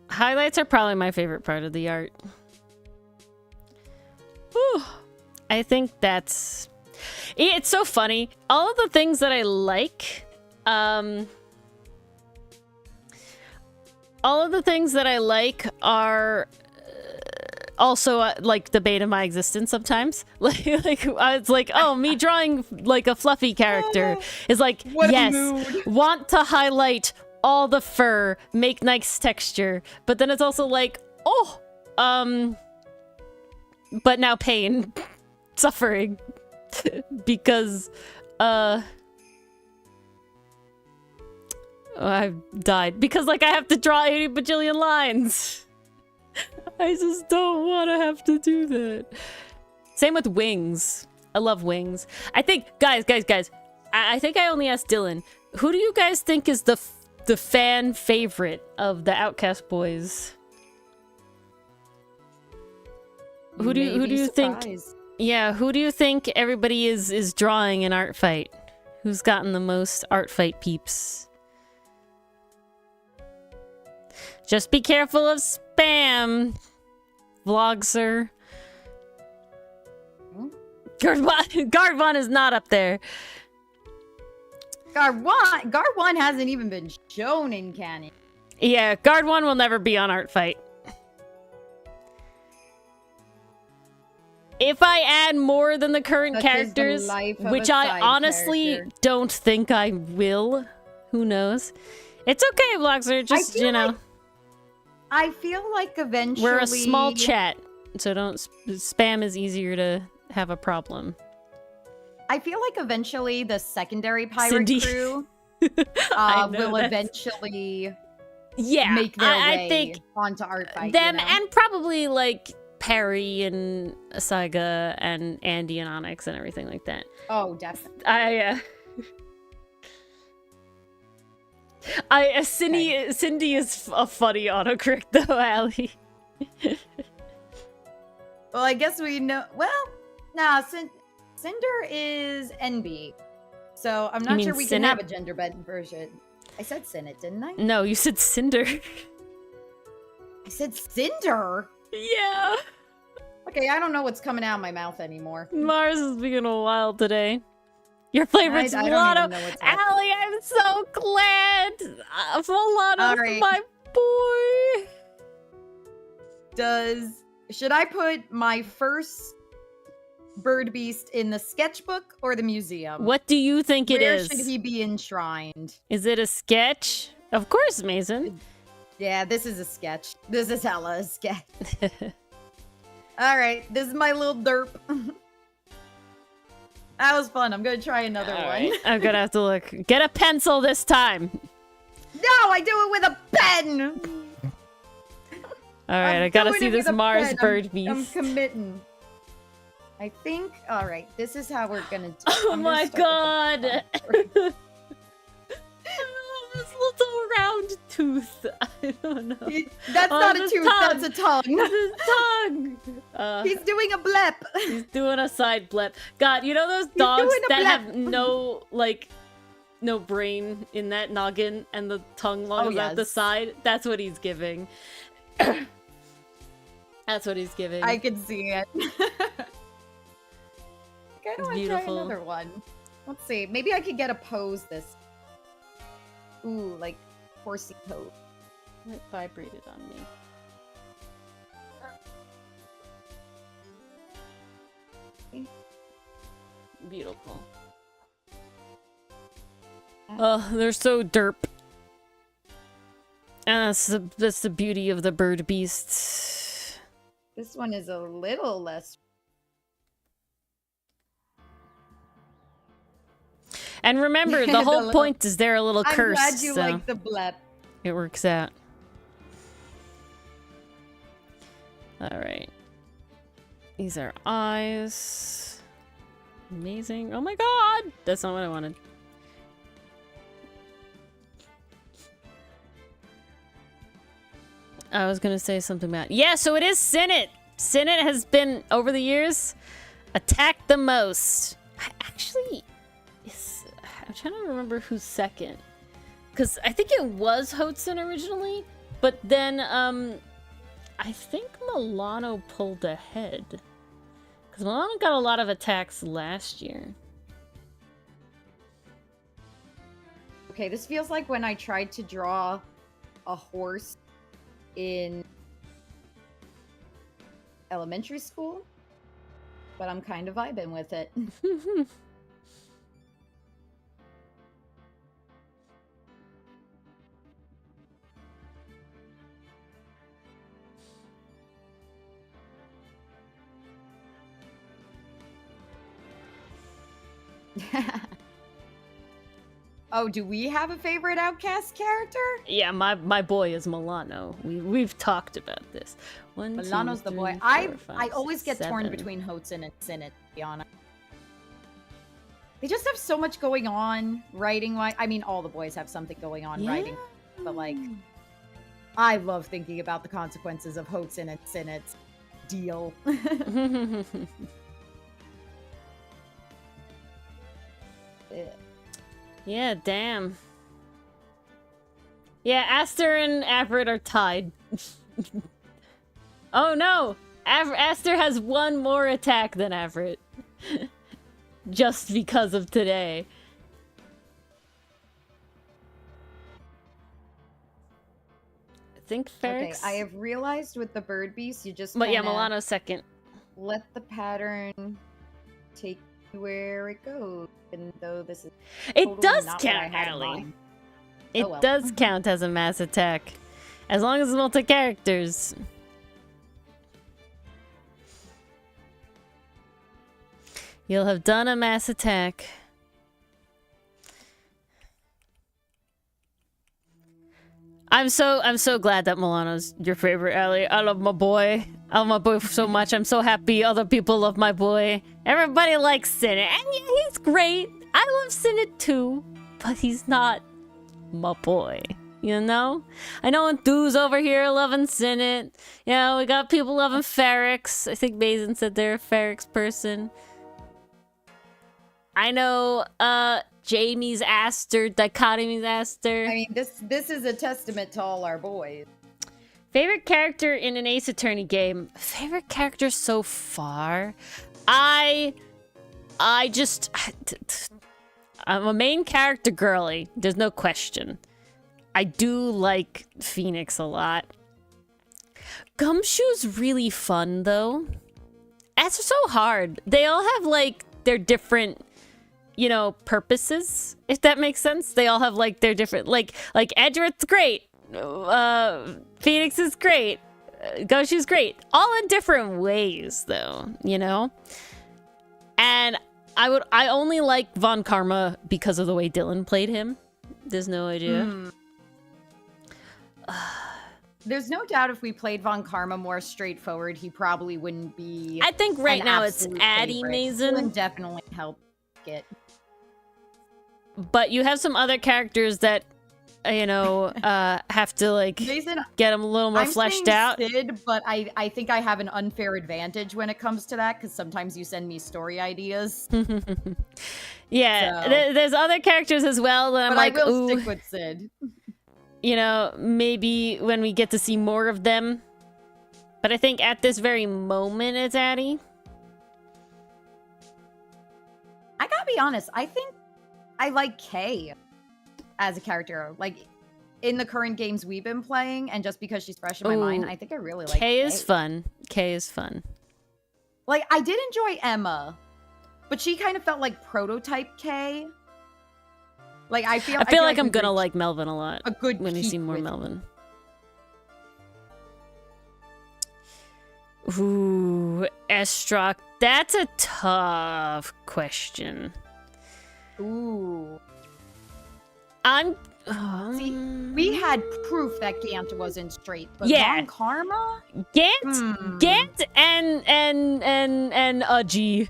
Highlights are probably my favorite part of the art. Whew. I think that's... It's so funny. All of the things that I like... all of the things that I like are also like the bane of my existence sometimes. Like it's like, oh, me drawing like a fluffy character is like, yes, want to highlight all the fur, make nice texture, but then it's also like, oh, but now pain, suffering, because I've died. Because, like, I have to draw 80 bajillion lines. I just don't want to have to do that. Same with wings. I love wings. I think, guys, I think I only asked Dylan. Who do you guys think is the fan favorite of the Outcast Boys? Who do you think? Yeah, who do you think everybody is drawing in Art Fight? Who's gotten the most Art Fight peeps? Just be careful of spam, Vlogser. Guard 1 is not up there. Guard 1 hasn't even been shown in canon. Yeah, Guard 1 will never be on Art Fight. If I add more than the current Such is the characters, life of which a I side honestly character. don't think I will, who knows? It's okay, Bloxer, just, you know. I feel like eventually... We're a small chat, so don't... Spam is easier to have a problem. I feel like eventually the secondary pirate crew will eventually make their way onto Artfight. Them, and probably, like, Perry and Saiga and Andy and Onyx and everything like that. Oh, definitely. Cindy is a funny autocorrect though, Allie. Well, I guess we know. Well, nah, Cinder is NB, so I'm not sure we can have a gender bent version. I said Sinnet, didn't I? No, you said Cinder. I said Cinder. Yeah. Okay, I don't know what's coming out of my mouth anymore. Mars is being a while today. Your favorite's Mulatto. Allie, I'm so glad. Mulatto's my boy. Should I put my first bird beast in the sketchbook or the museum? What do you think it is? Where should he be enshrined? Is it a sketch? Of course, Mason. Yeah, this is a sketch. This is hella a sketch. Alright, this is my little derp. That was fun. I'm gonna try another one. I'm gonna have to look. Get a pencil this time. No, I do it with a pen. Alright, I gotta see this Mars bird beast. I'm committing. I think. Alright, this is how we're gonna do it. Oh my god. This little round tooth. I don't know. That's not a tooth, that's a tongue. This is tongue. He's doing a blep. He's doing a side blep. God, you know those dogs that have no brain in that noggin and the tongue long out the side? That's what he's giving. That's what he's giving. I can see it. I want to try another one. Let's see. Maybe I could get a pose this. Ooh, like horsey pose. It vibrated on me. Beautiful. Oh, they're so derp. And that's the beauty of the bird beasts. This one is a little less. And remember, the whole point is they're a little cursed. I'm glad you like the blep. It works out. Alright. These are eyes. Amazing. Oh my god! That's not what I wanted. I was gonna say something about... Yeah, so it is Sinnet! Sinnet has been, over the years, attacked the most. I'm trying to remember who's second. Because I think it was Hotsun originally, but then, I think Milano pulled ahead. Because Milano got a lot of attacks last year. Okay, this feels like when I tried to draw a horse in elementary school, but I'm kind of vibing with it. Oh, do we have a favorite Outcast character? Yeah, my boy is Milano. We've talked about this. Milano's the boy. I always get torn between Hotsun and Sinnet, to be honest. They just have so much going on writing-wise. I mean, all the boys have something going on writing, but like, I love thinking about the consequences of Hotsun and Sinnet's deal. Yeah, damn. Yeah, Aster and Avrit are tied. Oh no! Aster has one more attack than Avrit. Just because of today. I think Ferrex... Okay, I have realized with the bird beast, you just But yeah, Milano's second. let the pattern take you where it goes. And though this is it does count, Allie. It does count as a mass attack. As long as it's multi-characters. You'll have done a mass attack. I'm so glad that Milano's your favorite, Allie. I love my boy. I love my boy so much. I'm so happy other people love my boy. Everybody likes Sinnet. And yeah, he's great. I love Sinnet too. But he's not my boy. You know? I know Enthuse over here loving Sinnet. Yeah, we got people loving Ferrix. I think Mason said they're a Ferrix person. I know, Jamie's Aster, Dichotomy's Aster. I mean, this is a testament to all our boys. Favorite character in an Ace Attorney game? Favorite character so far? I'm a main character girly. There's no question. I do like Phoenix a lot. Gumshoe's really fun, though. It's so hard. They all have, like, their different, you know, purposes, if that makes sense. They all have, like, their different, like Edgeworth's great. Phoenix is great. Gumshoe's great. All in different ways, though, you know? And I only like Von Karma because of the way Dylan played him. There's no idea. There's no doubt if we played Von Karma more straightforward, he probably wouldn't be. I think right now it's Addie Mason. Dylan definitely help it. But you have some other characters that, you know, have to, like, Mason, get them a little more fleshed out. Sid, but I think I have an unfair advantage when it comes to that, because sometimes you send me story ideas. Yeah, so. There's other characters as well that I'm like, I will ooh. stick with Sid. You know, maybe when we get to see more of them. But I think at this very moment, it's Addie. I gotta be honest, I think I like Kay as a character. Like, in the current games we've been playing, and just because she's fresh in my mind, I think I really like Kay. Kay is fun. Kay is fun. Like, I did enjoy Emma, but she kind of felt like prototype Kay. Like, I feel like I'm gonna like Melvin a lot. A good when you see more Melvin. Ooh, Estrock. That's a tough question. Ooh. See, we had proof that Gant wasn't straight, but Von Karma? Gant and Udgy,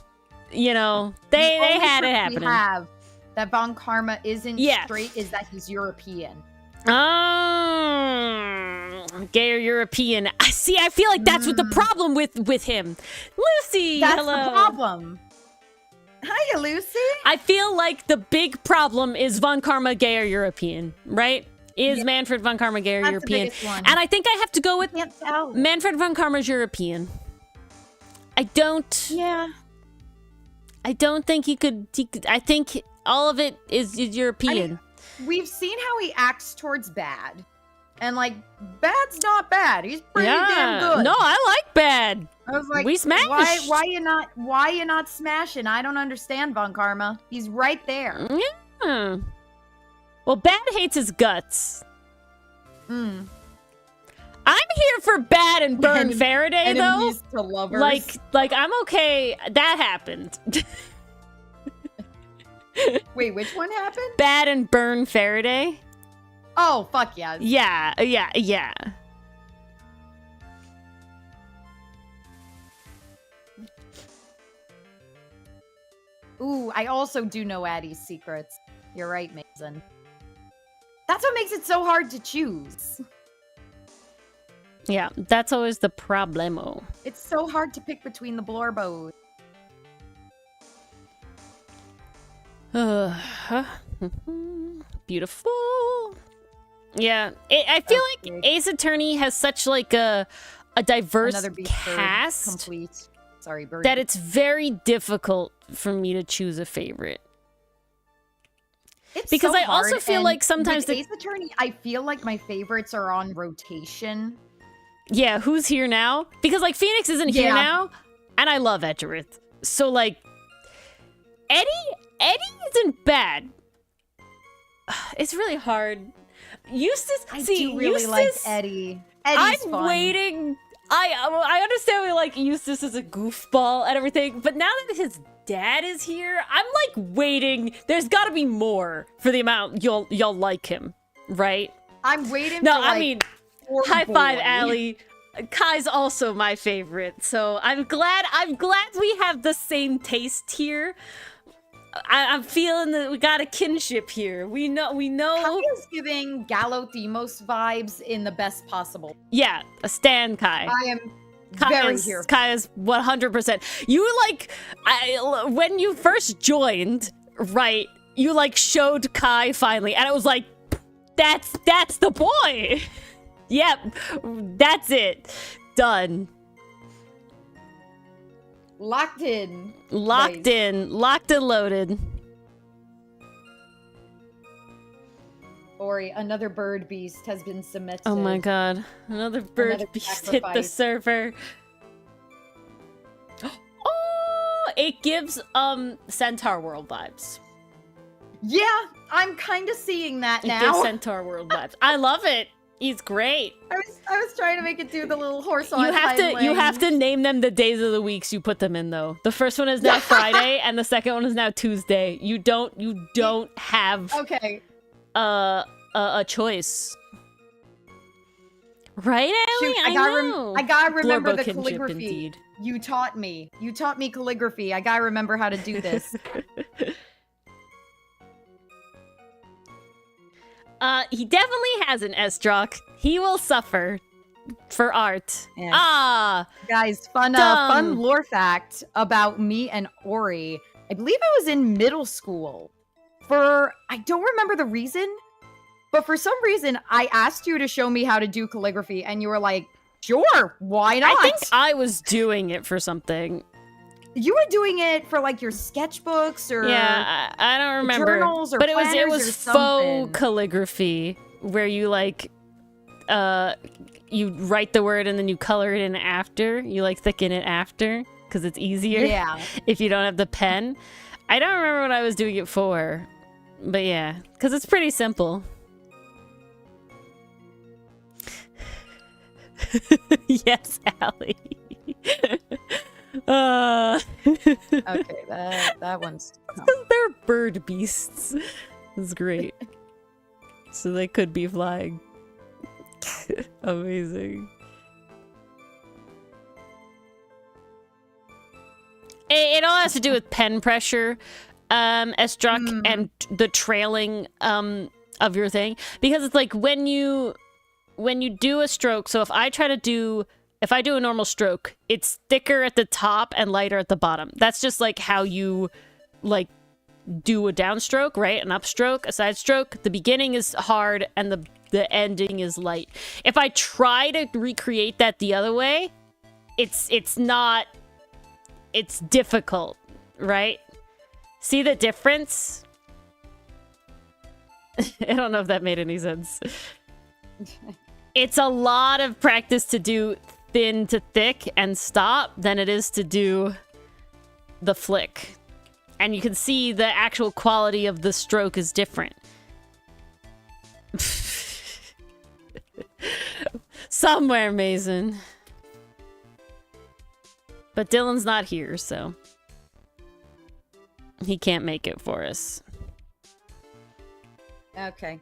you know, they had it happening. That Von Karma isn't straight is that he's European. Gay or European. I feel like that's what the problem with him. Lucy, that's hello. The problem. Hiya, Lucy. I feel like the big problem is Von Karma gay or European, right? Is Manfred Von Karma gay or European? And I think I have to go with Manfred Von Karma's European. I don't think he could I think all of it is European. I mean, we've seen how he acts towards Bad. And, like, Bad's not bad. He's pretty damn good. No, I like Bad. I was like, we smashed. Why you not smashing? I don't understand, Von Karma. He's right there. Yeah. Well, Bad hates his guts. I'm here for Bad and Burn Faraday, though. To lovers. Like I'm okay. That happened. Wait, which one happened? Bad and Burn Faraday. Oh, fuck yeah. Yeah. Ooh, I also do know Addie's secrets. You're right, Mason. That's what makes it so hard to choose. Yeah, that's always the problemo. It's so hard to pick between the Blorbos. Beautiful. Yeah, I feel like Ace Attorney has such like a diverse cast. Complete. Sorry, Bird. That it's very difficult for me to choose a favorite. It's because so I also hard, feel like sometimes Ace Attorney, I feel like my favorites are on rotation. Yeah, who's here now? Because like Phoenix isn't here now, And I love Edgeworth. So, like, Eddie isn't bad. It's really hard. Eustace, I do really like Eddie. Eddie's I'm fun. waiting. I understand we like Eustace as a goofball and everything, but now that his dad is here, I'm like waiting. There's got to be more for the amount you'll like him, right? I'm waiting. No, for, like, I mean, high five, Allie. Kai's also my favorite, so I'm glad we have the same taste here. I'm feeling that we got a kinship here. We know. Kai is giving Gallo-Themos vibes in the best possible. Yeah, a Stan Kai. I am very here. Kai is 100%. You like, when you first joined, right? You like showed Kai finally, and it was like, that's the boy. Yep, that's it. Done. Locked in. Locked and loaded. Ori, another bird beast has been submitted. Oh my god. Another bird beast hit the server. Oh, it gives Centaur World vibes. Yeah, I'm kind of seeing that now. It gives Centaur World vibes. I love it. He's great. I was trying to make it do the little horse on. You have to name them the days of the weeks you put them in though. The first one is now Friday and the second one is now Tuesday. You don't have a choice. Right, Allie? Shoot, I gotta remember the calligraphy. Indeed. You taught me calligraphy. I gotta remember how to do this. He definitely has an S-Drock. He will suffer for art. Yeah. Guys, fun lore fact about me and Ori. I believe I was in middle school. I don't remember the reason, but for some reason, I asked you to show me how to do calligraphy, and you were like, sure, why not? I think I was doing it for something. You were doing it for like your sketchbooks or I don't remember. Journals or but it planners was or faux something. calligraphy where you like you write the word and then you color it in after. You like thicken it after because it's easier. Yeah. If you don't have the pen. I don't remember what I was doing it for. But yeah, because it's pretty simple. Yes, Allie. Okay, that one's... They're bird beasts. It's great. So they could be flying. Amazing. It all has to do with pen pressure, S-Drock, and the trailing of your thing. Because it's like when you do a stroke, so if I do a normal stroke, it's thicker at the top and lighter at the bottom. That's just like how you like do a downstroke, right? An upstroke, a side stroke. The beginning is hard and the ending is light. If I try to recreate that the other way, it's not, it's difficult, right? See the difference? I don't know if that made any sense. It's a lot of practice to do thin to thick and stop than it is to do the flick. And you can see the actual quality of the stroke is different. Somewhere, Mason. But Dylan's not here, so he can't make it for us. Okay.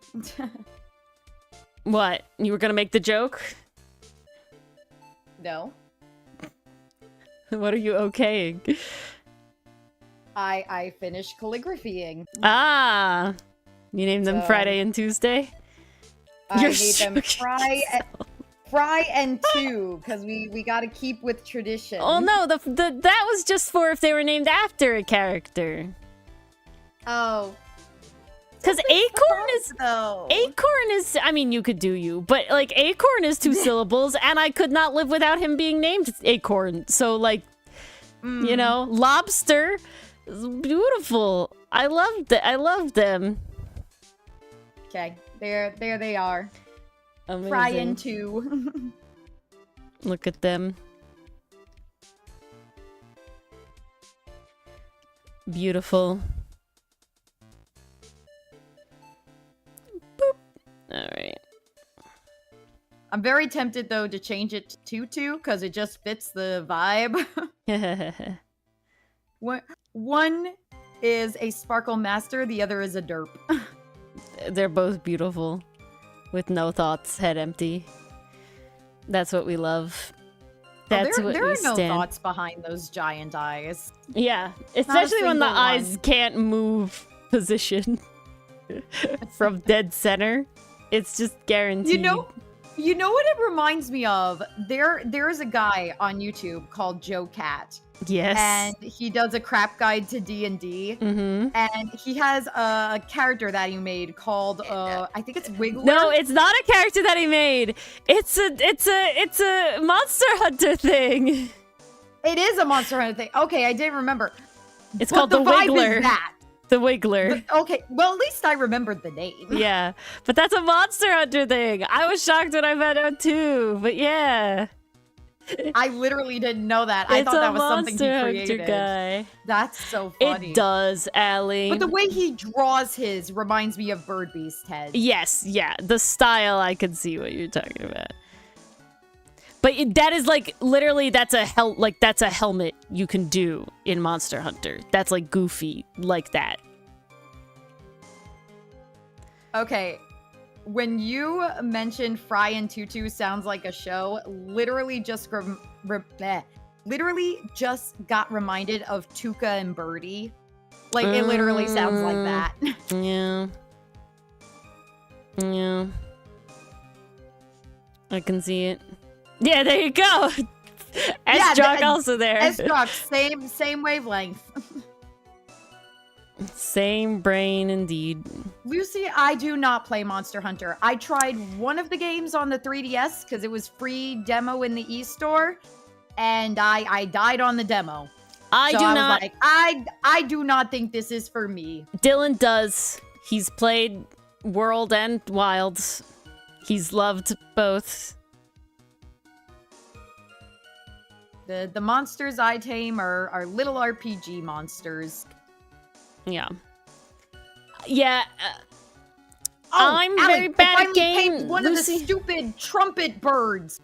What? You were gonna make the joke? No. What are you okaying? I finished calligraphying. Ah! You named them Friday and Tuesday? I made them Fry and Two, because we gotta keep with tradition. Oh no, that was just for if they were named after a character. Oh. Because Acorn is, I mean, you could do you, but like Acorn is 2 syllables, and I could not live without him being named Acorn. So like, you know, Lobster is beautiful. I love them. Okay, there they are. Amazing. Fry and Two. Look at them. Beautiful. Boop. All right. I'm very tempted, though, to change it to Tutu, because it just fits the vibe. One is a Sparkle Master, the other is a derp. They're both beautiful. With no thoughts, head empty. That's what we love. That's what we stand. There are no thoughts behind those giant eyes. Yeah, especially when the eyes can't move position from dead center. It's just guaranteed. You know what it reminds me of? There is a guy on YouTube called Joe Cat. Yes. And he does a crap guide to D&D. Mm-hmm. And he has a character that he made called I think it's Wiggler. No, it's not a character that he made. It's a Monster Hunter thing. It is a Monster Hunter thing. Okay, I didn't remember. It's called the Wiggler. Is that. The Wiggler. Okay, well, at least I remembered the name. Yeah, but that's a Monster Hunter thing. I was shocked when I found out too, but yeah. I literally didn't know that. I thought that was something he created. Guy. That's so funny. It does, Allie. But the way he draws his reminds me of Bird Beast head. Yes, yeah. The style, I can see what you're talking about. But that is like literally that's a helmet you can do in Monster Hunter. That's like goofy like that. Okay. When you mentioned Fry and Tutu sounds like a show, literally just got reminded of Tuca and Birdie. Like it literally sounds like that. Yeah. Yeah. I can see it. Yeah, there you go. S-Jock also there. S-Jock, same wavelength. Same brain indeed. Lucy, I do not play Monster Hunter. I tried one of the games on the 3DS because it was free demo in the eStore, and I died on the demo. I do not think this is for me. Dylan does. He's played World and Wilds. He's loved both. The monsters I tame are little RPG monsters. Yeah. Yeah. I'm Allie, very bad at games. One Lucy. Of the stupid trumpet birds.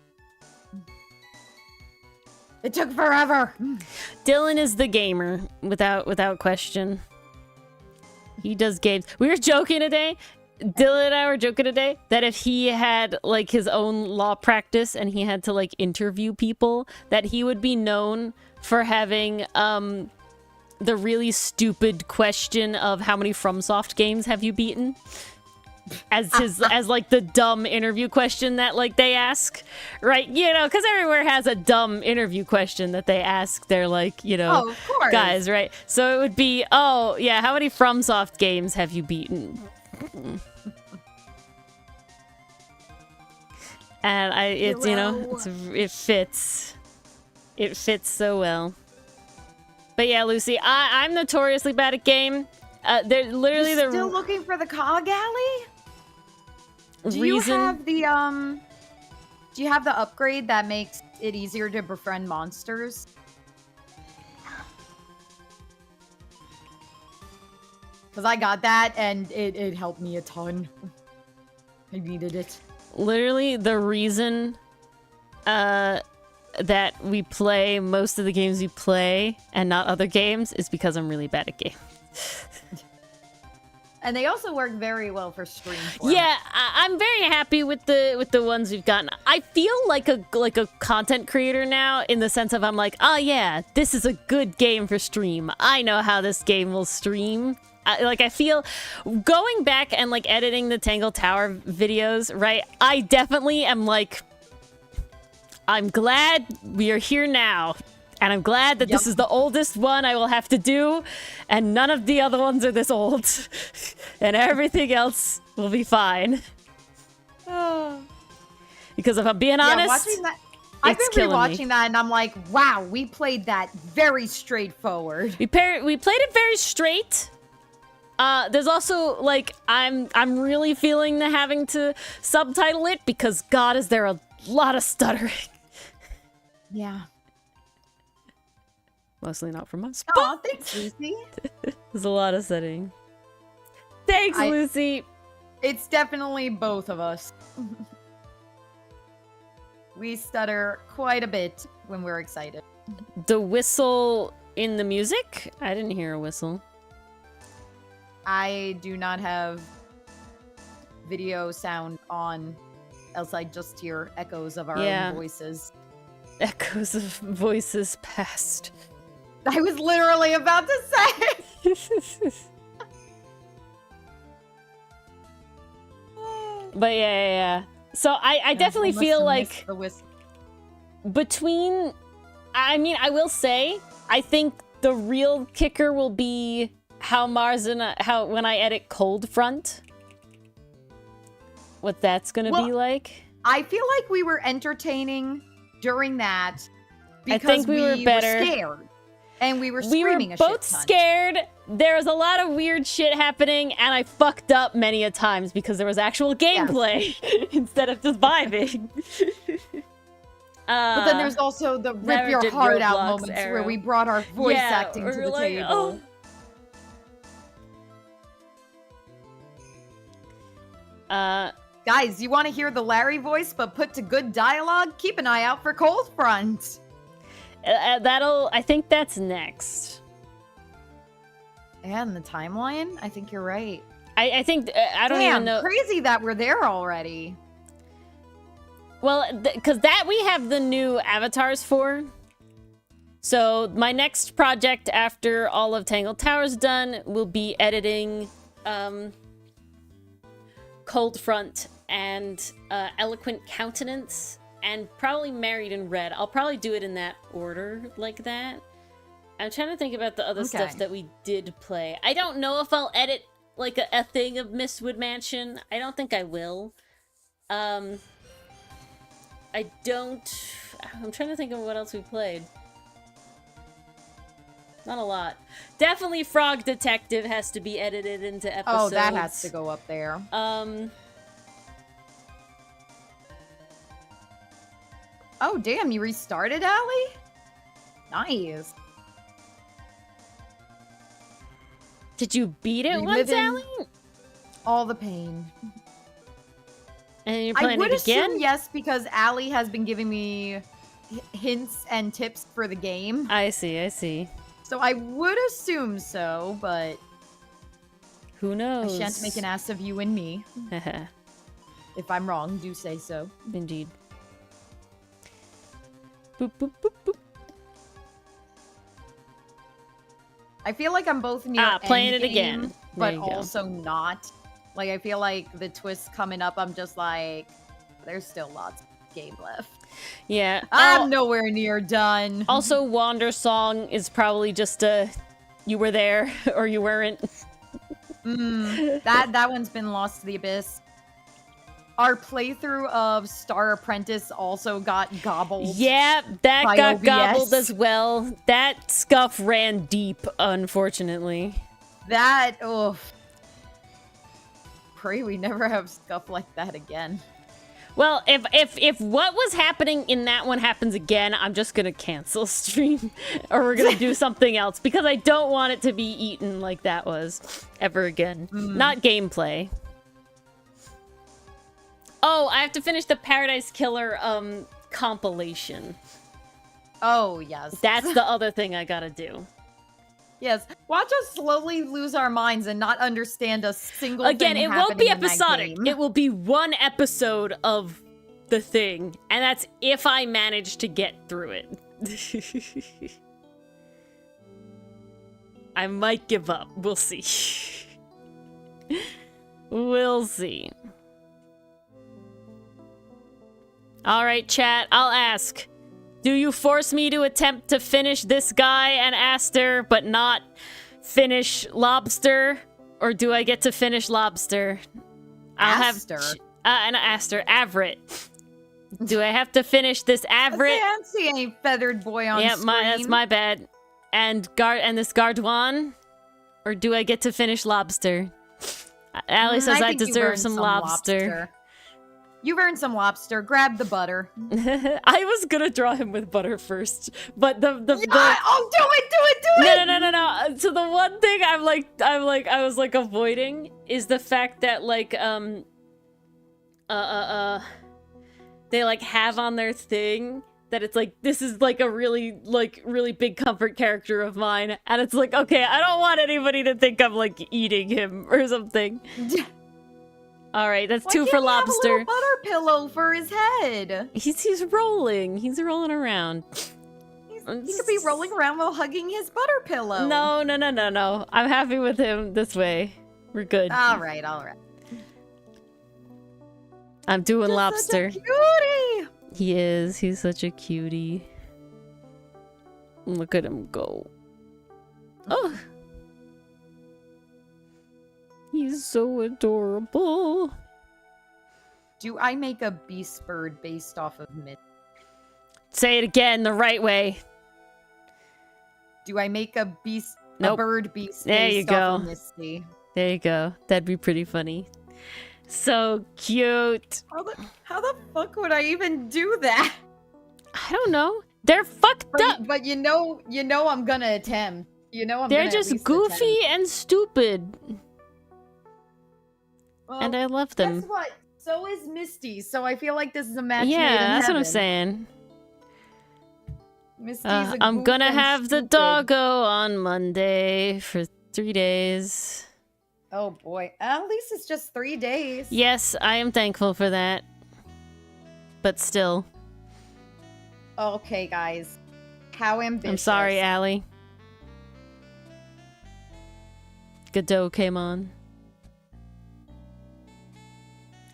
It took forever. Dylan is the gamer, without question. He does games. We were joking today. Dylan and I were joking today that if he had like his own law practice and he had to like interview people, that he would be known for having the really stupid question of how many FromSoft games have you beaten? As like the dumb interview question that like they ask, right? You know, because everywhere has a dumb interview question that they ask. They're like, you know, of course. Guys, right? So it would be, oh yeah, how many FromSoft games have you beaten? And it fits so well. But yeah, Lucy, I'm notoriously bad at game. They're literally You're still looking for the cog alley? Do you have the upgrade that makes it easier to befriend monsters? Because I got that and it helped me a ton. I needed it. Literally the reason that we play most of the games we play and not other games is because I'm really bad at games. And they also work very well for stream. Yeah, I'm very happy with the ones we've gotten. I feel like a content creator now in the sense of I'm like, oh yeah, this is a good game for stream. I know how this game will stream. I feel going back and like editing the Tangle Tower videos, right? I definitely am like, I'm glad we are here now. And I'm glad that this is the oldest one I will have to do. And none of the other ones are this old. And everything else will be fine. Because if I'm being honest, watching that, I've been rewatching that and I'm like, wow, we played that very straightforward. We played it very straight. There's also like I'm really feeling the having to subtitle it because God, is there a lot of stuttering. Yeah. Mostly not from us. Aw, thanks, Lucy. There's a lot of setting. Thanks, Lucy. It's definitely both of us. We stutter quite a bit when we're excited. The whistle in the music? I didn't hear a whistle. I do not have video sound on, else I just hear echoes of our own voices. Echoes of voices past. I was literally about to say. But yeah. So I definitely feel like between, I mean, I will say, I think the real kicker will be how Mars and when I edit Cold Front, what that's gonna be like. I feel like we were entertaining during that because I think we were better. Were scared. And we were screaming a shit ton. We were both ton. scared. There was a lot of weird shit happening, and I fucked up many a times because there was actual gameplay instead of just vibing. But then there's also the rip your heart out moments where we brought our voice acting to the table. Guys, you want to hear the Larry voice but put to good dialogue? Keep an eye out for Cold Front. I think that's next. And the timeline? I think you're right. I think, I don't even know. Crazy that we're there already. Well, because that we have the new avatars for. So my next project after all of Tangled Towers done will be editing Cold Front and Eloquent Countenance and probably Married in Red. I'll probably do it in that order like that. I'm trying to think about the other stuff that we did play. I don't know if I'll edit like a thing of Mistwood Mansion. I don't think I will. I'm trying to think of what else we played. Not a lot. Definitely Frog Detective has to be edited into episodes. Oh, that has to go up there. Oh, damn, you restarted, Allie? Nice. Did you beat it once, Allie? All the pain. And you're playing it again? Assume yes, because Allie has been giving me hints and tips for the game. I see. So I would assume so, but... Who knows? I shan't make an ass of you and me. If I'm wrong, do say so. Indeed. Boop, boop, boop, boop. I feel like I'm both near playing it again. But also not. Like, I feel like the twists coming up, I'm just like, there's still lots of game left. Yeah. I'm nowhere near done. Also, Wander Song is probably just a, you were there or you weren't. That one's been lost to the abyss. Our playthrough of Star Apprentice also got gobbled. Yeah, that got OBS. gobbled as well. That scuff ran deep, unfortunately. That, pray we never have scuff like that again. Well, if what was happening in that one happens again, I'm just gonna cancel stream. Or we're gonna do something else. Because I don't want it to be eaten like that was ever again. Not gameplay. Oh, I have to finish the Paradise Killer compilation. Oh, yes. That's the other thing I gotta do. Yes. Watch us slowly lose our minds and not understand a single thing happening it won't be in that episodic. game. It will be one episode of the thing. And that's if I manage to get through it. I might give up. We'll see. We'll see. Alright, chat, I'll ask. Do you force me to attempt to finish this guy and Aster, but not finish Lobster? Or do I get to finish Lobster? Aster? And Aster. Avrit. Do I have to finish this Avrit? I can't see any feathered boy on screen. That's my bad. And this Gardwan? Or do I get to finish Lobster? Allie says I deserve some lobster. You've earned some lobster. Grab the butter. I was gonna draw him with butter first, but the oh, do it! No. So the one thing I was like avoiding is the fact that like they like have on their thing that it's like, this is like a really big comfort character of mine, and it's like, okay, I don't want anybody to think I'm like eating him or something. All right, that's 2 for lobster. Have a little butter pillow for his head. He's rolling. He's rolling around. He could be rolling around while hugging his butter pillow. No. I'm happy with him this way. We're good. All right. I'm doing Just lobster. Such a cutie. He is. He's such a cutie. Look at him go. Oh. He's so adorable. Do I make a beast bird based off of Misty? Say it again the right way. Do I make a bird beast there you based go. off of Misty? There you go. That'd be pretty funny. So cute. How the fuck would I even do that? I don't know. They're fucked up. But you know I'm gonna attempt. They're just goofy and stupid. Well, and I love them. Guess what? So is Misty. So I feel like this is a match made in Yeah, that's heaven. what I'm saying. Misty's I'm gonna have the doggo on Monday for 3 days. Oh boy. At least it's just 3 days. Yes, I am thankful for that. But still. Okay, guys. How ambitious. I'm sorry, Allie. Godot came on.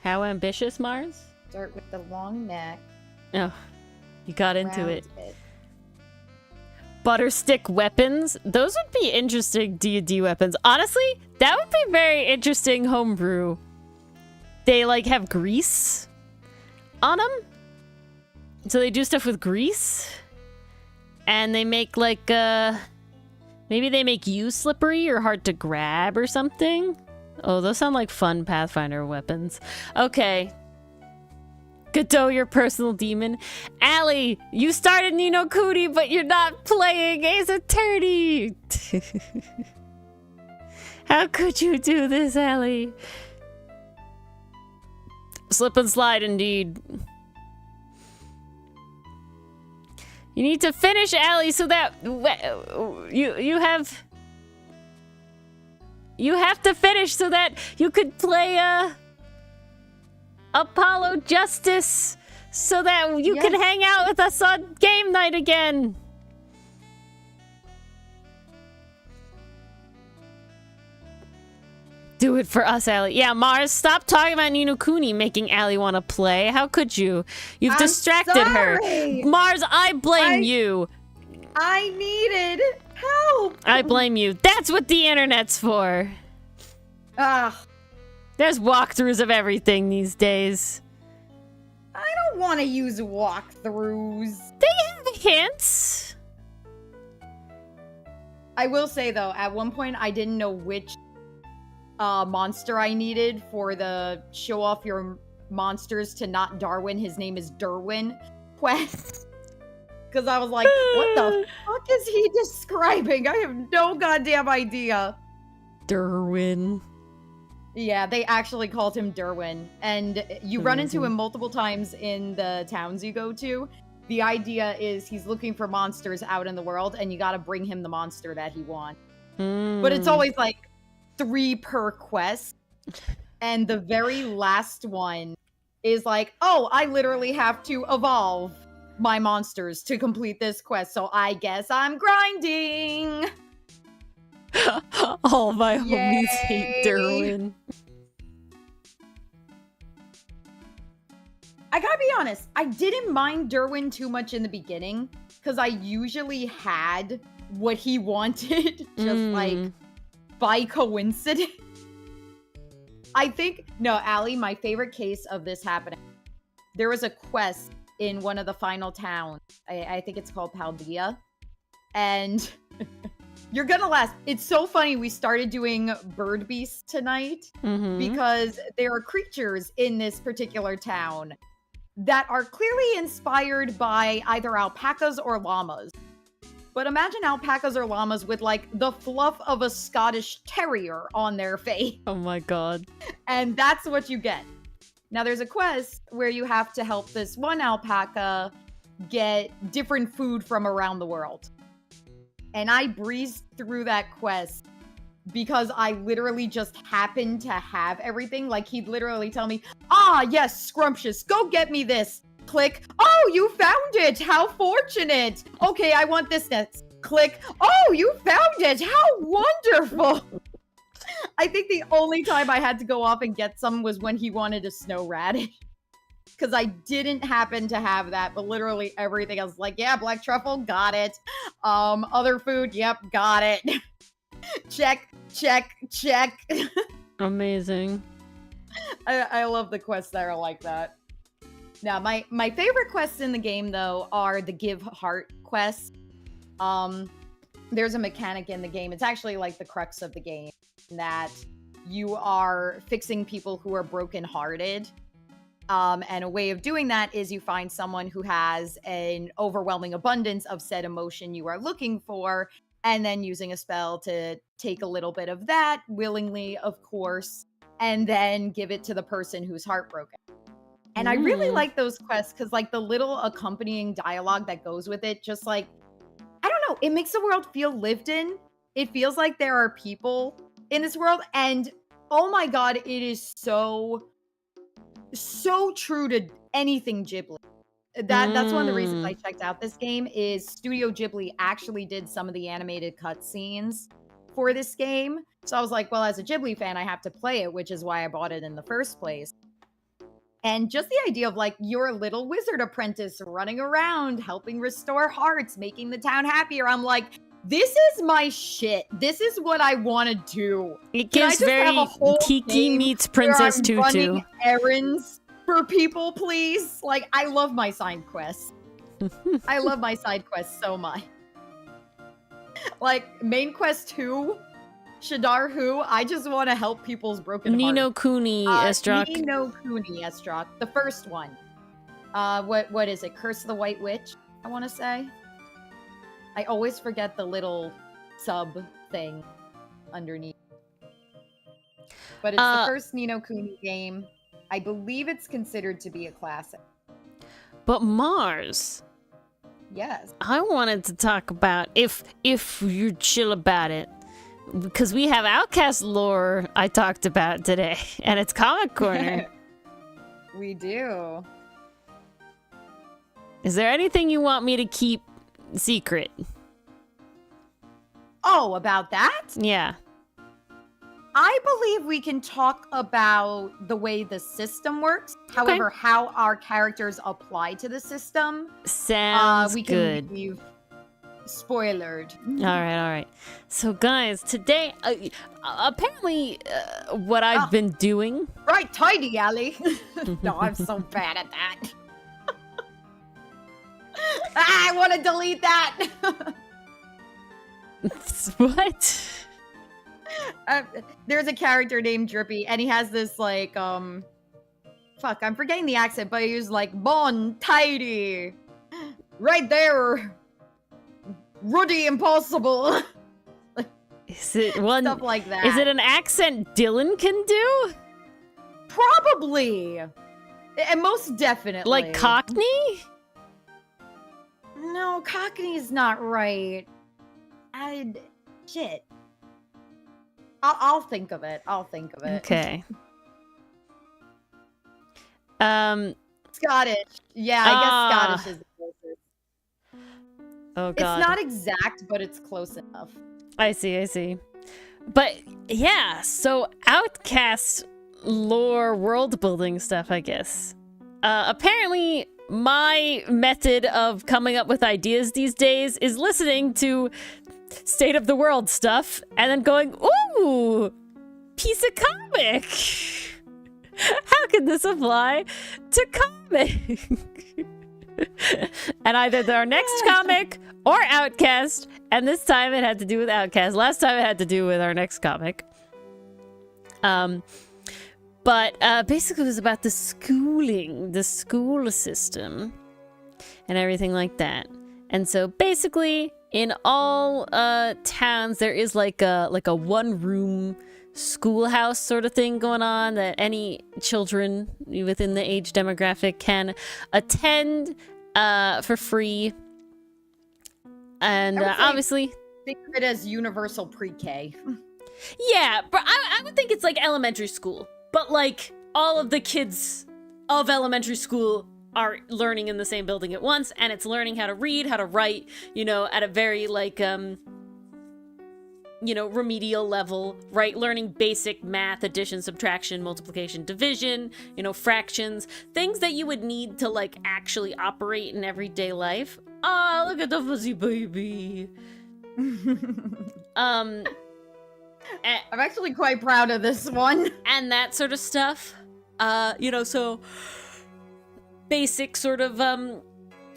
How ambitious, Mars? Start with the long neck. Oh, you got into it. Round Butterstick weapons? Those would be interesting D&D weapons. Honestly, that would be very interesting homebrew. They, like, have grease on them. So they do stuff with grease. And they make, like, maybe they make you slippery or hard to grab or something. Oh, those sound like fun Pathfinder weapons. Okay. Godot, your personal demon. Allie, you started Ni no Kuni, but you're not playing Ace Attorney. How could you do this, Allie? Slip and slide, indeed. You need to finish, Allie, so that you have... You have to finish so that you could play Apollo Justice so that you can hang out with us on game night again. Do it for us, Allie. Yeah, Mars, stop talking about Ni no Kuni making Allie want to play. How could you? You've distracted her. Mars, I blame you. I needed help. I blame you. That's what the internet's for. There's walkthroughs of everything these days. I don't want to use walkthroughs. They have hints. I will say, though, at one point, I didn't know which monster I needed for the show off your monsters to not Darwin. His name is Derwin quest. Because I was like, what the fuck is he describing? I have no goddamn idea. Derwin. Yeah, they actually called him Derwin. And you run into him multiple times in the towns you go to. The idea is he's looking for monsters out in the world, and you gotta bring him the monster that he wants. But it's always like 3 per quest. And the very last one is like, oh, I literally have to evolve my monsters to complete this quest, so I guess I'm grinding. All my homies hate Derwin. I gotta be honest, I didn't mind Derwin too much in the beginning, because I usually had what he wanted, just like by coincidence. I think, no, Allie, my favorite case of this happening, there was a quest in one of the final towns. I think it's called Paldea. And You're gonna laugh. It's so funny. We started doing bird beasts tonight because there are creatures in this particular town that are clearly inspired by either alpacas or llamas. But imagine alpacas or llamas with like the fluff of a Scottish terrier on their face. Oh my god. And that's what you get. Now there's a quest where you have to help this one alpaca get different food from around the world. And I breezed through that quest because I literally just happened to have everything. Like, he'd literally tell me, yes, scrumptious, go get me this. Click. Oh, you found it. How fortunate. Okay, I want this next. Click. Oh, you found it. How wonderful. I think the only time I had to go off and get some was when he wanted a snow radish. Because I didn't happen to have that, but literally everything else, like, yeah, black truffle, got it. Other food, yep, got it. Check, check, check. Amazing. I love the quests that are like that. Now, my favorite quests in the game, though, are the give heart quests. There's a mechanic in the game. It's actually like the crux of the game, that you are fixing people who are brokenhearted. And a way of doing that is you find someone who has an overwhelming abundance of said emotion you are looking for, and then using a spell to take a little bit of that, willingly, of course, and then give it to the person who's heartbroken. And I really like those quests because, like, the little accompanying dialogue that goes with it, just like, I don't know, it makes the world feel lived in. It feels like there are people in this world, and oh my god, it is so true to anything Ghibli. That's one of the reasons I checked out this game, is Studio Ghibli actually did some of the animated cutscenes for this game. So I was like, well, as a Ghibli fan, I have to play it, which is why I bought it in the first place. And just the idea of, like, you're a little wizard apprentice running around, helping restore hearts, making the town happier. I'm like, this is my shit. This is what I want to do. It gives very Kiki meets Princess Tutu. Running errands for people, please. Like, I love my side quests. I love my side quests so much. Like, main quest 2, Shadar Who, I just want to help people's broken Ni no hearts. Kuni, Estrak. Ni no Kuni, Estrak. The first one. What is it? Curse of the White Witch, I want to say. I always forget the little sub thing underneath. But it's the first Ni no Kuni game. I believe it's considered to be a classic. But Mars. Yes. I wanted to talk about, if you're chill about it, because we have Outcast lore I talked about today, and it's Comic Corner. We do. Is there anything you want me to keep secret? Oh, about that? Yeah. I believe we can talk about the way the system works. However, how our characters apply to the system. Sounds we can good. leave spoilered. All right. So, guys, today, apparently, what I've been doing. Right, tidy, Allie. No, I'm so bad at that. I want to delete that. What? There's a character named Drippy, and he has this, like, fuck, I'm forgetting the accent, but he was like, bon, tidy. Right there. Ruddy impossible. Is it one? Stuff like that. Is it an accent Dylan can do? Probably. And most definitely. Like Cockney? No, Cockney's not right. Shit. I'll think of it. Okay. Scottish. Yeah, I guess Scottish is the closest. Oh god. It's not exact, but it's close enough. I see. But yeah, so Outcast lore world building stuff, I guess. Apparently my method of coming up with ideas these days is listening to state of the world stuff and then going, ooh, piece of comic. How could this apply to comic? And either our next comic or Outcast, and this time it had to do with Outcast. Last time it had to do with our next comic. But basically it was about the schooling, the school system, and everything like that. And so basically, in all towns, there is like a one-room schoolhouse sort of thing going on that any children within the age demographic can attend for free. And obviously, think of it as universal pre-K. Yeah, but I would think it's like elementary school, but like all of the kids of elementary school are learning in the same building at once, and it's learning how to read, how to write, you know, at a very like you know, remedial level, right? Learning basic math, addition, subtraction, multiplication, division, you know, fractions, things that you would need to like actually operate in everyday life. Oh, look at the fuzzy baby. I'm actually quite proud of this one. And that sort of stuff. You know, so basic sort of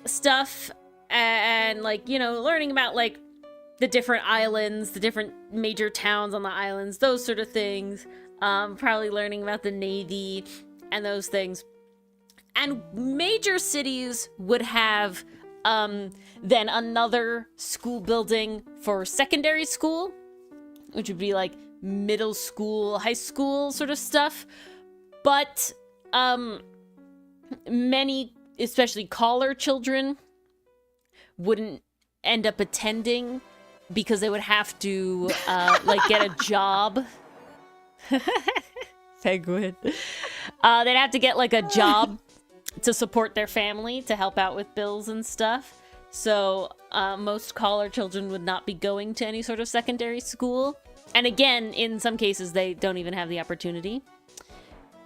stuff, and like, you know, learning about like the different islands, the different major towns on the islands, those sort of things. Probably learning about the Navy and those things. And major cities would have then another school building for secondary school, which would be like middle school, high school sort of stuff. But many, especially collar children, wouldn't end up attending because they would have to like get a job. Penguin. They'd have to get like a job to support their family, to help out with bills and stuff. So most collar children would not be going to any sort of secondary school. And again, in some cases, they don't even have the opportunity.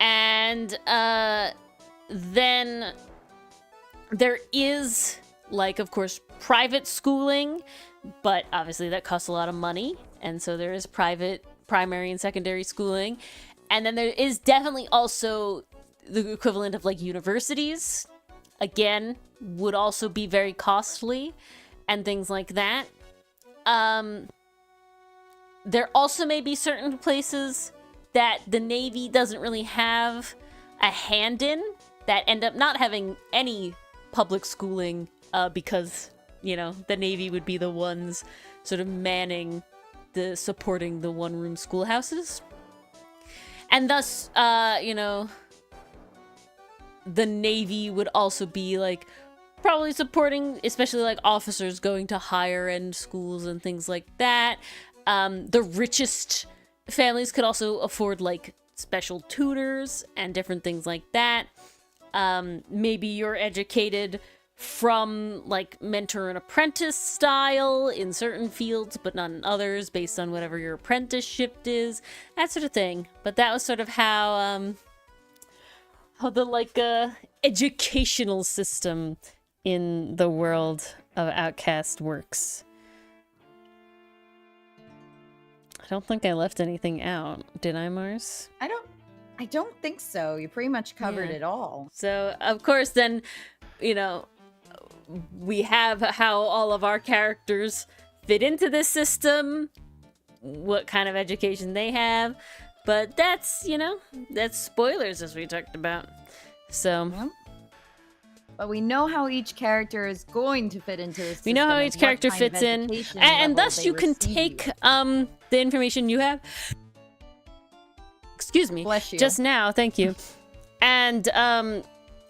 And then there is, like, of course, private schooling, but obviously that costs a lot of money. And so there is private primary and secondary schooling. And then there is definitely also the equivalent of like universities. Again, would also be very costly and things like that. There also may be certain places that the Navy doesn't really have a hand in, that end up not having any public schooling because, you know, the Navy would be the ones sort of manning the supporting the one-room schoolhouses. And thus, you know, the Navy would also be like probably supporting, especially like officers going to higher end schools and things like that. The richest families could also afford like special tutors and different things like that. Maybe you're educated from like mentor and apprentice style in certain fields, but not in others, based on whatever your apprenticeship is, that sort of thing. But that was sort of how the like educational system in the world of Outcast works. I don't think I left anything out, did I, Mars? I don't think so. You pretty much covered it all. So, of course, then, you know, we have how all of our characters fit into this system, what kind of education they have, but that's, you know, that's spoilers, as we talked about. So... Yep. But we know how each character is going to fit into this. We know how each character fits in, and thus you can take the information you have. Excuse me. Bless you. Just now, thank you, and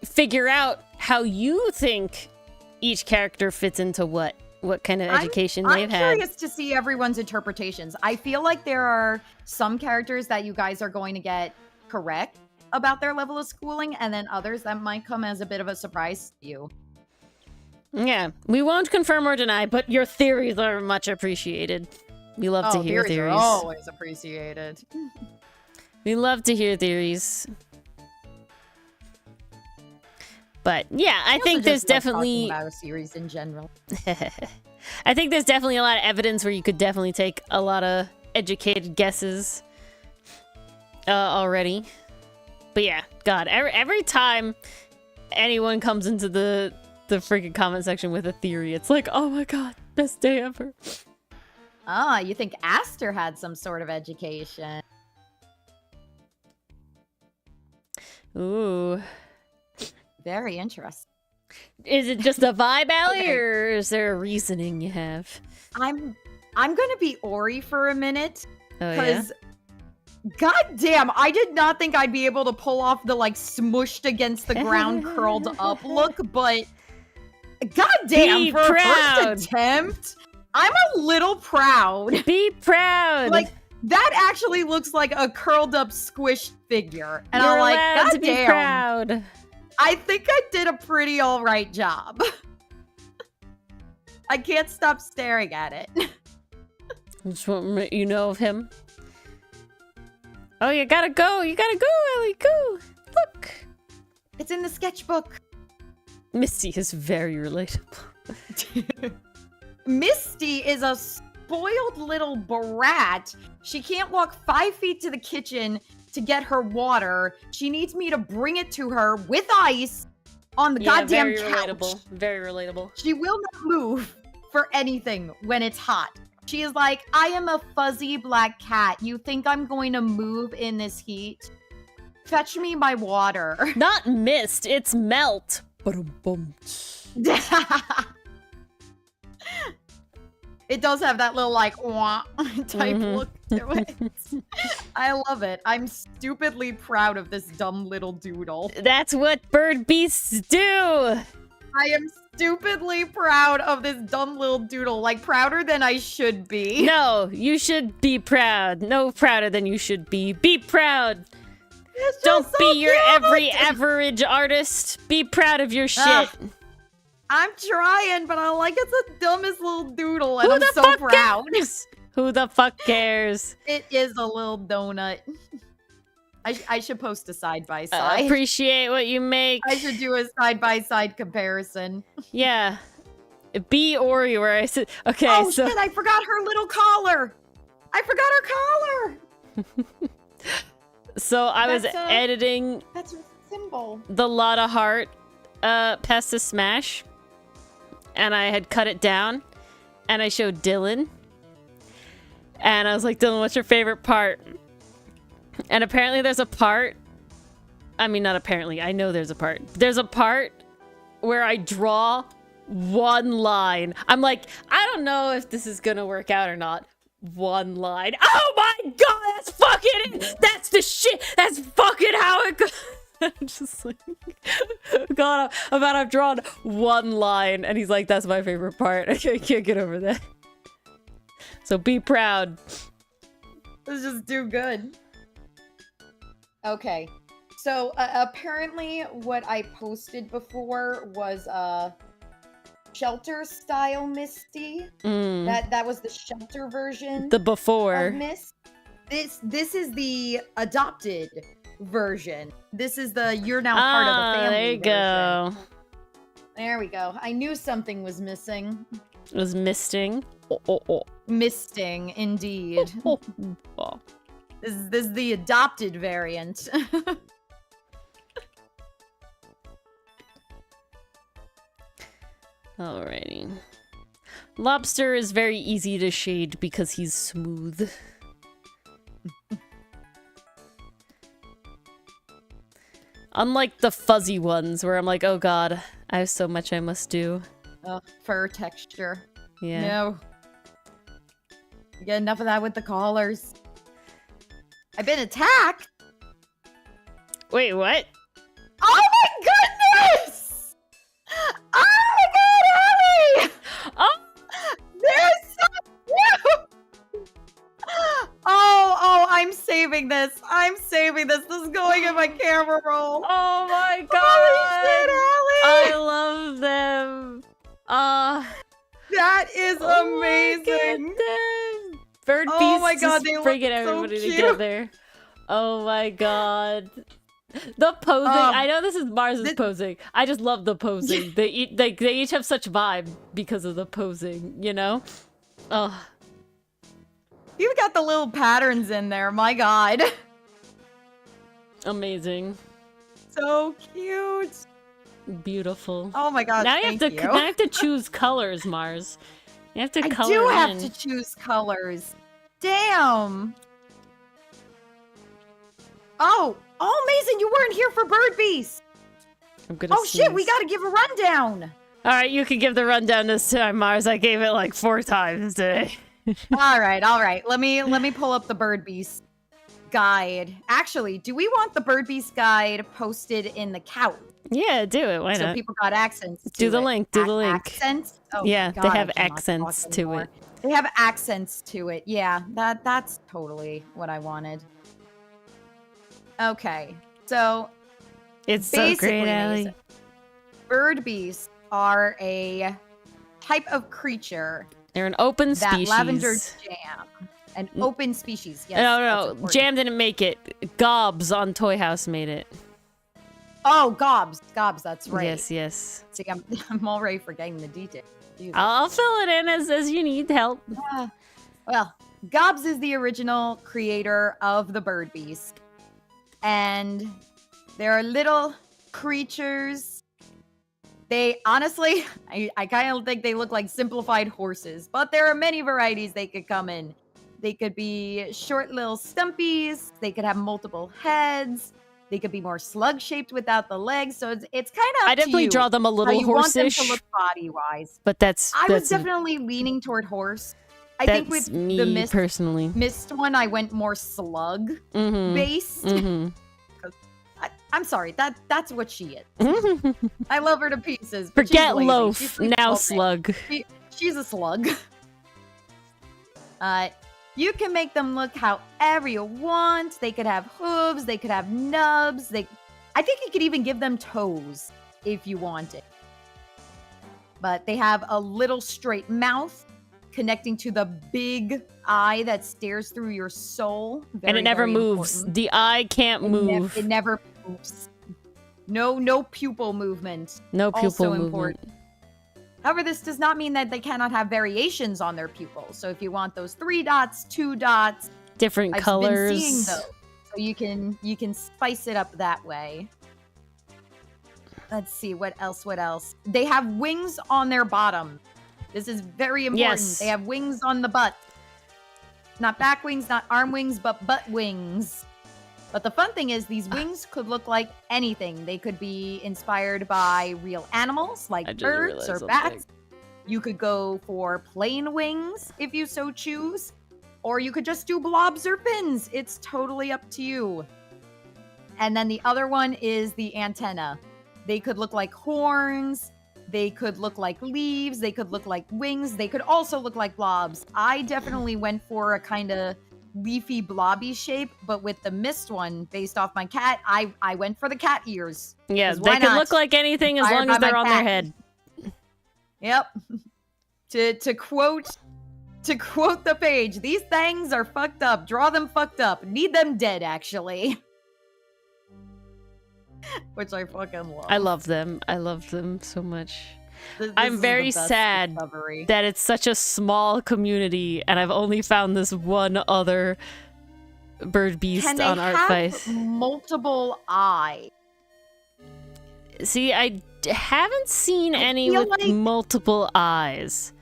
figure out how you think each character fits into what kind of education they've had. I'm curious to see everyone's interpretations. I feel like there are some characters that you guys are going to get correct about their level of schooling, and then others that might come as a bit of a surprise to you. Yeah, we won't confirm or deny, but your theories are much appreciated. We love to hear theories. Are always appreciated. We love to hear theories. But yeah, I think there's definitely about a series in general. I think there's definitely a lot of evidence where you could definitely take a lot of educated guesses already. But yeah, God, every time anyone comes into the the freaking comment section with a theory. It's like, oh my god, best day ever. Ah, you think Aster had some sort of education? Ooh. Very interesting. Is it just a vibe, Allie, or is there a reasoning you have? I'm gonna be Ori for a minute. Oh, yeah? God damn, I did not think I'd be able to pull off the, like, smushed against the ground, curled up look, but god damn, for a first attempt, I'm a little proud. Be proud! Like, that actually looks like a curled up, squished figure. And You're I'm like, allowed god to be damn. proud. I think I did a pretty alright job. I can't stop staring at it. Just want to let you know of him. Oh, you gotta go, Ellie, go! Look! It's in the sketchbook. Misty is very relatable. Misty is a spoiled little brat. She can't walk 5 feet to the kitchen to get her water. She needs me to bring it to her with ice on the goddamn couch. Very relatable. Very relatable. She will not move for anything when it's hot. She is like, I am a fuzzy black cat. You think I'm going to move in this heat? Fetch me my water. Not mist, it's melt. It does have that little, like, wah type look to it. I love it. I'm stupidly proud of this dumb little doodle. That's what bird beasts do! I am stupidly proud of this dumb little doodle. Like, prouder than I should be. No, you should be proud. No prouder than you should be. Be proud! Don't so be your cute. average artist. Be proud of your shit. I'm trying, but I like it's the dumbest little doodle, and I'm so proud. Cares? Who the fuck cares? It is a little donut. I should post a side-by-side. I appreciate what you make. I should do a side-by-side comparison. Yeah. Be Ori where I said, okay, oh, so... shit, I forgot her little collar. I forgot her collar. So I was editing... That's her symbol. The Lotta Heart Past the Smash. And I had cut it down. And I showed Dylan. And I was like, Dylan, what's your favorite part? And apparently there's a part... I mean, not apparently. I know there's a part. There's a part where I draw one line. I'm like, I don't know if this is gonna work out or not. One line. Oh my god, that's fucking it! That's the shit! That's fucking how it goes! I'm just like, God, I've drawn one line, and he's like, that's my favorite part. I can't get over that. So be proud. Let's just do good. Okay. So, apparently what I posted before was, Shelter style Misty. That was the Shelter version. The before. Of Mist. This is the adopted version. This is the you're now part of the family. There you go. There we go. I knew something was missing. It was misting. Misting, indeed. This is the adopted variant. Alrighty. Lobster is very easy to shade because he's smooth. Unlike the fuzzy ones where I'm like, oh god, I have so much I must do. Fur texture. Yeah. No. You get enough of that with the collars. I've been attacked! Wait, what? Oh my goodness! Oh my god, Ellie! Oh! They're so cute! Oh, I'm saving this. I'm saving this. This is going in my camera roll. Oh my god! Holy shit, Ellie! I love them. That is amazing. Bird beasts oh my god, just they bringing look so everybody cute. together. Oh my god. The posing. I know this is Mars's posing. I just love the posing. They each have such vibe because of the posing, you know? Oh. You've got the little patterns in there, my god. Amazing. So cute. Beautiful. Oh my gosh, now you have to thank you. now you have to choose colors, Mars. You have to color I do in. have to choose colors. Damn. Oh, Mason, you weren't here for Bird Beast. I'm gonna shit, we gotta give a rundown. All right, you can give the rundown this time, Mars. I gave it like 4 times today. all right. Let me pull up the Bird Beast guide. Actually, do we want the Bird Beast guide posted in the couch? Yeah, do it. Why not? So people got accents to do the it. link. Do the link. Accents? Oh, yeah, God, they have accents to it. They have accents to it. Yeah, that's totally what I wanted. Okay, so it's so great, Allie. Bird beasts are a type of creature. They're an open species. That lavender jam. An open species. Yes. No. Jam didn't make it. Gobs on Toy House made it. Oh, Gobs. That's right. Yes. See, I'm already forgetting the details. I'll fill it in as you need help. Well, Gobs is the original creator of the Bird Beast. And they're little creatures. They, honestly, I kind of think they look like simplified horses. But there are many varieties they could come in. They could be short little stumpies. They could have multiple heads. They could be more slug-shaped without the legs. So it's kind of I definitely draw them a little horse-ish. Want them to look body-wise. But I was definitely leaning toward horse. I think with me, the mist, personally. Mist one, I went more slug-based. I'm sorry, that's what she is. I love her to pieces. Forget loaf, now slug. She's a slug. You can make them look however you want. They could have hooves, they could have nubs. I think you could even give them toes if you wanted. But they have a little straight mouth connecting to the big eye that stares through your soul. And it never moves. Important. The eye can't move. It never moves. No pupil movement. No pupil also movement. Important. However, this does not mean that they cannot have variations on their pupils. So if you want those 3 dots, 2 dots, different colors. I've been seeing those. So you can spice it up that way. Let's see, what else? They have wings on their bottom. This is very important. Yes. They have wings on the butt. Not back wings, not arm wings, but butt wings. But the fun thing is these wings could look like anything. They could be inspired by real animals like birds or bats. You could go for plain wings if you so choose. Or you could just do blobs or fins. It's totally up to you. And then the other one is the antenna. They could look like horns. They could look like leaves. They could look like wings. They could also look like blobs. I definitely went for a kind of leafy blobby shape, but with the mist one based off my cat, I went for the cat ears. Yeah, they can look like anything as long as they're on their head. Yep. To quote the page, these things are fucked up. Draw them fucked up. Need them dead, actually. Which I fucking love. I love them. I love them so much. I'm very sad that it's such a small community and I've only found this one other bird beast on Artfight. Multiple eyes. See, I haven't seen any with multiple eyes.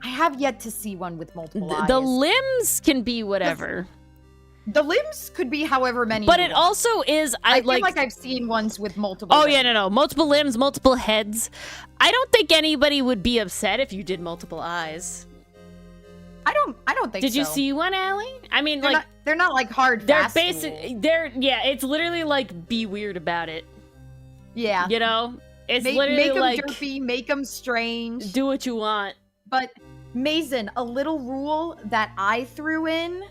I have yet to see one with multiple eyes. The limbs can be whatever. The limbs could be however many. But it also is. I feel like I've seen ones with multiple. Oh, yeah, no. Multiple limbs, multiple heads. I don't think anybody would be upset if you did multiple eyes. I don't think so. Did you see one, Allie? I mean, they're not like hard. They're basic. It's literally like be weird about it. Yeah. You know, it's literally make them like derpy, make them strange. Do what you want. But Mason, a little rule that I threw in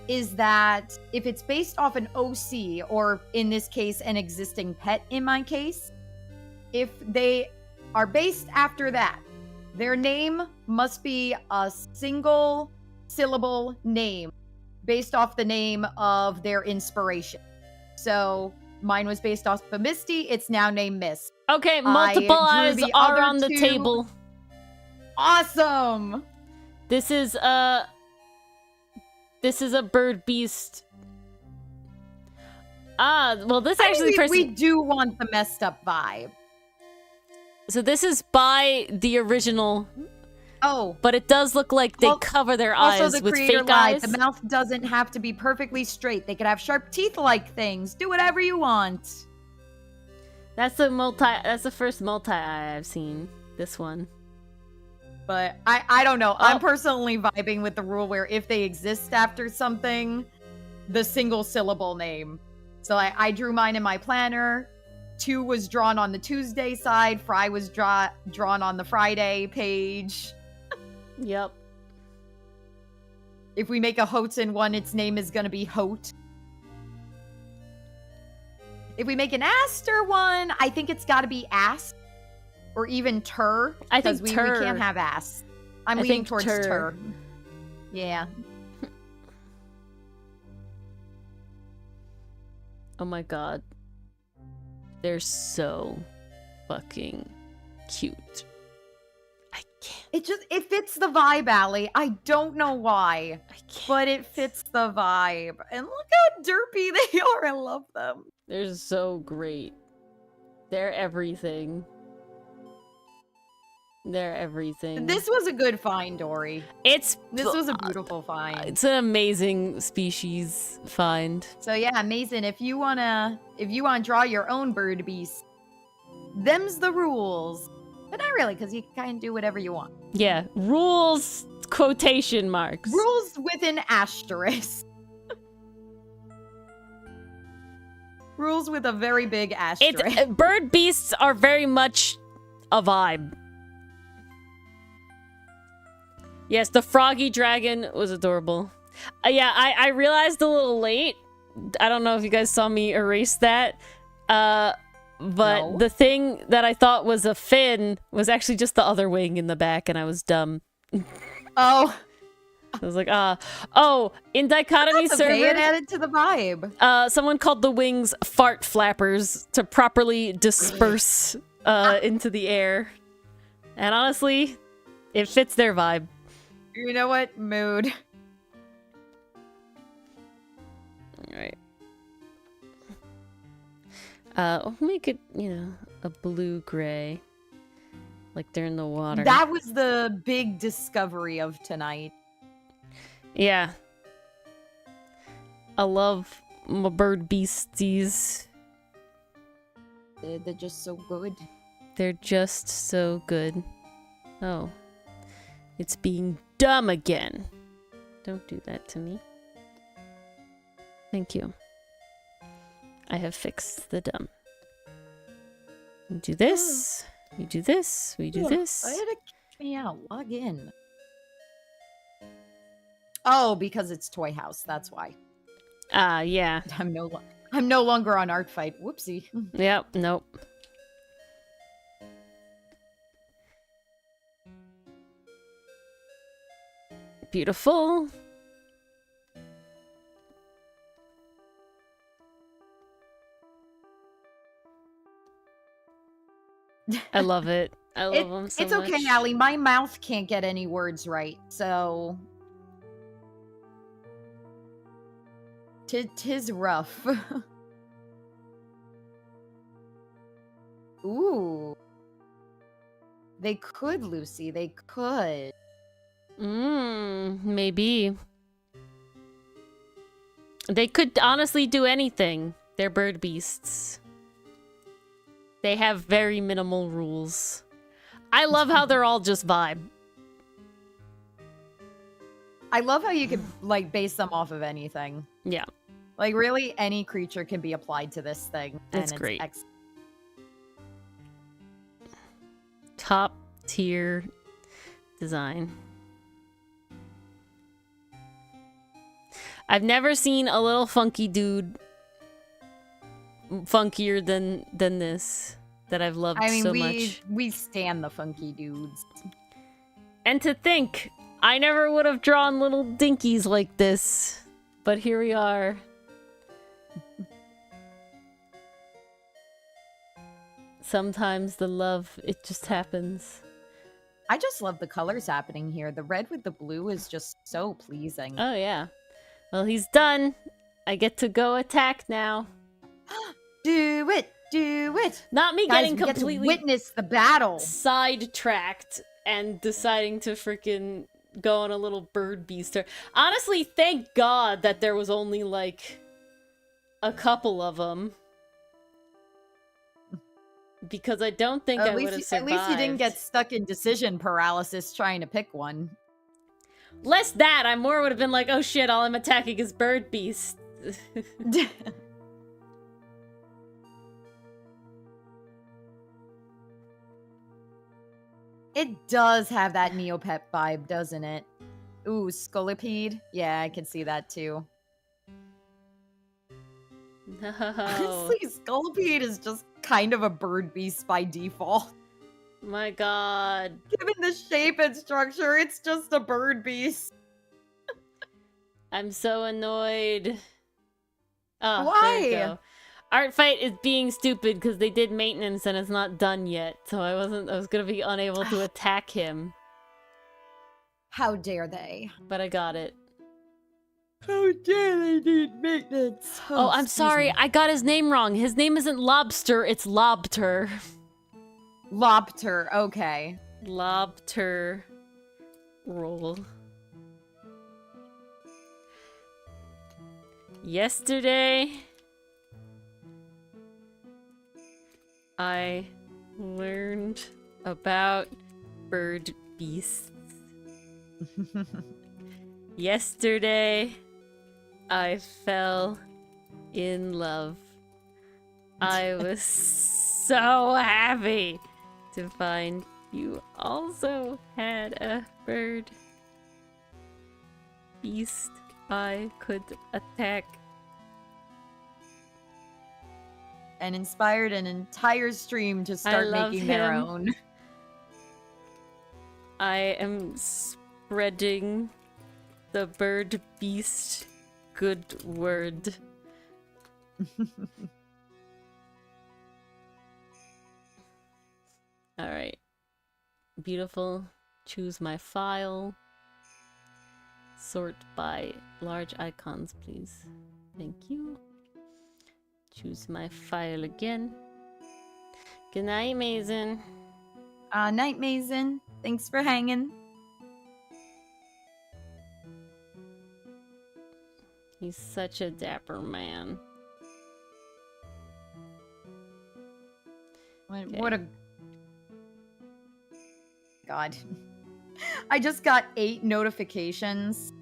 is that if it's based off an OC, or in this case, an existing pet in my case, if they are based after that, their name must be a single syllable name based off the name of their inspiration. So mine was based off of Misty, it's now named Mist. Okay, multiple eyes are on the table. Awesome! This is a bird beast. Well, this actually we do want the messed up vibe. So this is by the original. Oh. But it does look like they cover their eyes with fake eyes. The mouth doesn't have to be perfectly straight. They could have sharp teeth-like things. Do whatever you want. That's the first multi-eye I've seen. This one. But I don't know. I'm personally vibing with the rule where if they exist after something, the single syllable name. So I drew mine in my planner. 2 was drawn on the Tuesday side. Fry was drawn on the Friday page. Yep. If we make a Hotun one, its name is gonna be Hote. If we make an Aster one, I think it's gotta be Ass. Or even Tur. I think we Tur. We can't have Ass. I'm leaning towards Tur. Yeah. Oh my god. They're so fucking cute. I can't. It fits the vibe, Allie. I don't know why. I can't. But it fits the vibe. And look how derpy they are. I love them. They're so great. They're everything. They're everything. This was a good find, Ori. This was a beautiful find. It's an amazing species find. So yeah, Mason, if you wanna draw your own bird beast, them's the rules. But not really, because you can do whatever you want. Yeah, rules, quotation marks. Rules with an asterisk. Rules with a very big asterisk. Bird beasts are very much a vibe. Yes, the froggy dragon was adorable. Yeah, I realized a little late. I don't know if you guys saw me erase that. But no. The thing that I thought was a fin was actually just the other wing in the back, and I was dumb. Oh. I was like, oh, in Dichotomy server, it added to the vibe. Someone called the wings fart flappers to properly disperse into the air. And honestly, it fits their vibe. You know what? Mood. Alright. We'll make it, a blue-gray. Like they're in the water. That was the big discovery of tonight. Yeah. I love my bird beasties. They're just so good. They're just so good. Oh. It's being dumb again. Don't do that to me. Thank you. I have fixed the dumb. You do this. You do this. We do this. Why did it kick me out? Log in. Oh, because it's Toy House. That's why. Yeah. I'm no longer on Art Fight. Whoopsie. Yep. Nope. Beautiful. I love it. I love them so much. It's okay, Allie. My mouth can't get any words right, so... Tis rough. Ooh. They could, Lucy. They could. Maybe. They could honestly do anything. They're bird beasts. They have very minimal rules. I love how they're all just vibe. I love how you could, like, base them off of anything. Yeah. Like, really, any creature can be applied to this thing. It's great. Top tier design. I've never seen a little funky dude funkier than this that I've loved so much. We stan the funky dudes. And to think, I never would have drawn little dinkies like this, but here we are. Sometimes the love, it just happens. I just love the colors happening here. The red with the blue is just so pleasing. Oh, yeah. Well, he's done. I get to go attack now. Do it! do it. Not me Guys, getting we get to completely witness the battle. sidetracked and deciding to freaking go on a little bird beaster. Honestly, thank God that there was only, like, a couple of them. Because I don't think I would have survived. At least you didn't get stuck in decision paralysis trying to pick one. Less that, I more would have been like, oh shit, all I'm attacking is bird beasts. It does have that Neopet vibe, doesn't it? Ooh, Scolipede. Yeah, I can see that too. No. Honestly, Scolipede is just kind of a bird beast by default. My god. Given the shape and structure, it's just a bird beast. I'm so annoyed. Oh, why? There you go. Art Fight is being stupid because they did maintenance and it's not done yet, so I was gonna be unable to attack him. How dare they? But I got it. How dare they need maintenance? Oh, I'm sorry, I got his name wrong. His name isn't Lobster, it's Lobter. Lobter, okay. Lobter roll. Yesterday, I learned about bird beasts. Yesterday, I fell in love. I was so happy to find you also had a bird beast I could attack. And inspired an entire stream to start making their own. I am spreading the bird beast good word. Alright. Beautiful. Choose my file. Sort by large icons, please. Thank you. Choose my file again. Good night, Mason. Night, Mason. Thanks for hanging. He's such a dapper man. What a... God. I just got 8 notifications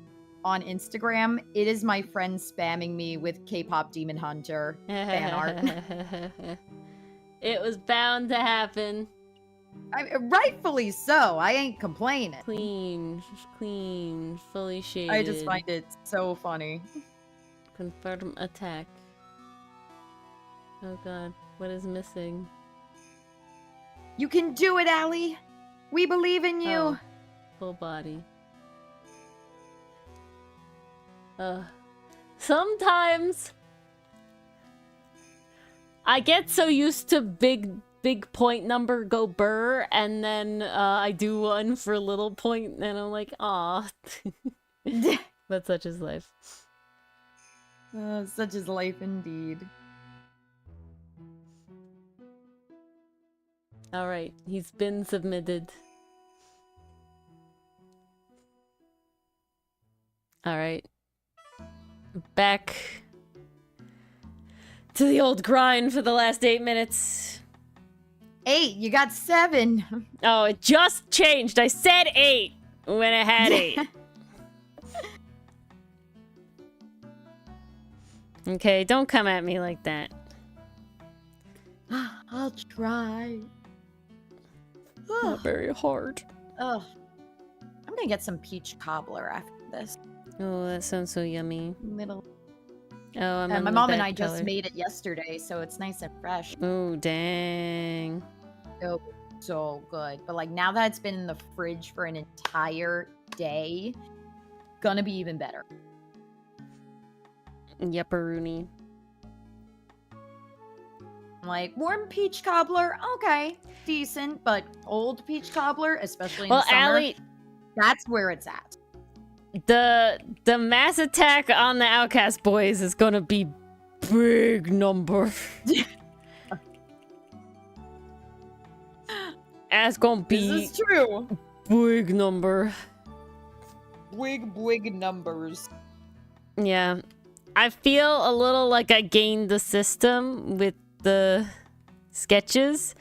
on Instagram. It is my friend spamming me with K-pop Demon Hunter fan art. It was bound to happen. Rightfully so. I ain't complaining. Clean, fully shaded. I just find it so funny. Confirm attack. Oh god, what is missing? You can do it, Allie. We believe in you. Oh, full body. Sometimes I get so used to big point number go burr, and then I do one for little point, and I'm like, aw. But such is life. Such is life indeed. Alright, he's been submitted. Alright. Back to the old grind for the last 8 minutes. 8, you got 7. Oh, it just changed. I said 8 when it had 8. Okay, don't come at me like that. I'll try. Not very hard. Ugh. I'm gonna get some peach cobbler after this. Oh, that sounds so yummy. Little. Oh, I'm in my the mom and bad I just color. made it yesterday, so it's nice and fresh. Oh, dang. Oh, so good. But like now that it's been in the fridge for an entire day, gonna be even better. Yepperoonie. Like, warm peach cobbler, okay, decent, but old peach cobbler, especially in the summer, Allie, that's where it's at. the mass attack on the Outcast boys is gonna be big number. That's gonna be This is true. big number. Big numbers. Yeah. I feel a little like I gained the system with the sketches.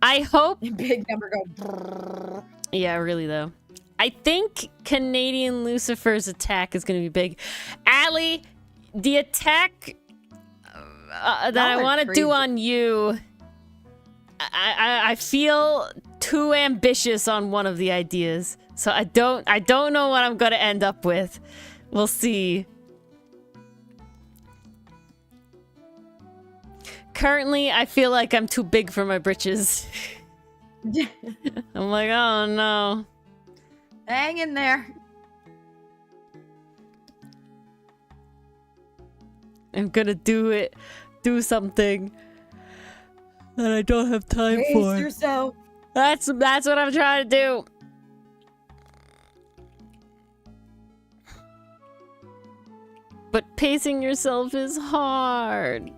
I hope... Big number go... Brrr. Yeah, really, though. I think Canadian Lucifer's attack is going to be big. Allie, the attack that I want to do on you, I feel too ambitious on one of the ideas. So I don't know what I'm going to end up with. We'll see. Currently, I feel like I'm too big for my britches. I'm like, oh no. Hang in there. I'm gonna do something that I don't have time for. Brace yourself. That's what I'm trying to do. But pacing yourself is hard.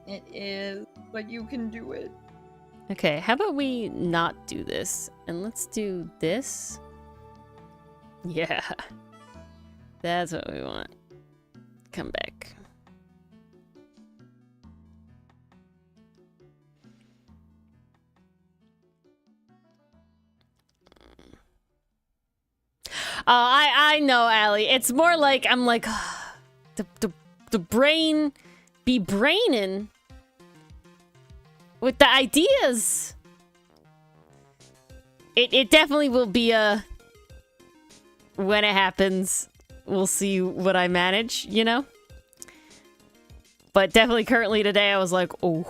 It is, but you can do it. Okay, how about we not do this? And let's do this. Yeah. That's what we want. Come back. I know, Allie. It's more like I'm like the brain be braining with the ideas. It definitely will be when it happens, we'll see what I manage, you know? But definitely currently today I was like, oh,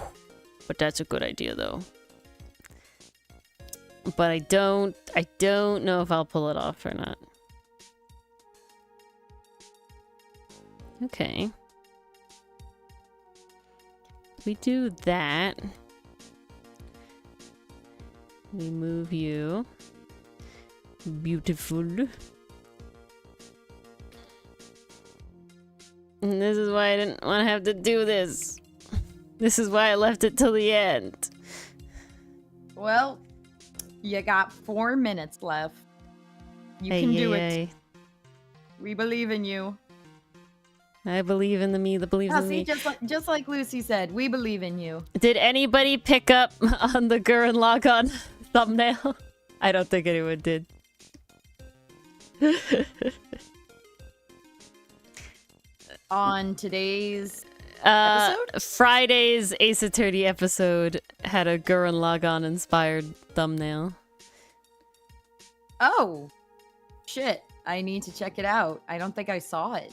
but that's a good idea though. But I don't know if I'll pull it off or not. Okay. We do that. We move you. Beautiful. And this is why I didn't want to have to do this. This is why I left it till the end. Well, you got 4 minutes left. You can do it. We believe in you. I believe in the me that believes in me. Just like Lucy said, we believe in you. Did anybody pick up on the Gurren Lagann thumbnail? I don't think anyone did. On today's episode? Friday's Ace Attorney episode had a Gurren Lagann inspired thumbnail. Oh, shit. I need to check it out. I don't think I saw it.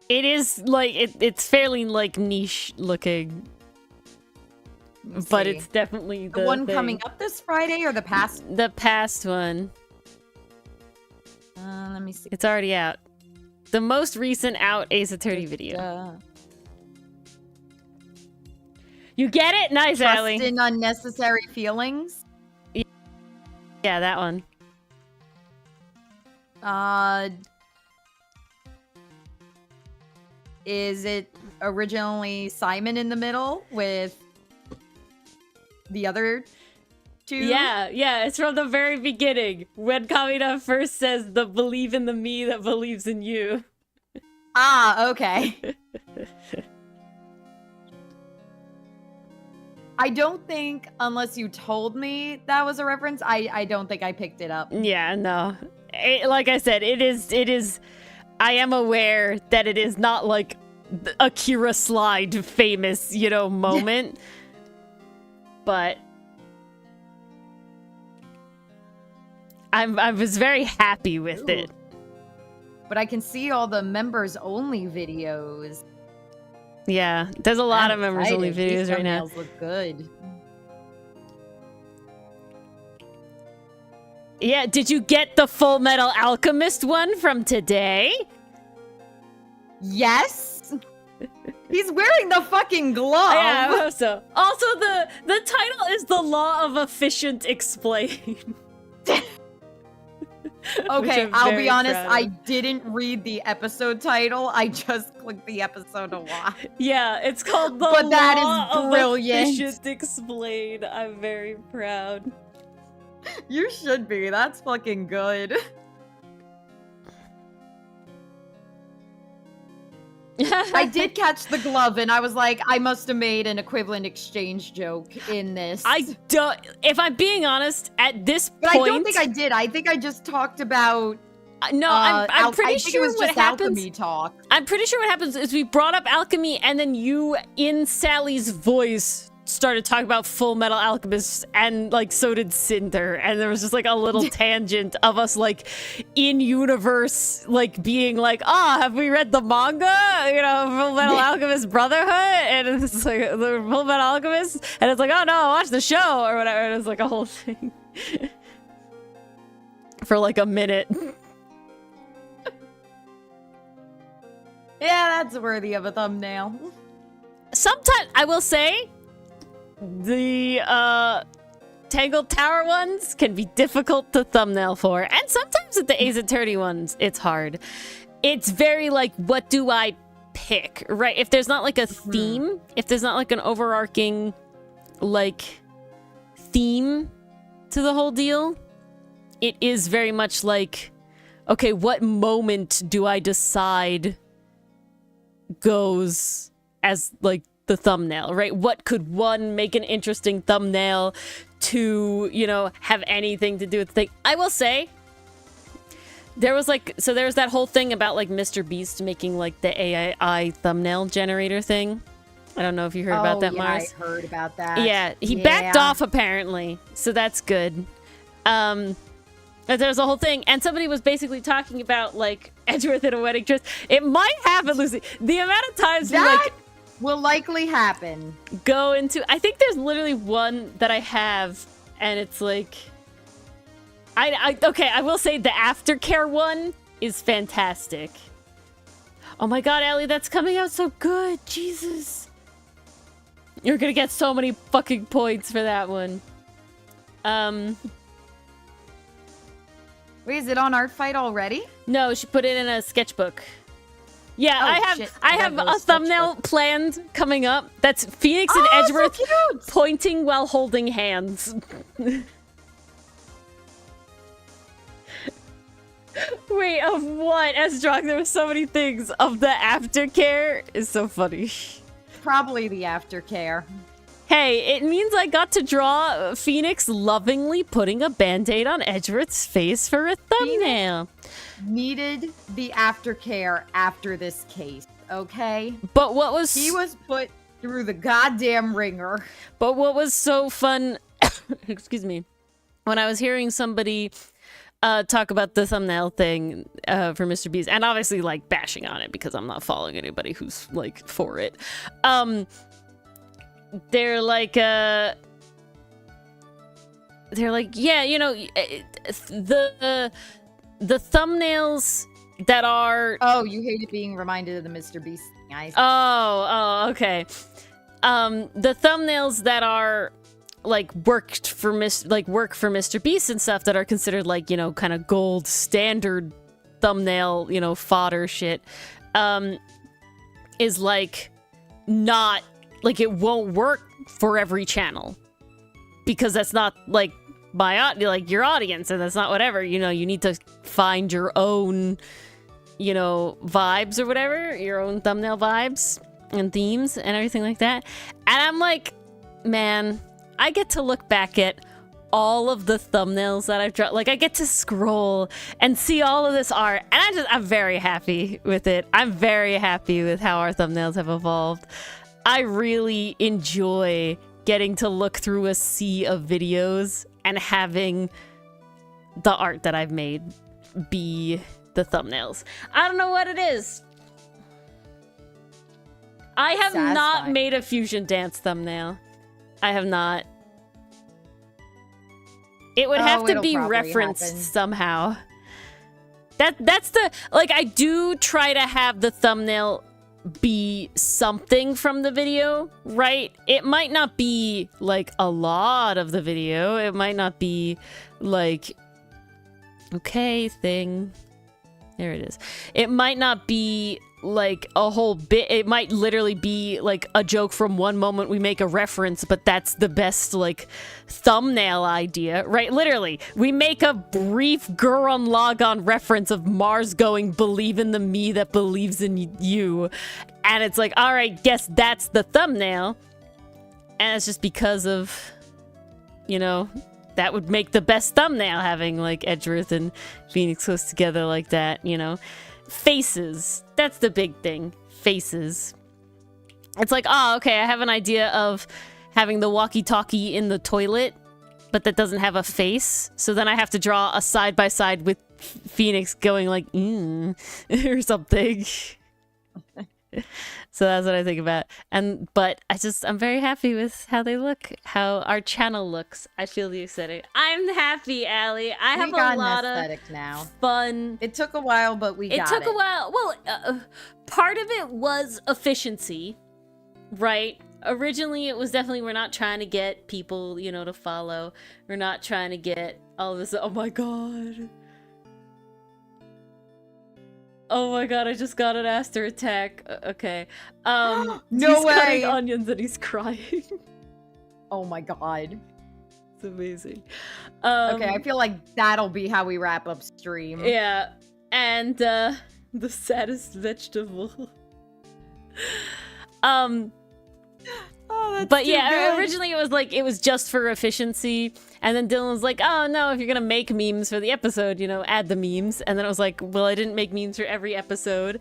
It is like it's fairly like niche looking, but it's definitely the one thing. Coming up this Friday or the past? The past one. Let me see. It's already out. The most recent out Ace Attorney video. You get it? Nice, Allie. Trust in unnecessary feelings. Yeah, that one. Is it originally Simon in the middle with the other two? Yeah, it's from the very beginning. When Kamina first says the believe in the me that believes in you. Ah, okay. I don't think, unless you told me that was a reference, I don't think I picked it up. Yeah, no. Like I said, it is... I am aware that it is not like Akira slide famous, you know, moment. But I was very happy with it. But I can see all the members only videos. Yeah, there's a lot of members only videos right now. These look good. Yeah, did you get the Full Metal Alchemist one from today? Yes. He's wearing the fucking glove. Yeah, I hope so. Also, the title is The Law of Efficient Explain. Okay, I'll be honest, I didn't read the episode title. I just clicked the episode to watch. Yeah, it's called The But that Law is brilliant. of Efficient Explain. I'm very proud. You should be. That's fucking good. I did catch the glove, and I was like, I must have made an equivalent exchange joke in this. I don't. If I'm being honest, at this point, but I don't think I did. I think I just talked about. No, I'm pretty sure it was what just happens. Alchemy talk. I'm pretty sure what happens is we brought up alchemy, and then you, in Sally's voice, started talking about Full Metal Alchemist, and like so did Cinder, and there was just like a little tangent of us like in universe, like being like, have we read the manga? You know, Full Metal Alchemist Brotherhood, and it's like the Full Metal Alchemist, and it's like, oh no, watch the show or whatever. And it's like a whole thing for like a minute. Yeah, that's worthy of a thumbnail. Sometimes, I will say, the Tangled Tower ones can be difficult to thumbnail for. And sometimes with the Ace Attorney ones, it's hard. It's very like, what do I pick, right? If there's not like a theme, if there's not like an overarching like theme to the whole deal, it is very much like, okay, what moment do I decide goes as like the thumbnail, right? What could one make an interesting thumbnail to, you know, have anything to do with the thing? I will say there was like, so there was that whole thing about like Mr. Beast making like the AI thumbnail generator thing. I don't know if you heard about that, Mars. I heard about that. Yeah, he backed off apparently, so that's good. There's a whole thing, and somebody was basically talking about like Edgeworth in a wedding dress. It might happen, Lucy. The amount of times that like will likely happen. Go into. I think there's literally one that I have, and it's like, okay. I will say the aftercare one is fantastic. Oh my god, Ellie, that's coming out so good. Jesus, you're gonna get so many fucking points for that one. Wait, is it on Artfight already? No, she put it in a sketchbook. Yeah, oh, I have a thumbnail planned coming up. That's Phoenix and Edgeworth so pointing while holding hands. Wait, of what? Esdrock, there were so many things. Of the aftercare is so funny. Probably the aftercare. Hey, it means I got to draw Phoenix lovingly putting a band-aid on Edgeworth's face for a thumbnail. Needed the aftercare after this case, okay? But what was... He was put through the goddamn ringer. But what was so fun... excuse me. When I was hearing somebody talk about the thumbnail thing for Mr. Beast, and obviously, like, bashing on it because I'm not following anybody who's, like, for it. They're like, yeah, you know, the thumbnails that are... Oh, you hated being reminded of the Mr. Beast thing. Okay. The thumbnails that are like work for Mr. Beast and stuff that are considered like, you know, kind of gold standard thumbnail, you know, fodder shit, is like not... Like, it won't work for every channel. Because that's not, like, your audience, and that's not whatever. You know, you need to find your own, you know, vibes or whatever. Your own thumbnail vibes and themes and everything like that. And I'm like, man, I get to look back at all of the thumbnails that I've drawn. Like, I get to scroll and see all of this art. And I'm very happy with it. I'm very happy with how our thumbnails have evolved. I really enjoy getting to look through a sea of videos and having the art that I've made be the thumbnails. I don't know what it is. I have not made a fusion dance thumbnail. I have not. It would have to be referenced somehow. That's the... Like, I do try to have the thumbnail be something from the video, right? It might not be like a lot of the video. It might not be like, okay, thing. There it is. It might not be like a whole bit. It might literally be like a joke from one moment we make a reference, but that's the best like thumbnail idea, right? Literally, we make a brief Gurren Lagann reference of Mars going, "Believe in the me that believes in you," and it's like, all right, guess that's the thumbnail, and it's just because of, you know, that would make the best thumbnail, having like Edgeworth and Phoenix close together like that, you know. Faces. That's the big thing. Faces. It's like, oh, okay, I have an idea of having the walkie-talkie in the toilet, but that doesn't have a face. So then I have to draw a side-by-side with Phoenix going like, or something. So that's what I think about. But I'm very happy with how they look, how our channel looks. I feel the aesthetic. I'm happy, Allie. I have a lot of now. Fun. It took a while, but we got it. It took a while. Well, part of it was efficiency, right? Originally, it was definitely, we're not trying to get people, you know, to follow. We're not trying to get all this. Oh my god. Oh my god, I just got an Aster attack. Okay. No he's way! Cutting onions and he's crying. Oh my god. It's amazing. Okay, I feel like that'll be how we wrap up stream. Yeah. And, the saddest vegetable. Oh, that's but too yeah, good. originally it was just for efficiency, and then Dylan was like, oh no, if you're gonna make memes for the episode, you know, add the memes. And then I was like, well, I didn't make memes for every episode,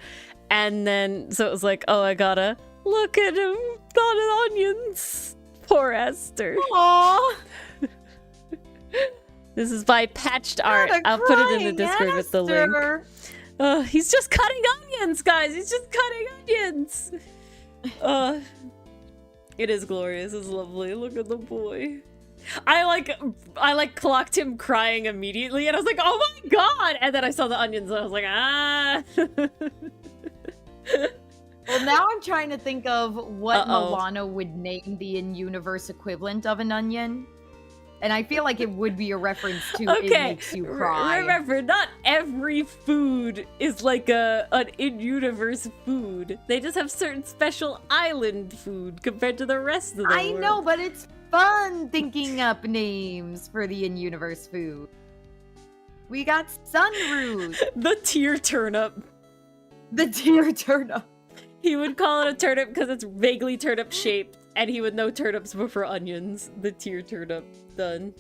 and then so it was like, oh, I gotta look at him on onions. Poor Aster. Aww. This is by Patched Art. I'll put it in the Discord with the link. Oh, he's just cutting onions, guys. He's just cutting onions. It is glorious. It's lovely. Look at the boy. I clocked him crying immediately, and I was like, oh my god! And then I saw the onions, and I was like, ah. Well, now I'm trying to think of what Moana would name the in-universe equivalent of an onion. And I feel like it would be a reference to it makes you cry. Remember, not every food is like an in-universe food. They just have certain special island food compared to the rest of the world. I know, but it's fun thinking up names for the in-universe food. We got sunroot. The tear turnip. The tear turnip. He would call it a turnip because it's vaguely turnip shaped, and he would know turnips before onions. The tear turnip. Done.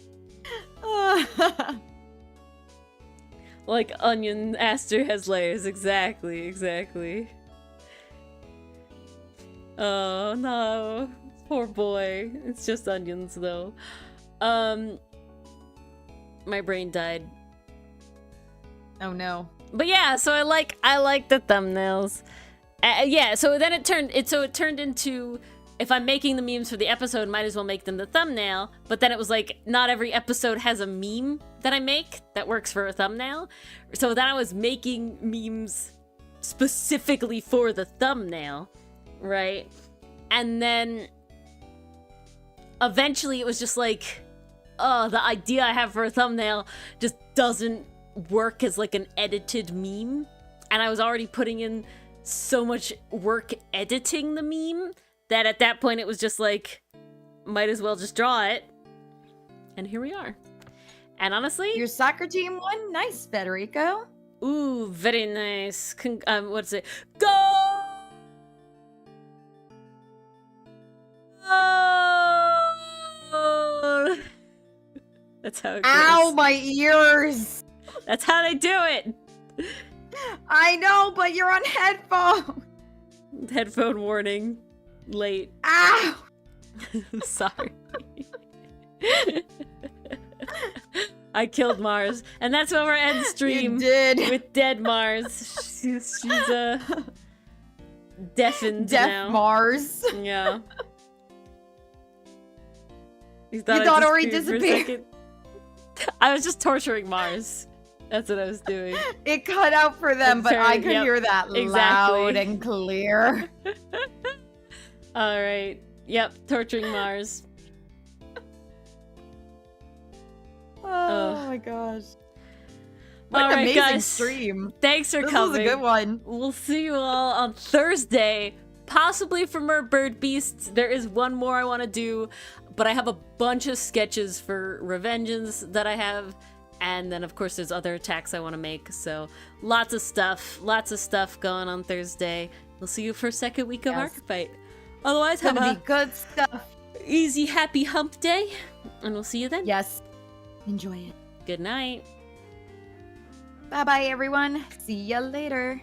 Like onion, Aster has layers. Exactly. Oh no, poor boy. It's just onions though. My brain died. Oh no. But yeah, so I like the thumbnails. Yeah, so then it turned into, if I'm making the memes for the episode, might as well make them the thumbnail. But then it was like, not every episode has a meme that I make that works for a thumbnail. So then I was making memes specifically for the thumbnail, right? And then eventually it was just like, oh, the idea I have for a thumbnail just doesn't work as like an edited meme. And I was already putting in so much work editing the meme that at that point it was just like, might as well just draw it. And here we are. And honestly, your soccer team won. Nice, Federico. Ooh, very nice. What's it? Go! Oh! That's how it goes. Ow, my ears. That's how they do it. I know, but you're on headphones. Headphone warning. Late. Ow! Sorry. I killed Mars, and that's when we're end stream. You did. With dead Mars. She's deafened Deaf now. Mars. Yeah. You thought Ori disappeared. I was just torturing Mars. That's what I was doing. It cut out for them, but I could hear that loud and clear. All right. Yep, torturing Mars. Oh my gosh. What All an right, amazing guys. stream. Thanks for This coming. was a good one. We'll see you all on Thursday, possibly for more bird beasts. There is one more I want to do, but I have a bunch of sketches for Revengeance that I have, and then of course there's other attacks I want to make. So lots of stuff going on Thursday. We'll see you for second week of Arcfight. Otherwise, It's gonna be good stuff. Easy, happy hump day, and we'll see you then. Yes. Enjoy it. Good night. Bye-bye, everyone. See ya later.